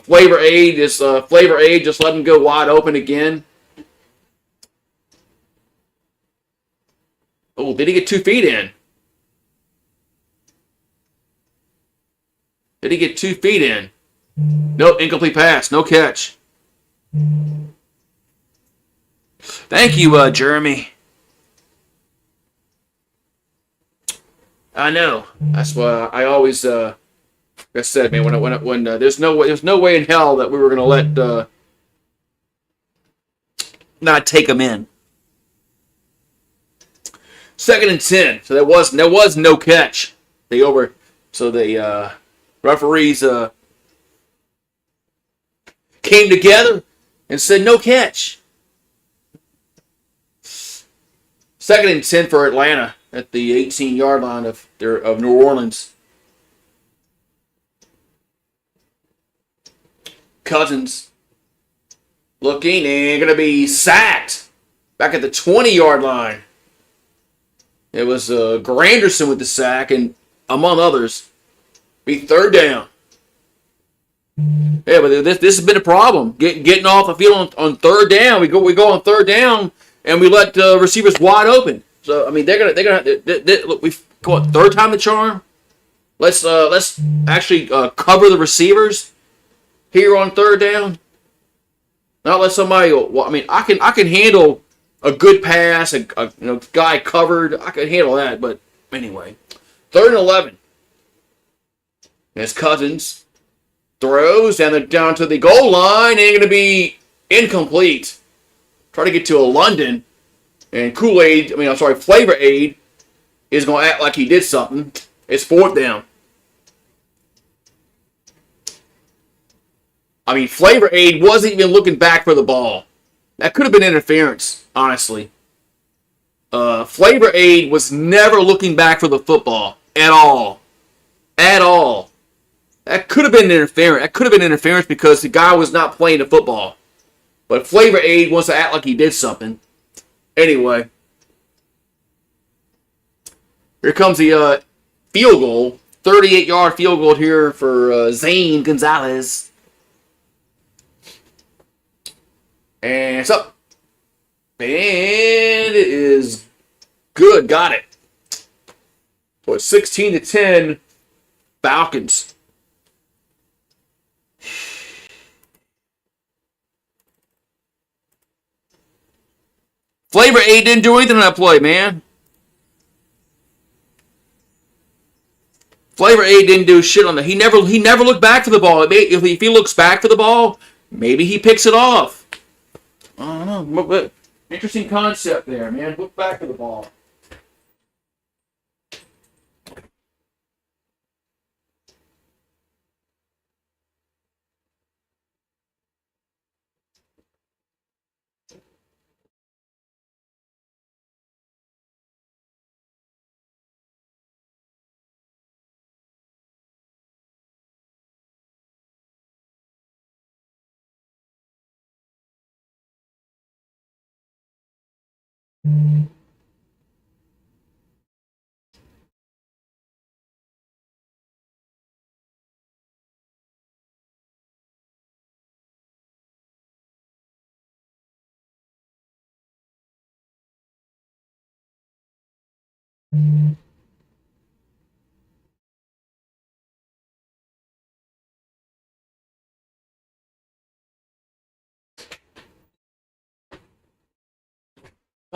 Flavor Aid just let him go wide open again. Oh, did he get 2 feet in? Did he get 2 feet in? Nope, incomplete pass, no catch. Thank you, Jeremy. I know. That's why I always, like I said, man, when there's no way in hell that we were gonna let not take them in. 2nd and 10. So there was no catch. The referees came together and said no catch. 2nd and 10 for Atlanta at the 18-yard line of New Orleans. Cousins looking and going to be sacked back at the 20-yard line. It was Granderson with the sack, and among others, be 3rd down. Yeah, but this has been a problem. Getting off the field on 3rd down. We go on 3rd down, and we let receivers wide open. So I mean, they're gonna look. We've go 3rd time the charm. Let's actually cover the receivers here on 3rd down. Not let somebody. Well, I mean, I can handle a good pass, a guy covered. I can handle that. But anyway, 3rd and 11. As Cousins throws down to the goal line and going to be incomplete. Try to get to a London and Flavor Aid is going to act like he did something. It's 4th down. I mean, Flavor Aid wasn't even looking back for the ball. That could have been interference, honestly. Flavor Aid was never looking back for the football at all. At all. That could have been interference. That could have been interference because the guy was not playing the football. But Flavor Aid wants to act like he did something. Anyway. Here comes the field goal. 38-yard field goal here for Zane Gonzalez. And it's up. And it is good. Got it. So it's 16-10 Falcons. Flavor Aid didn't do anything on that play, man. Flavor Aid didn't do shit on that. He never looked back for the ball. If he looks back for the ball, maybe he picks it off. I don't know. But interesting concept there, man. Look back for the ball.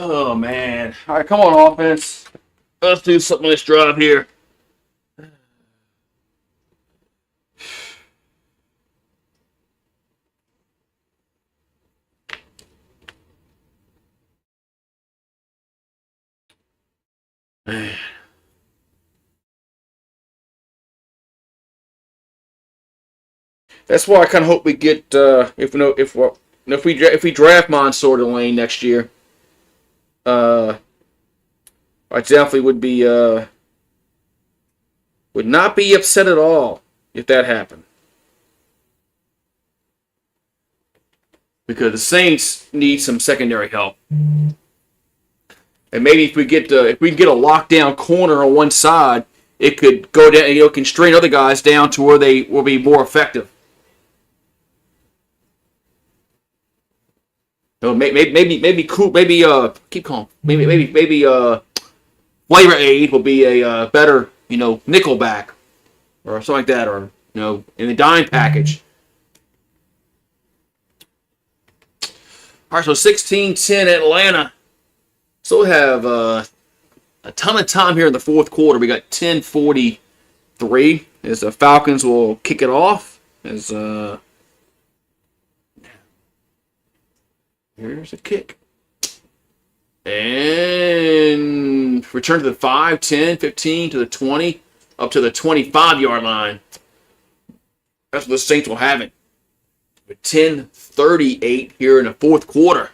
Oh, man. All right, come on, offense. Let's do something on this drive here. Man. That's why I kind of hope we get if we draft Mansour Lane next year. I definitely would not be upset at all if that happened. Because the Saints need some secondary help. And maybe if we can get a lockdown corner on one side, it could go down, constrain other guys down to where they will be more effective. Maybe cool. Maybe keep calm. Maybe Flavor Aid will be a better nickelback or something like that, or in the dime package. All right, so 16-10 Atlanta. So we have a ton of time here in the fourth quarter. We got 10:43 as the Falcons will kick it off. As here's a kick. And return to the 5, 10, 15, to the 20, up to the 25-yard line. That's what the Saints will have it. With 10:38 here in the fourth quarter.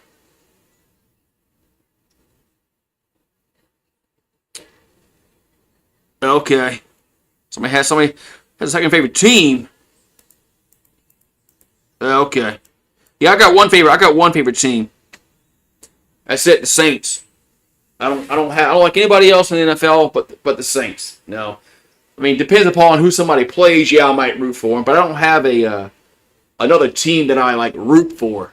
Okay. Somebody has a second favorite team. Okay. Yeah, I got one favorite team. That's it, the Saints. I don't like anybody else in the NFL but the Saints. No. I mean, depends upon who somebody plays. Yeah, I might root for them, but I don't have another team that I root for.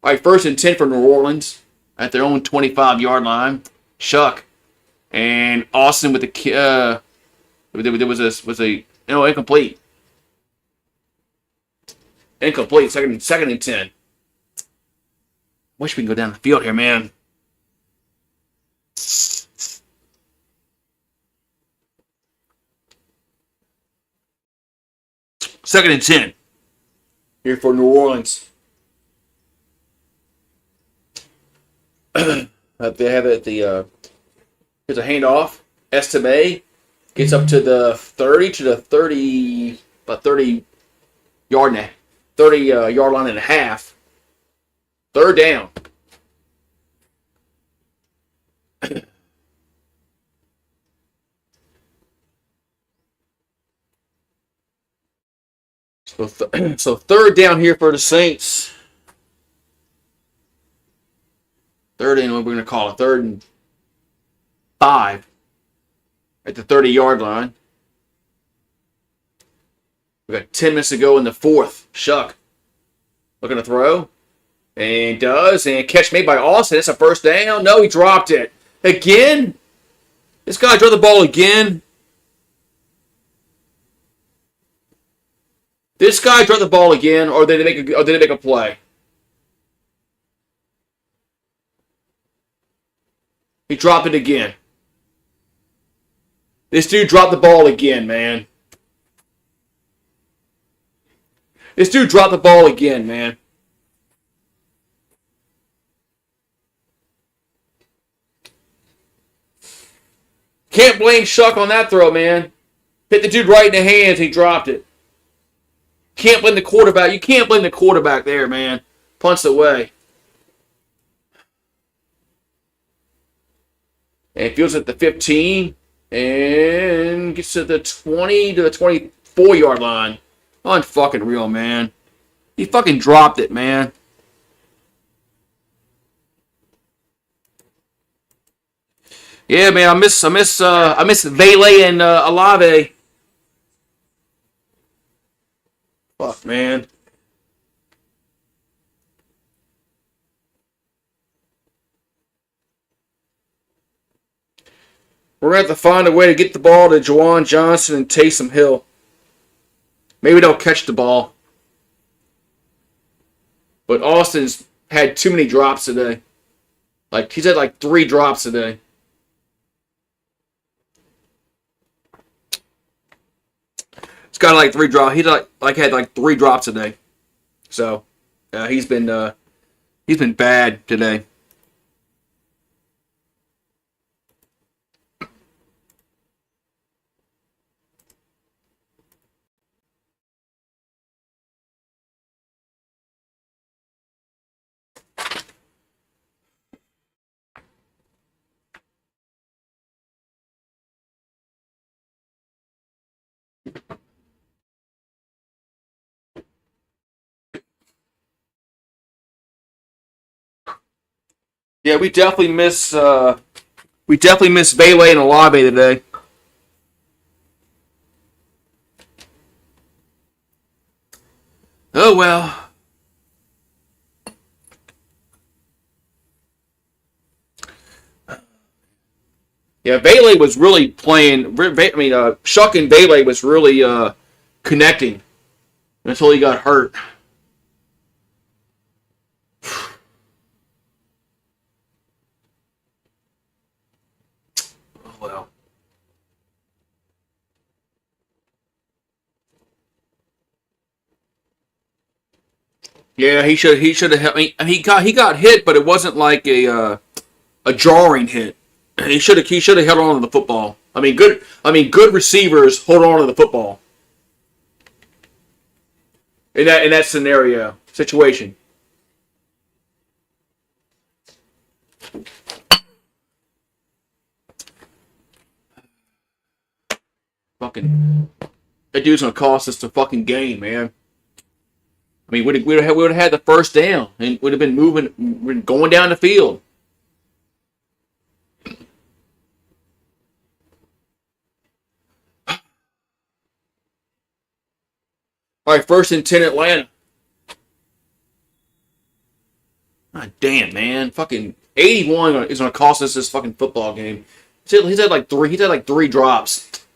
All right, 1st and 10 for New Orleans at their own 25-yard line. Shuck. And Austin with the there was a incomplete. Incomplete. Second and 10. Wish we can go down the field here, man. Second and 10 here for New Orleans. They have it at the Here's a handoff. Estime gets up to the 30 to the 30, about 30 yard and a, 30 yard line and a half. Third down. So third down here for the Saints. Third and what we're going to call it, 3rd and 5 at the 30-yard line. We got 10 minutes to go in the 4th. Shuck looking to throw, and does, and catch made by Austin. It's a first down. No, he dropped it again. This guy dropped the ball again. This guy dropped the ball again, or did they make a play? He dropped it again. This dude dropped the ball again, man. This dude dropped the ball again, man. Can't blame Shuck on that throw, man. Hit the dude right in the hands. He dropped it. Can't blame the quarterback. You can't blame the quarterback there, man. Punts away. And fields at the 15. And gets to the 20 to the 24-yard line. Unfucking real, man. He fucking dropped it, man. Yeah, man. I miss Vele and Olave. Fuck, man. We're going to have to find a way to get the ball to Juwan Johnson and Taysom Hill. Maybe they'll catch the ball. But Austin's had too many drops today. Like, he's had like 3 drops today. He's got like 3 drops. He had like 3 drops today. So, he's been bad today. Yeah, we definitely miss Vele and Olave today. Oh well. Yeah, Vele was really playing. I mean, Shuck and Vele was really connecting until he got hurt. Oh well. Yeah, he should have. He got hit, but it wasn't like a jarring hit. He should have held on to the football. Good receivers hold on to the football in that situation. Fucking that dude's gonna cost us the fucking game, man. I mean, we would have had the first down and would have been going down the field. All right, 1st and 10 Atlanta. God damn, man. Fucking 81 is going to cost us this fucking football game. He's had like 3 drops.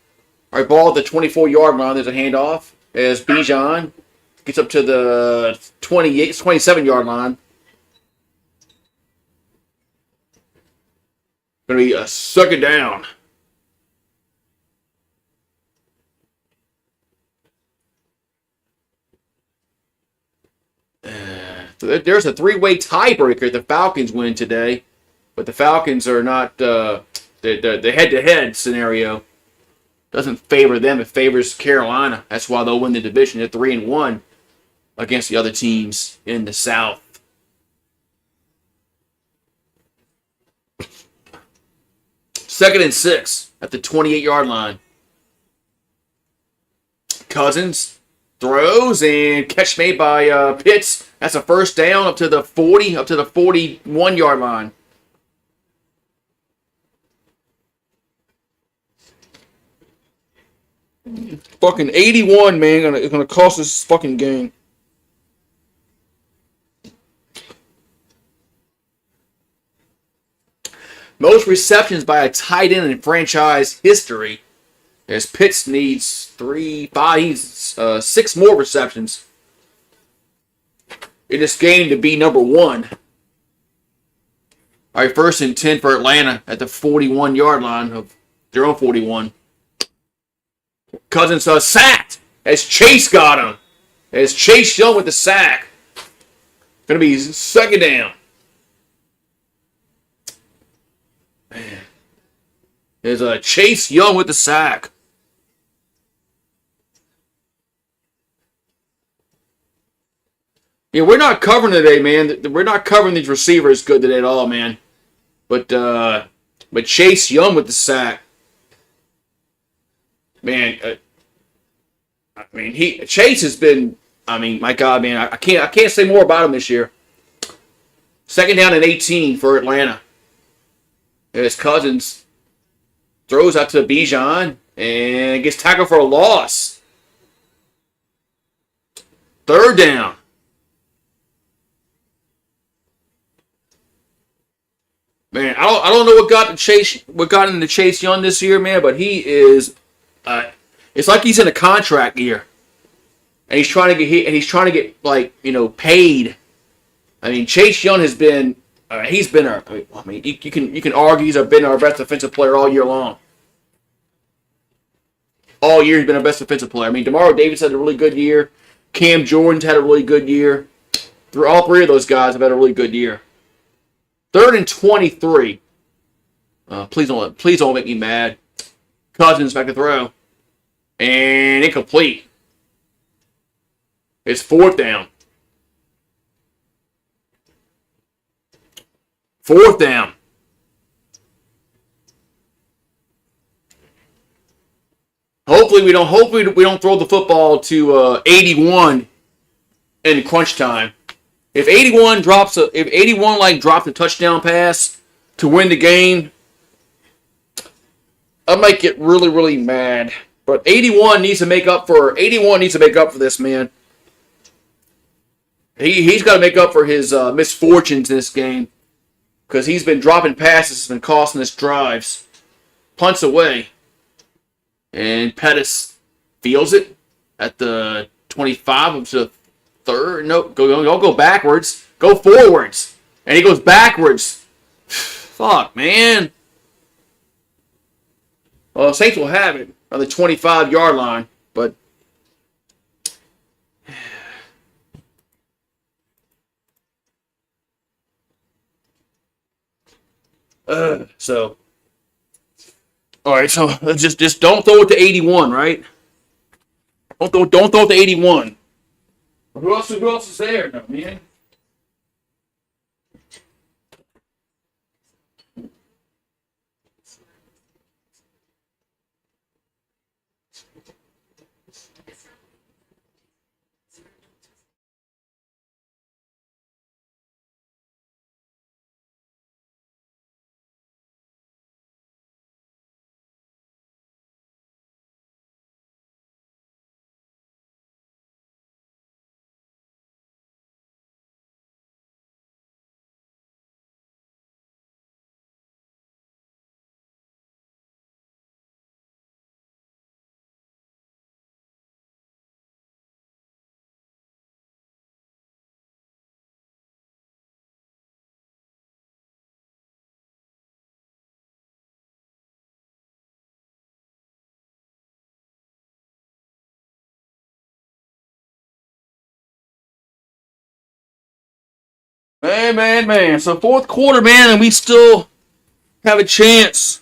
All right, ball at the 24-yard line. There's a handoff as Bijan gets up to the 27-yard line. Going to be a 2nd down. So there's a 3-way tiebreaker. The Falcons win today, but the Falcons are not. The the head-to-head scenario doesn't favor them. It favors Carolina. That's why they'll win the division. They're 3-1 against the other teams in the South. Second and 6 at the 28-yard line. Cousins throws and catch made by Pitts. That's a first down up to the 41-yard line. Fucking 81, man. It's gonna cost us this fucking game. Most receptions by a tight end in franchise history. As Pitts needs 6 more receptions in this game to be number 1. All right, first and 10 for Atlanta at the 41-yard line of their own 41. Cousins sacked as Chase got him. As Chase Young with the sack. Going to be second down. Man. There's Chase Young with the sack. Yeah, we're not covering today, man. We're not covering these receivers good today at all, man. But Chase Young with the sack. Man, Chase has been. My God, man, I can't say more about him this year. Second down and 18 for Atlanta. As Cousins throws out to Bijan and gets tackled for a loss. Third down. Man, I don't know what got into Chase Young this year, man, but he is. It's like he's in a contract year, and he's trying to get paid. Chase Young has been. He's been you can argue he's been our best defensive player all year long. All year he's been our best defensive player. DeMario Davis had a really good year. Cam Jordan's had a really good year. All three of those guys have had a really good year. Third and 23. Please don't make me mad. Cousins back to throw. And incomplete. It's fourth down. Fourth down. Hopefully we don't throw the football to 81 in crunch time. If 81 drops a touchdown pass to win the game, I might get really, really mad. But 81 needs to make up for this, man. He's got to make up for his misfortunes in this game. Because he's been dropping passes and costing us drives. Punts away. And Pettis feels it at the 25 up to the third. No, don't go backwards. Go forwards. And he goes backwards. Fuck, man. Well, Saints will have it on the 25-yard line. But so, all right. So just don't throw it to 81, right? Don't throw it to 81. Who else is there, no, man? Man. So fourth quarter, man, and we still have a chance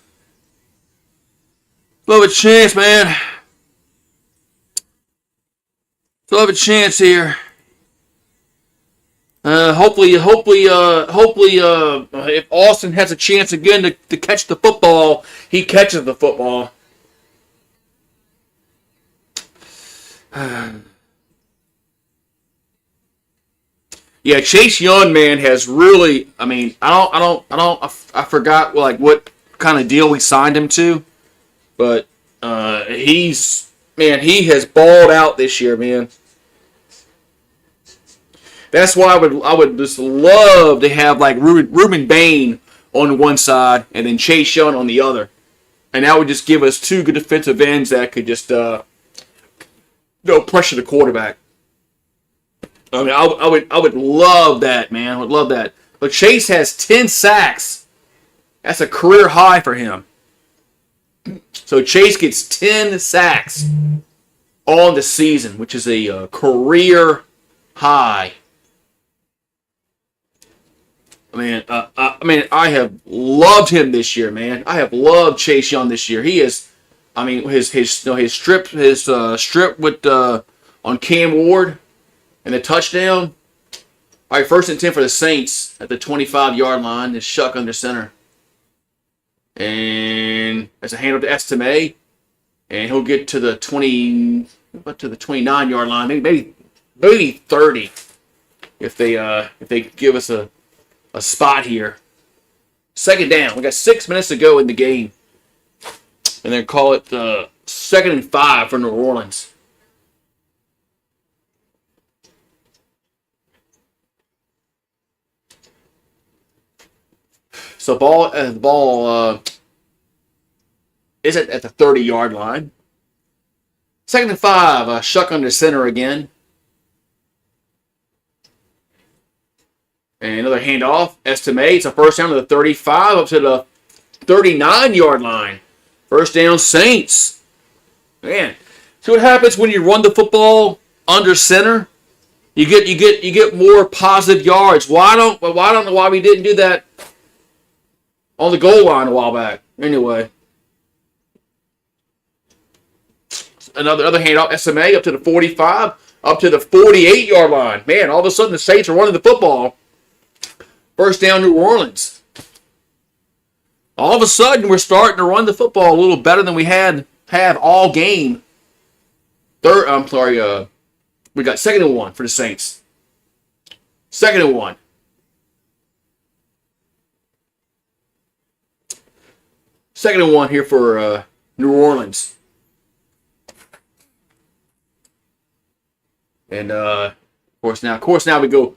Still have a chance, man. Still have a chance here. Hopefully, if Austin has a chance again to catch the football, he catches the football. Yeah, Chase Young, man, has really. I mean, I forgot like what kind of deal we signed him to, but he has balled out this year, man. That's why I would just love to have like Ruben Bain on one side and then Chase Young on the other, and that would just give us two good defensive ends that could just pressure the quarterback. I mean, I would love that, man. I would love that. But Chase has 10 sacks. That's a career high for him. So Chase gets 10 sacks on the season, which is a career high. I have loved him this year, man. I have loved Chase Young this year. He is, I mean, his strip with on Cam Ward and the touchdown. All right, 1st and 10 for the Saints at the 25-yard line. Is Shuck under center, and that's a handoff to Estime, and he'll get to the 29-yard line, maybe 30 if they give us a spot here. 2nd down. We got 6 minutes to go in the game. And then call it 2nd and 5 for New Orleans. So the ball is at the 30-yard line. 2nd and 5. Shuck under center again. And another handoff. Estime. It's a 1st down to the 35 up to the 39-yard line. 1st down, Saints. Man, see what happens when you run the football under center? You get more positive yards. Why don't know why we didn't do that on the goal line a while back? Anyway, another handoff. Estime up to the 45, up to the 48-yard line. Man, all of a sudden the Saints are running the football. 1st down, New Orleans. All of a sudden, we're starting to run the football a little better than we have all game. We got 2nd and 1 for the Saints. 2nd and 1. Second and 1 here for New Orleans. And of course now we go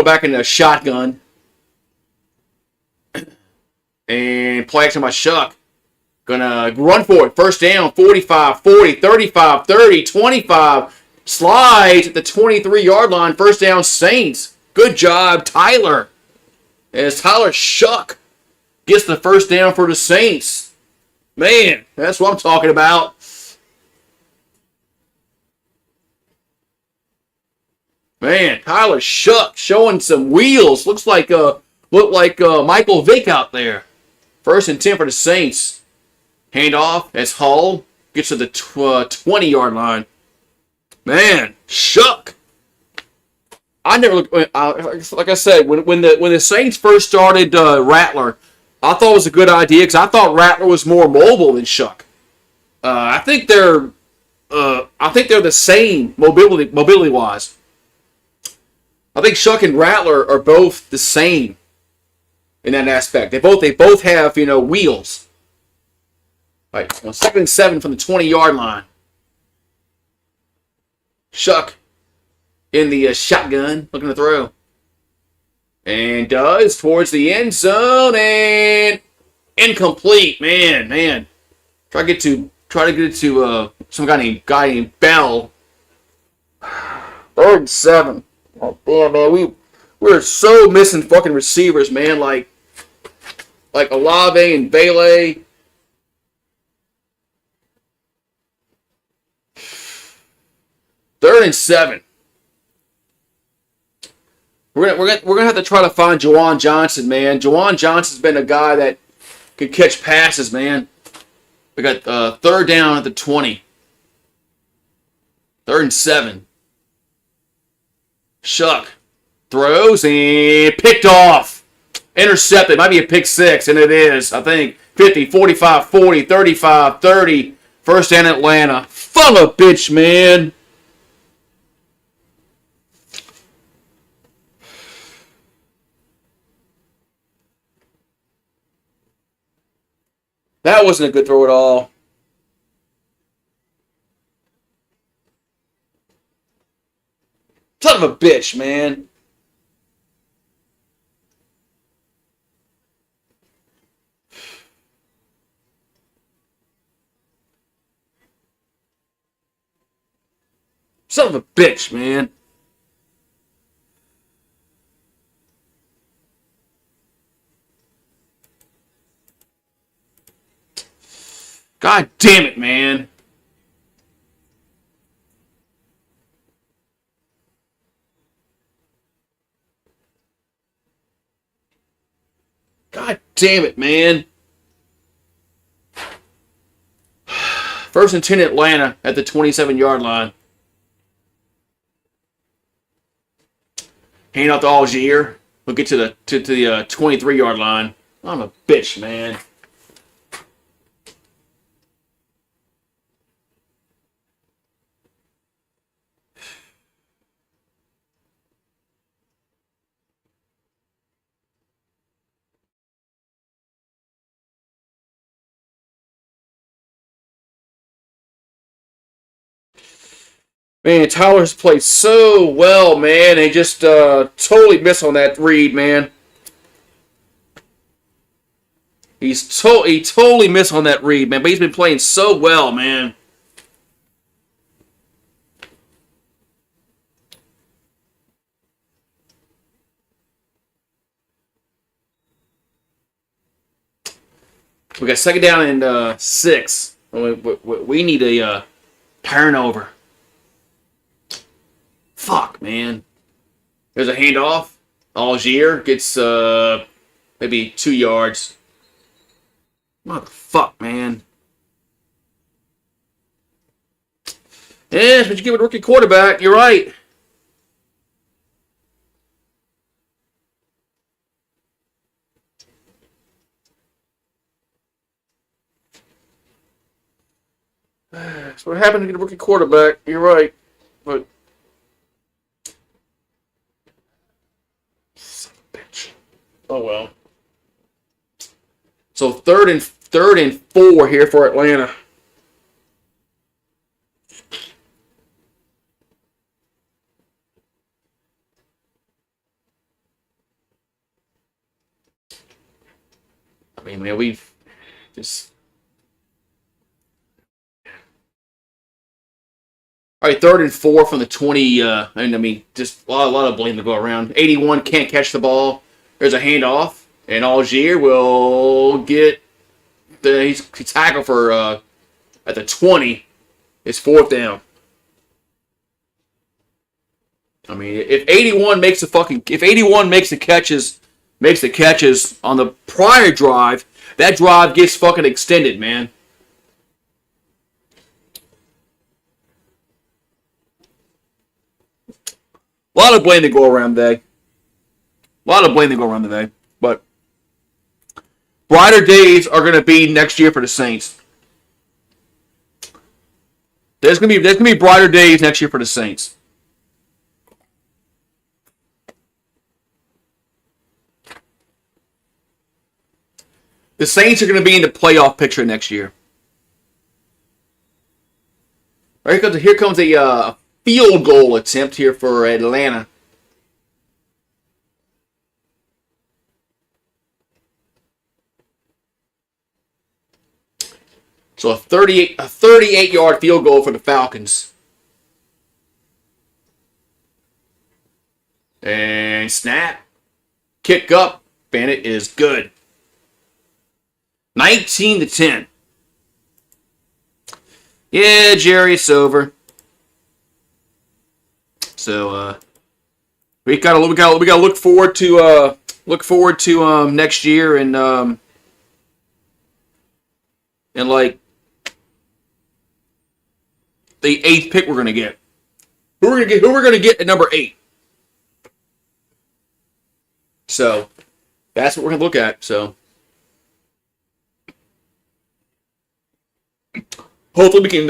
back in the shotgun. And play action by Shuck. Gonna run for it. 1st down, 45, 40, 35, 30, 25. Slides at the 23-yard line. 1st down, Saints. Good job, Tyler. As Tyler Shuck gets the 1st down for the Saints. Man, that's what I'm talking about. Man, Tyler Shuck showing some wheels. Looked like Michael Vick out there. 1st and 10 for the Saints. Handoff as Hull gets to the 20-yard line. Man, Shuck. I never looked. Like I said, when the Saints first started Rattler, I thought it was a good idea because I thought Rattler was more mobile than Shuck. I think they're the same mobility wise. I think Shuck and Rattler are both the same in that aspect. They both have wheels. Right, 2nd and 7 from the 20-yard line. Shuck in the shotgun, looking to throw, and does towards the end zone and incomplete. Man, try to get it to some guy named Bell. 3rd and 7. Oh damn, man, we're so missing fucking receivers, man. Like Olave and Bailey. Third and 7. We're gonna have to try to find Juwan Johnson, man. Juwan Johnson's been a guy that could catch passes, man. We got third down at the 20. 3rd and 7. Shuck throws and picked off. Intercepted. Might be a pick 6, and it is. I think 50, 45, 40, 35, 30. First down Atlanta. Son of a bitch, man. That wasn't a good throw at all. Son of a bitch, man. Son of a bitch, man. God damn it, man. God damn it, man. First and 10 Atlanta at the 27-yard line. Hand off to Algier. We'll get to the 23-yard line. I'm a bitch, man. Man, Tyler's played so well, man. They just totally miss on that read, man. He totally missed on that read, man. But he's been playing so well, man. We got second down and 6. We need a turnover. Fuck, man. There's a handoff. Algier gets maybe 2 yards. Motherfuck, man. Yeah, but you give it a rookie quarterback. You're right. That's what happened to get a rookie quarterback. You're right. But son of a bitch. Oh well. So third and 4 here for Atlanta. I mean, man, we've just. All right, 3rd and 4 from the 20. Just a lot of blame to go around. 81 can't catch the ball. There's a handoff, and Algier will get he's tackled for at the 20. It's 4th down. I mean, if 81 makes the catches on the prior drive, that drive gets fucking extended, man. A lot of blame to go around today. But brighter days are going to be next year for the Saints. There's going to be brighter days next year for the Saints. The Saints are going to be in the playoff picture next year. Here comes a field goal attempt here for Atlanta. So a 38-yard field goal for the Falcons. And snap. Kick up. And it is good. 19-10. Yeah, Jerry, it's over. So we gotta look forward to next year and like the 8th pick we're going to get. Who we're going to get at number 8. So that's what we're going to look at. So hopefully we can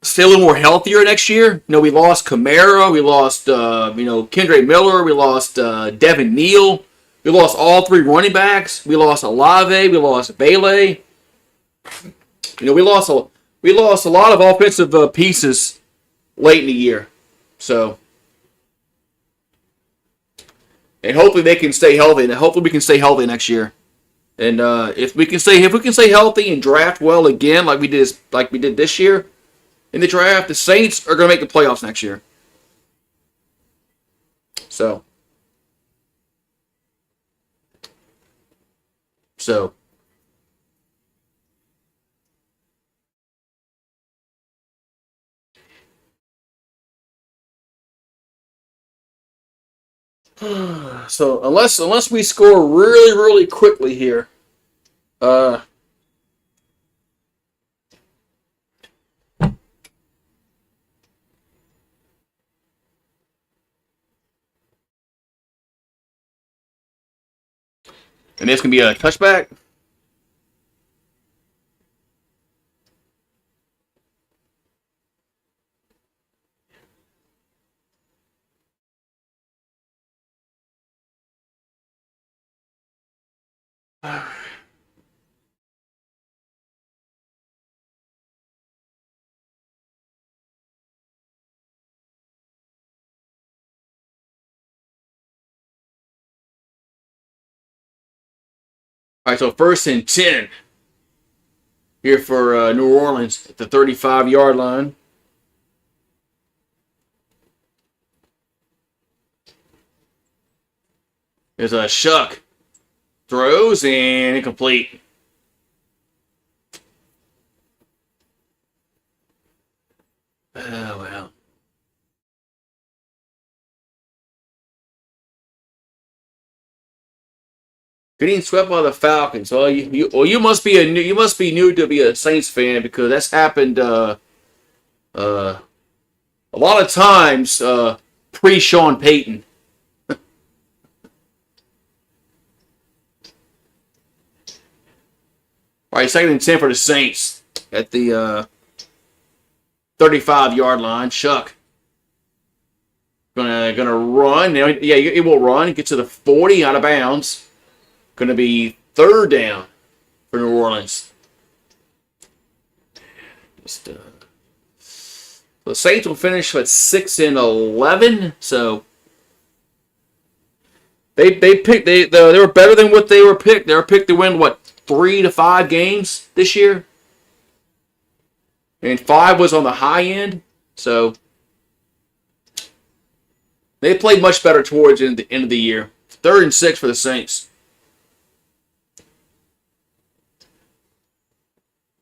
stay a little more healthier next year. You know, we lost Kamara, we lost Kendre Miller, we lost Devin Neal, we lost all 3 running backs, we lost Olave, we lost Bailey. You know, we lost a lot of offensive pieces late in the year. So, and hopefully they can stay healthy, and hopefully we can stay healthy next year. And if we can stay healthy and draft well again, like we did this year in the draft, the Saints are going to make the playoffs next year. So. So unless we score really, really quickly here, and this can be a touchback. All right, so 1st and 10 here for New Orleans at the 35-yard line. There's a Shuck. Throws and incomplete. Oh, well. Getting swept by the Falcons. Well, you must be new to be a Saints fan, because that's happened a lot of times pre Sean Payton. All right, 2nd and 10 for the Saints at the 35-yard line. Shuck gonna run. Yeah, it will run. Get to the 40, out of bounds. Gonna be 3rd down for New Orleans. The Saints will finish at 6 and 11. So they were better than what they were picked. They were picked to win 3 to 5 games this year, and 5 was on the high end. So they played much better towards the end of the year. 3rd and 6 for the Saints.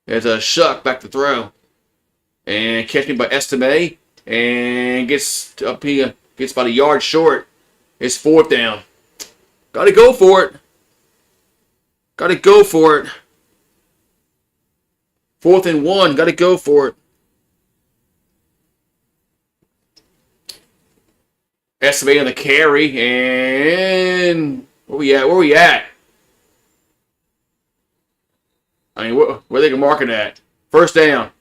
There's a Shuck back to throw, and catching by Estime, and gets up here, gets about a yard short. It's 4th down. Got to go for it. 4th and 1. Got to go for it. Estime on the carry, and where we at? I mean, where they can mark it at? 1st down.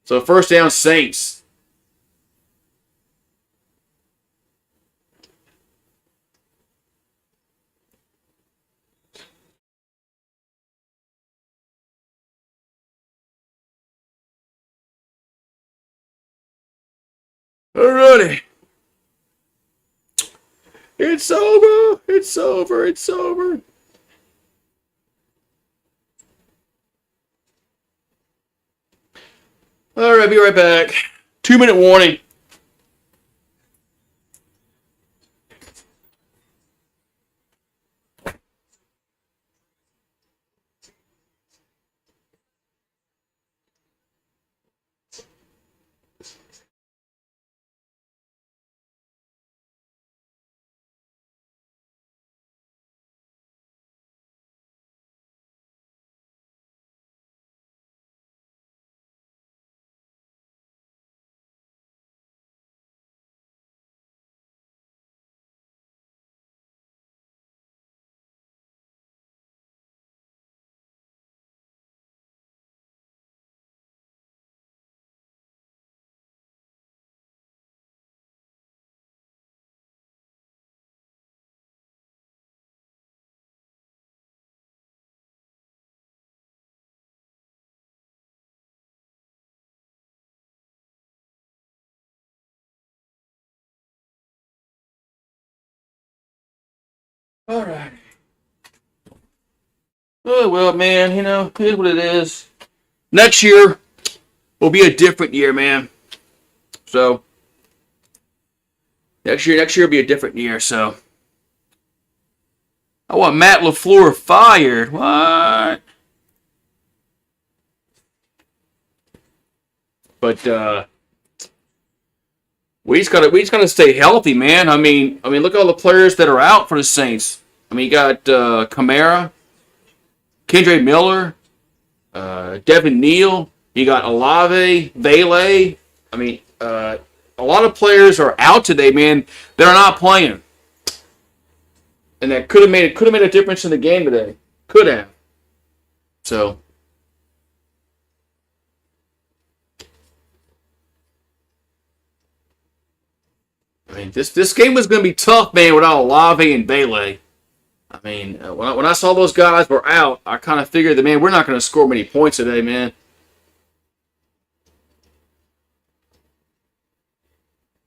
So 1st down, Saints. Alrighty. It's over. It's over. It's over. Alright, be right back. 2-minute warning. All right. Oh, well, man, you know, here's what it is. Next year will be a different year, man. So, next year will be a different year, so. I want Matt LaFleur fired. What? But, we just gotta stay healthy, man. I mean, look at all the players that are out for the Saints. I mean, you got Kamara, Kendre Miller, Devin Neal. You got Olave, Vele. I mean, a lot of players are out today, man. That are not playing, and that could have made a difference in the game today. Could have. So. I mean, this game was going to be tough, man, without Olave and Vele. I mean, when I saw those guys were out, I kind of figured that, man, we're not going to score many points today, man.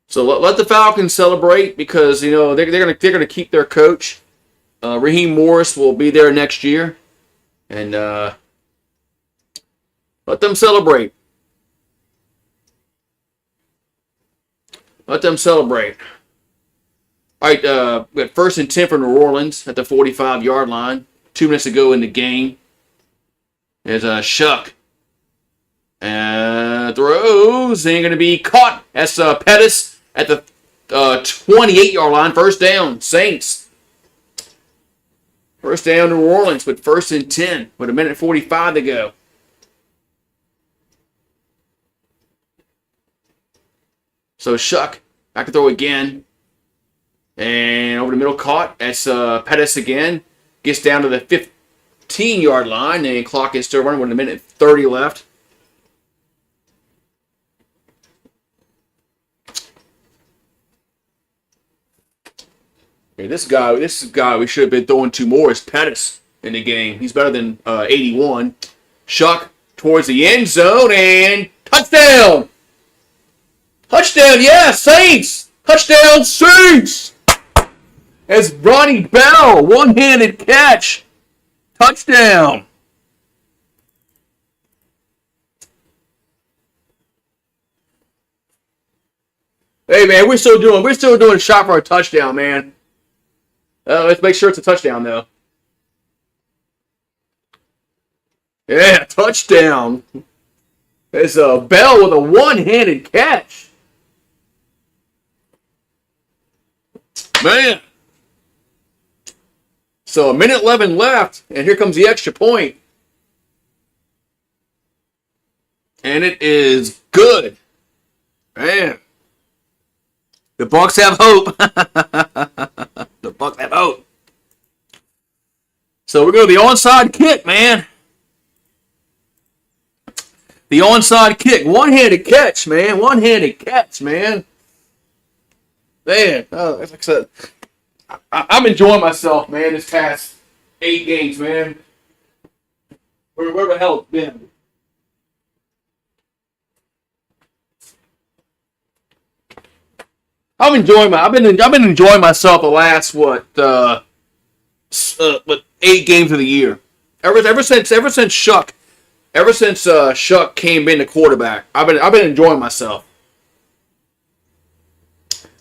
So let the Falcons celebrate because, you know, they're gonna keep their coach. Raheem Morris will be there next year, and let them celebrate. Let them celebrate. All right, we got 1st and 10 for New Orleans at the 45-yard line. 2 minutes to go in the game. There's Shuck. Throws. Ain't going to be caught. That's Pettis at the 28-yard line. First down, Saints. First down, New Orleans with 1st and 10 with 1:45 to go. So Shuck, back to throw again. And over the middle caught. That's Pettis again. Gets down to the 15-yard line. And clock is still running with 1:30 left. Okay, this guy we should have been throwing to more is Pettis in the game. He's better than 81. Shuck towards the end zone and touchdown! Touchdown, yeah, Saints! Touchdown, Saints! As Ronnie Bell, one-handed catch. Touchdown. Hey, man, we're still doing a shot for a touchdown, man. Let's make sure it's a touchdown, though. Yeah, touchdown. There's a Bell with a one-handed catch. Man. So 1:11 left, and here comes the extra point. And it is good. Man. The Bucs have hope. The Bucs have hope. So we're going to the onside kick, man. The onside kick. One-handed catch, man. One-handed catch, man. Man, like I said, I'm enjoying myself, man, this past 8 games, man. Where the hell it's been? I've been enjoying myself the last 8 games of the year. Ever since Shuck came in the quarterback, I've been enjoying myself.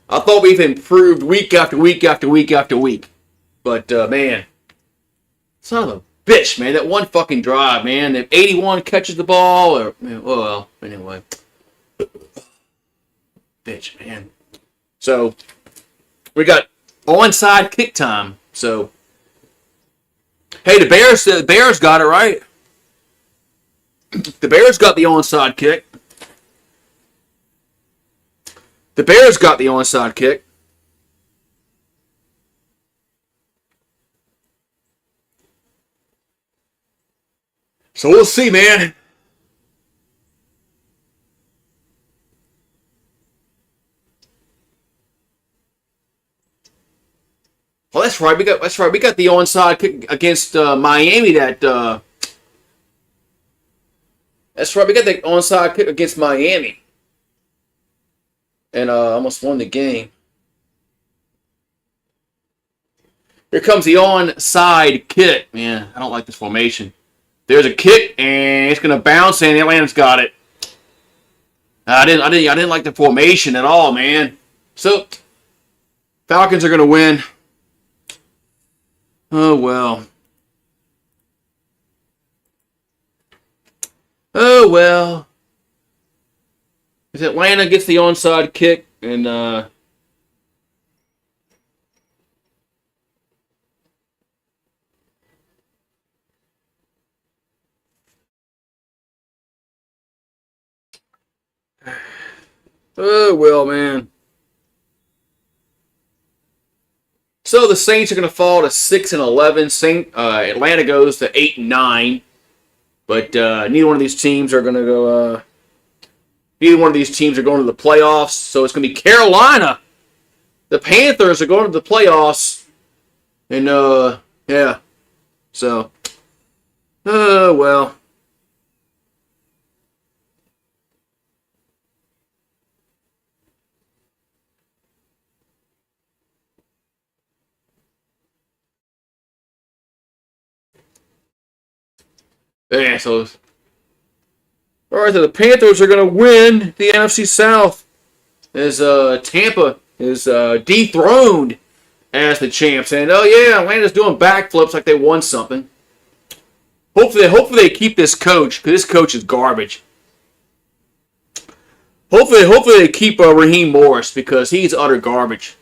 I thought we've improved week after week after week after week. But, man, son of a bitch, man. That one fucking drive, man. If 81 catches the ball, or, well, anyway. Bitch, man. So, we got onside kick time. So, hey, the Bears got it, right? The Bears got the onside kick. The Bears got the onside kick. So we'll see, man. Oh, that's right. We got the onside kick against Miami. That's right. We got the onside kick against Miami. And almost won the game. Here comes the onside kick. Man, I don't like this formation. There's a kick, and it's gonna bounce, and Atlanta's got it. I didn't like the formation at all, man. So, Falcons are gonna win. Oh well. Oh well. As Atlanta gets the onside kick, and oh well, man. So the Saints are going to fall to 6-11. Atlanta goes to 8-9. But neither one of these teams are going to go. Neither one of these teams are going to the playoffs. So it's going to be Carolina. The Panthers are going to the playoffs, and yeah. So, well. Yeah, so alright, so the Panthers are going to win the NFC South as Tampa is dethroned as the champs. And, oh yeah, Atlanta's doing backflips like they won something. Hopefully they keep this coach, because this coach is garbage. Hopefully they keep Raheem Morris, because he's utter garbage.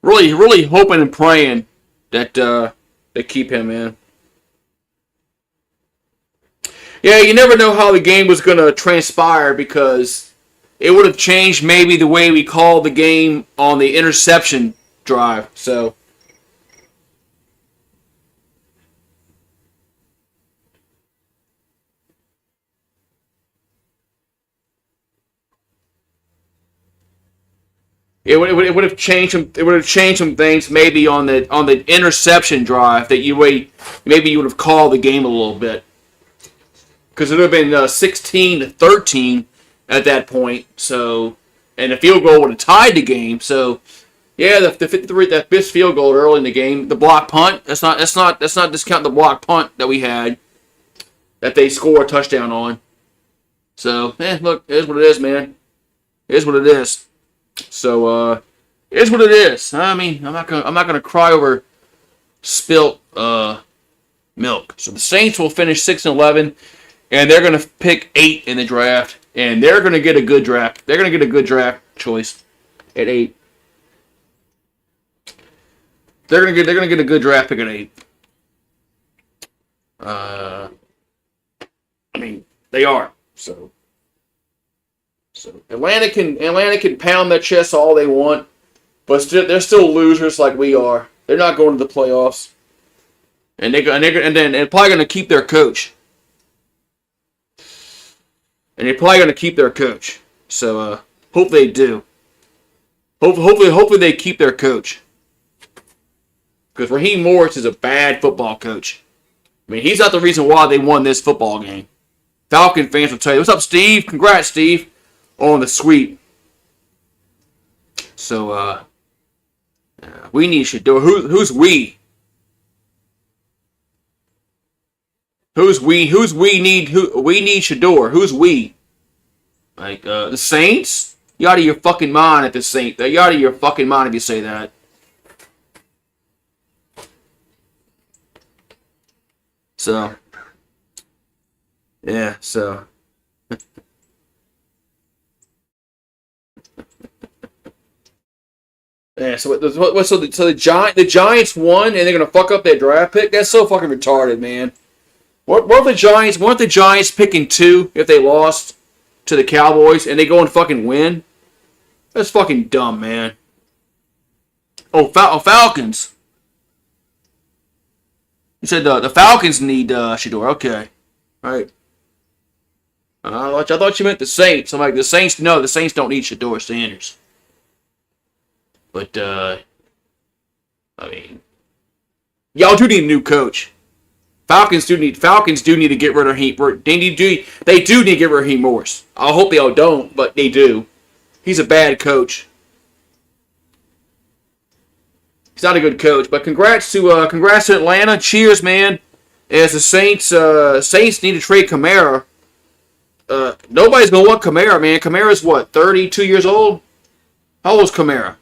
Really hoping and praying that they keep him in. Yeah, you never know how the game was going to transpire, because it would have changed maybe the way we called the game on the interception drive. So, it would have changed some. It would have changed some things maybe on the interception drive that maybe you would have called the game a little bit, because it would have been 16-13 at that point. So, and the field goal would have tied the game. So, yeah, the 53 that missed field goal early in the game, the block punt. That's not discounting the block punt that we had that they score a touchdown on. So, look, it is what it is, man. It is what it is. So, it's what it is. I mean, I'm not gonna cry over spilt milk. So the Saints will finish 6-11, and they're gonna pick 8 in the draft, and they're gonna get a good draft. They're gonna get a good draft choice at 8. They're gonna get a good draft pick at 8. I mean, they are. So Atlanta can pound their chest all they want, but they're still losers like we are. They're not going to the playoffs, and they're probably going to keep their coach. So hope they do. Hopefully they keep their coach, because Raheem Morris is a bad football coach. I mean, he's not the reason why they won this football game. Falcon fans will tell you. What's up, Steve? Congrats, Steve, on the sweep. So, we need Shador. Who's we? We need Shador. Who's we? Like, the Saints? You out of your fucking mind at the Saints. You out of your fucking mind if you say that. So, yeah, so. Yeah, so the Giants won, and they're gonna fuck up their draft pick. That's so fucking retarded, man. Weren't the Giants picking 2 if they lost to the Cowboys, and they go and fucking win? That's fucking dumb, man. Oh, Falcons. You said the Falcons need Shador. Okay, all right. I thought you meant the Saints. I'm like, the Saints. No, the Saints don't need Shador Sanders. But, I mean, y'all do need a new coach. Falcons do need to get rid of they do need to get rid of Raheem Morris. I hope they all don't, but they do. He's a bad coach. He's not a good coach. But congrats to Atlanta. Cheers, man. As the Saints need to trade Kamara. Nobody's gonna want Kamara, man. Kamara's what, 32 years old? How old is Kamara?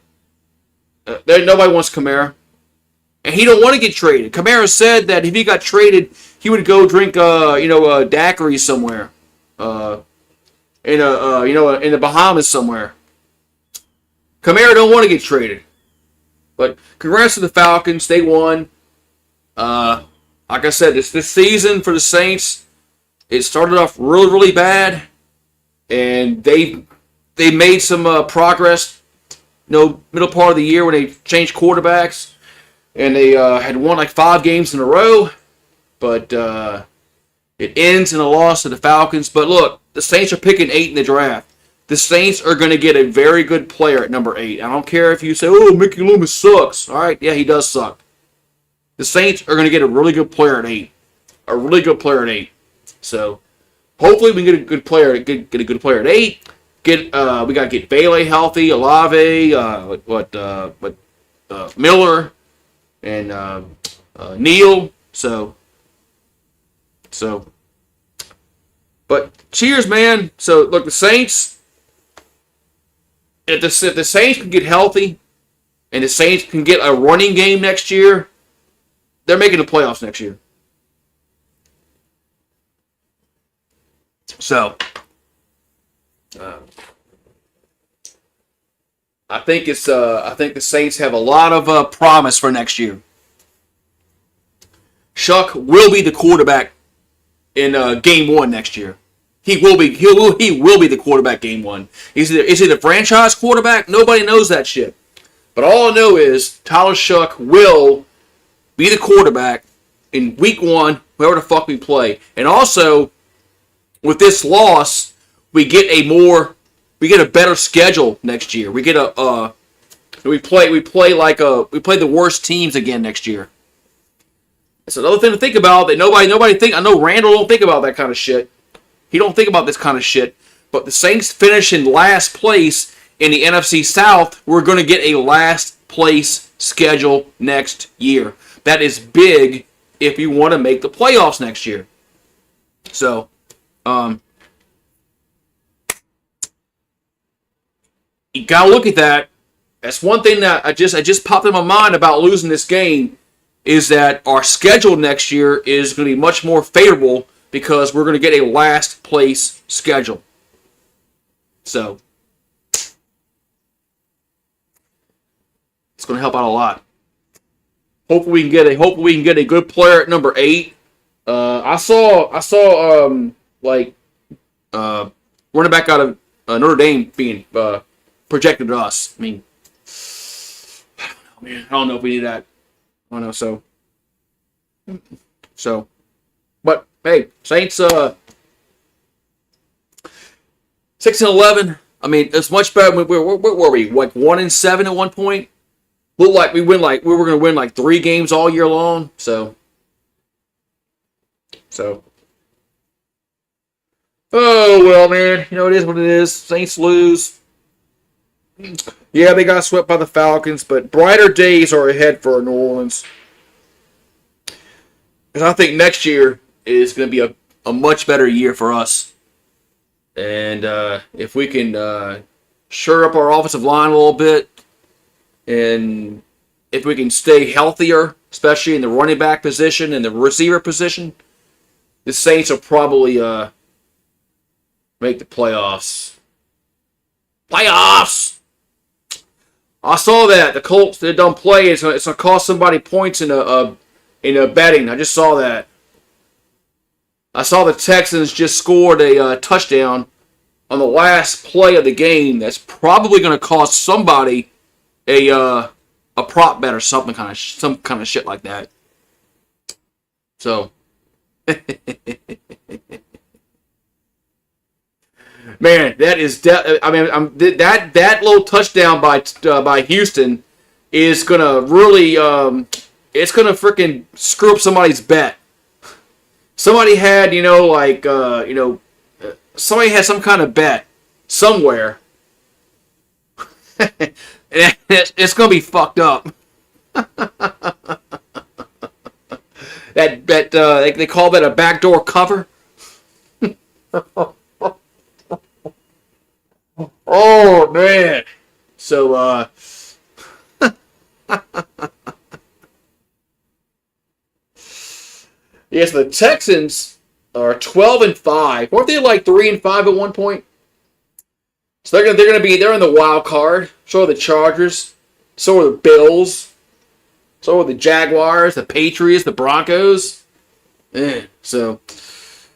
Nobody wants Kamara. And he don't want to get traded. Kamara said that if he got traded, he would go drink, a daiquiri somewhere, in the Bahamas somewhere. Kamara don't want to get traded. But congrats to the Falcons. They won. Like I said, this season for the Saints, it started off really, really bad, and they made some progress. Middle part of the year when they changed quarterbacks. And they had won like 5 games in a row, but it ends in a loss to the Falcons. But look, the Saints are picking 8 in the draft. The Saints are going to get a very good player at number 8. I don't care if you say, "Oh, Mickey Loomis sucks." All right, yeah, he does suck. The Saints are going to get a really good player at 8. A really good player at 8. So hopefully we can get a good player. Get a good player at 8. We got to get Bailey healthy, Olave, Miller. And Neil, but cheers, man. So look, the Saints. If the Saints can get healthy, and the Saints can get a running game next year, they're making the playoffs next year. So, I think the Saints have a lot of promise for next year. Shuck will be the quarterback in Game 1 next year. He will be the quarterback Game 1. Is he the franchise quarterback? Nobody knows that shit. But all I know is Tyler Shuck will be the quarterback in Week 1, whoever the fuck we play. And also, with this loss, we get a better schedule next year. We play the worst teams again next year. It's another thing to think about that nobody think. I know Randall don't think about that kind of shit. He don't think about this kind of shit. But the Saints finish in last place in the NFC South. We're going to get a last place schedule next year. That is big if you want to make the playoffs next year. So, you gotta look at that. That's one thing that I just popped in my mind about losing this game, is that our schedule next year is going to be much more favorable because we're going to get a last place schedule. So it's going to help out a lot. Hopefully we can get a good player at number 8. I saw running back out of Notre Dame being projected to us. I mean, I don't know, man. I don't know if we need that. I don't know. So, but hey, Saints 6-11. I mean, it's much better. Where were we? Like 1-7 at one point. Looked like we were going to win like 3 games all year long. So. Oh well, man. It is what it is. Saints lose. Yeah, they got swept by the Falcons, but brighter days are ahead for New Orleans. And I think next year is going to be a much better year for us. And if we can shore up our offensive line a little bit, and if we can stay healthier, especially in the running back position and the receiver position, the Saints will probably make the playoffs. Playoffs! I saw that the Colts, they don't play. It's going to cost somebody points in a betting. I just saw that. I saw the Texans just scored a touchdown on the last play of the game. That's probably going to cost somebody a prop bet or some kind of shit like that. So, man, that is that little touchdown by Houston is gonna really it's gonna freaking screw up somebody's bet. Somebody had somebody had some kind of bet somewhere, and it's gonna be fucked up. They call that a backdoor cover. Oh man. So yes, the Texans are 12-5. Weren't they like 3-5 at one point? So they're in the wild card. So are the Chargers. So are the Bills. So are the Jaguars, the Patriots, the Broncos. So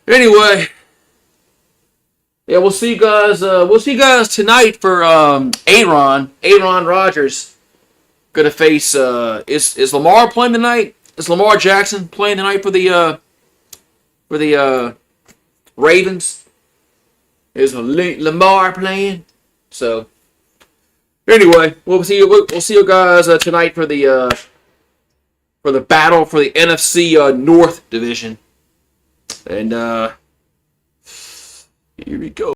anyway, yeah, we'll see you guys. We'll see you guys tonight for Aaron Rodgers gonna face. Is Lamar playing tonight? Is Lamar Jackson playing tonight for the Ravens? Is Lamar playing? So anyway, we'll see you guys tonight for the battle for the NFC North division. And here we go.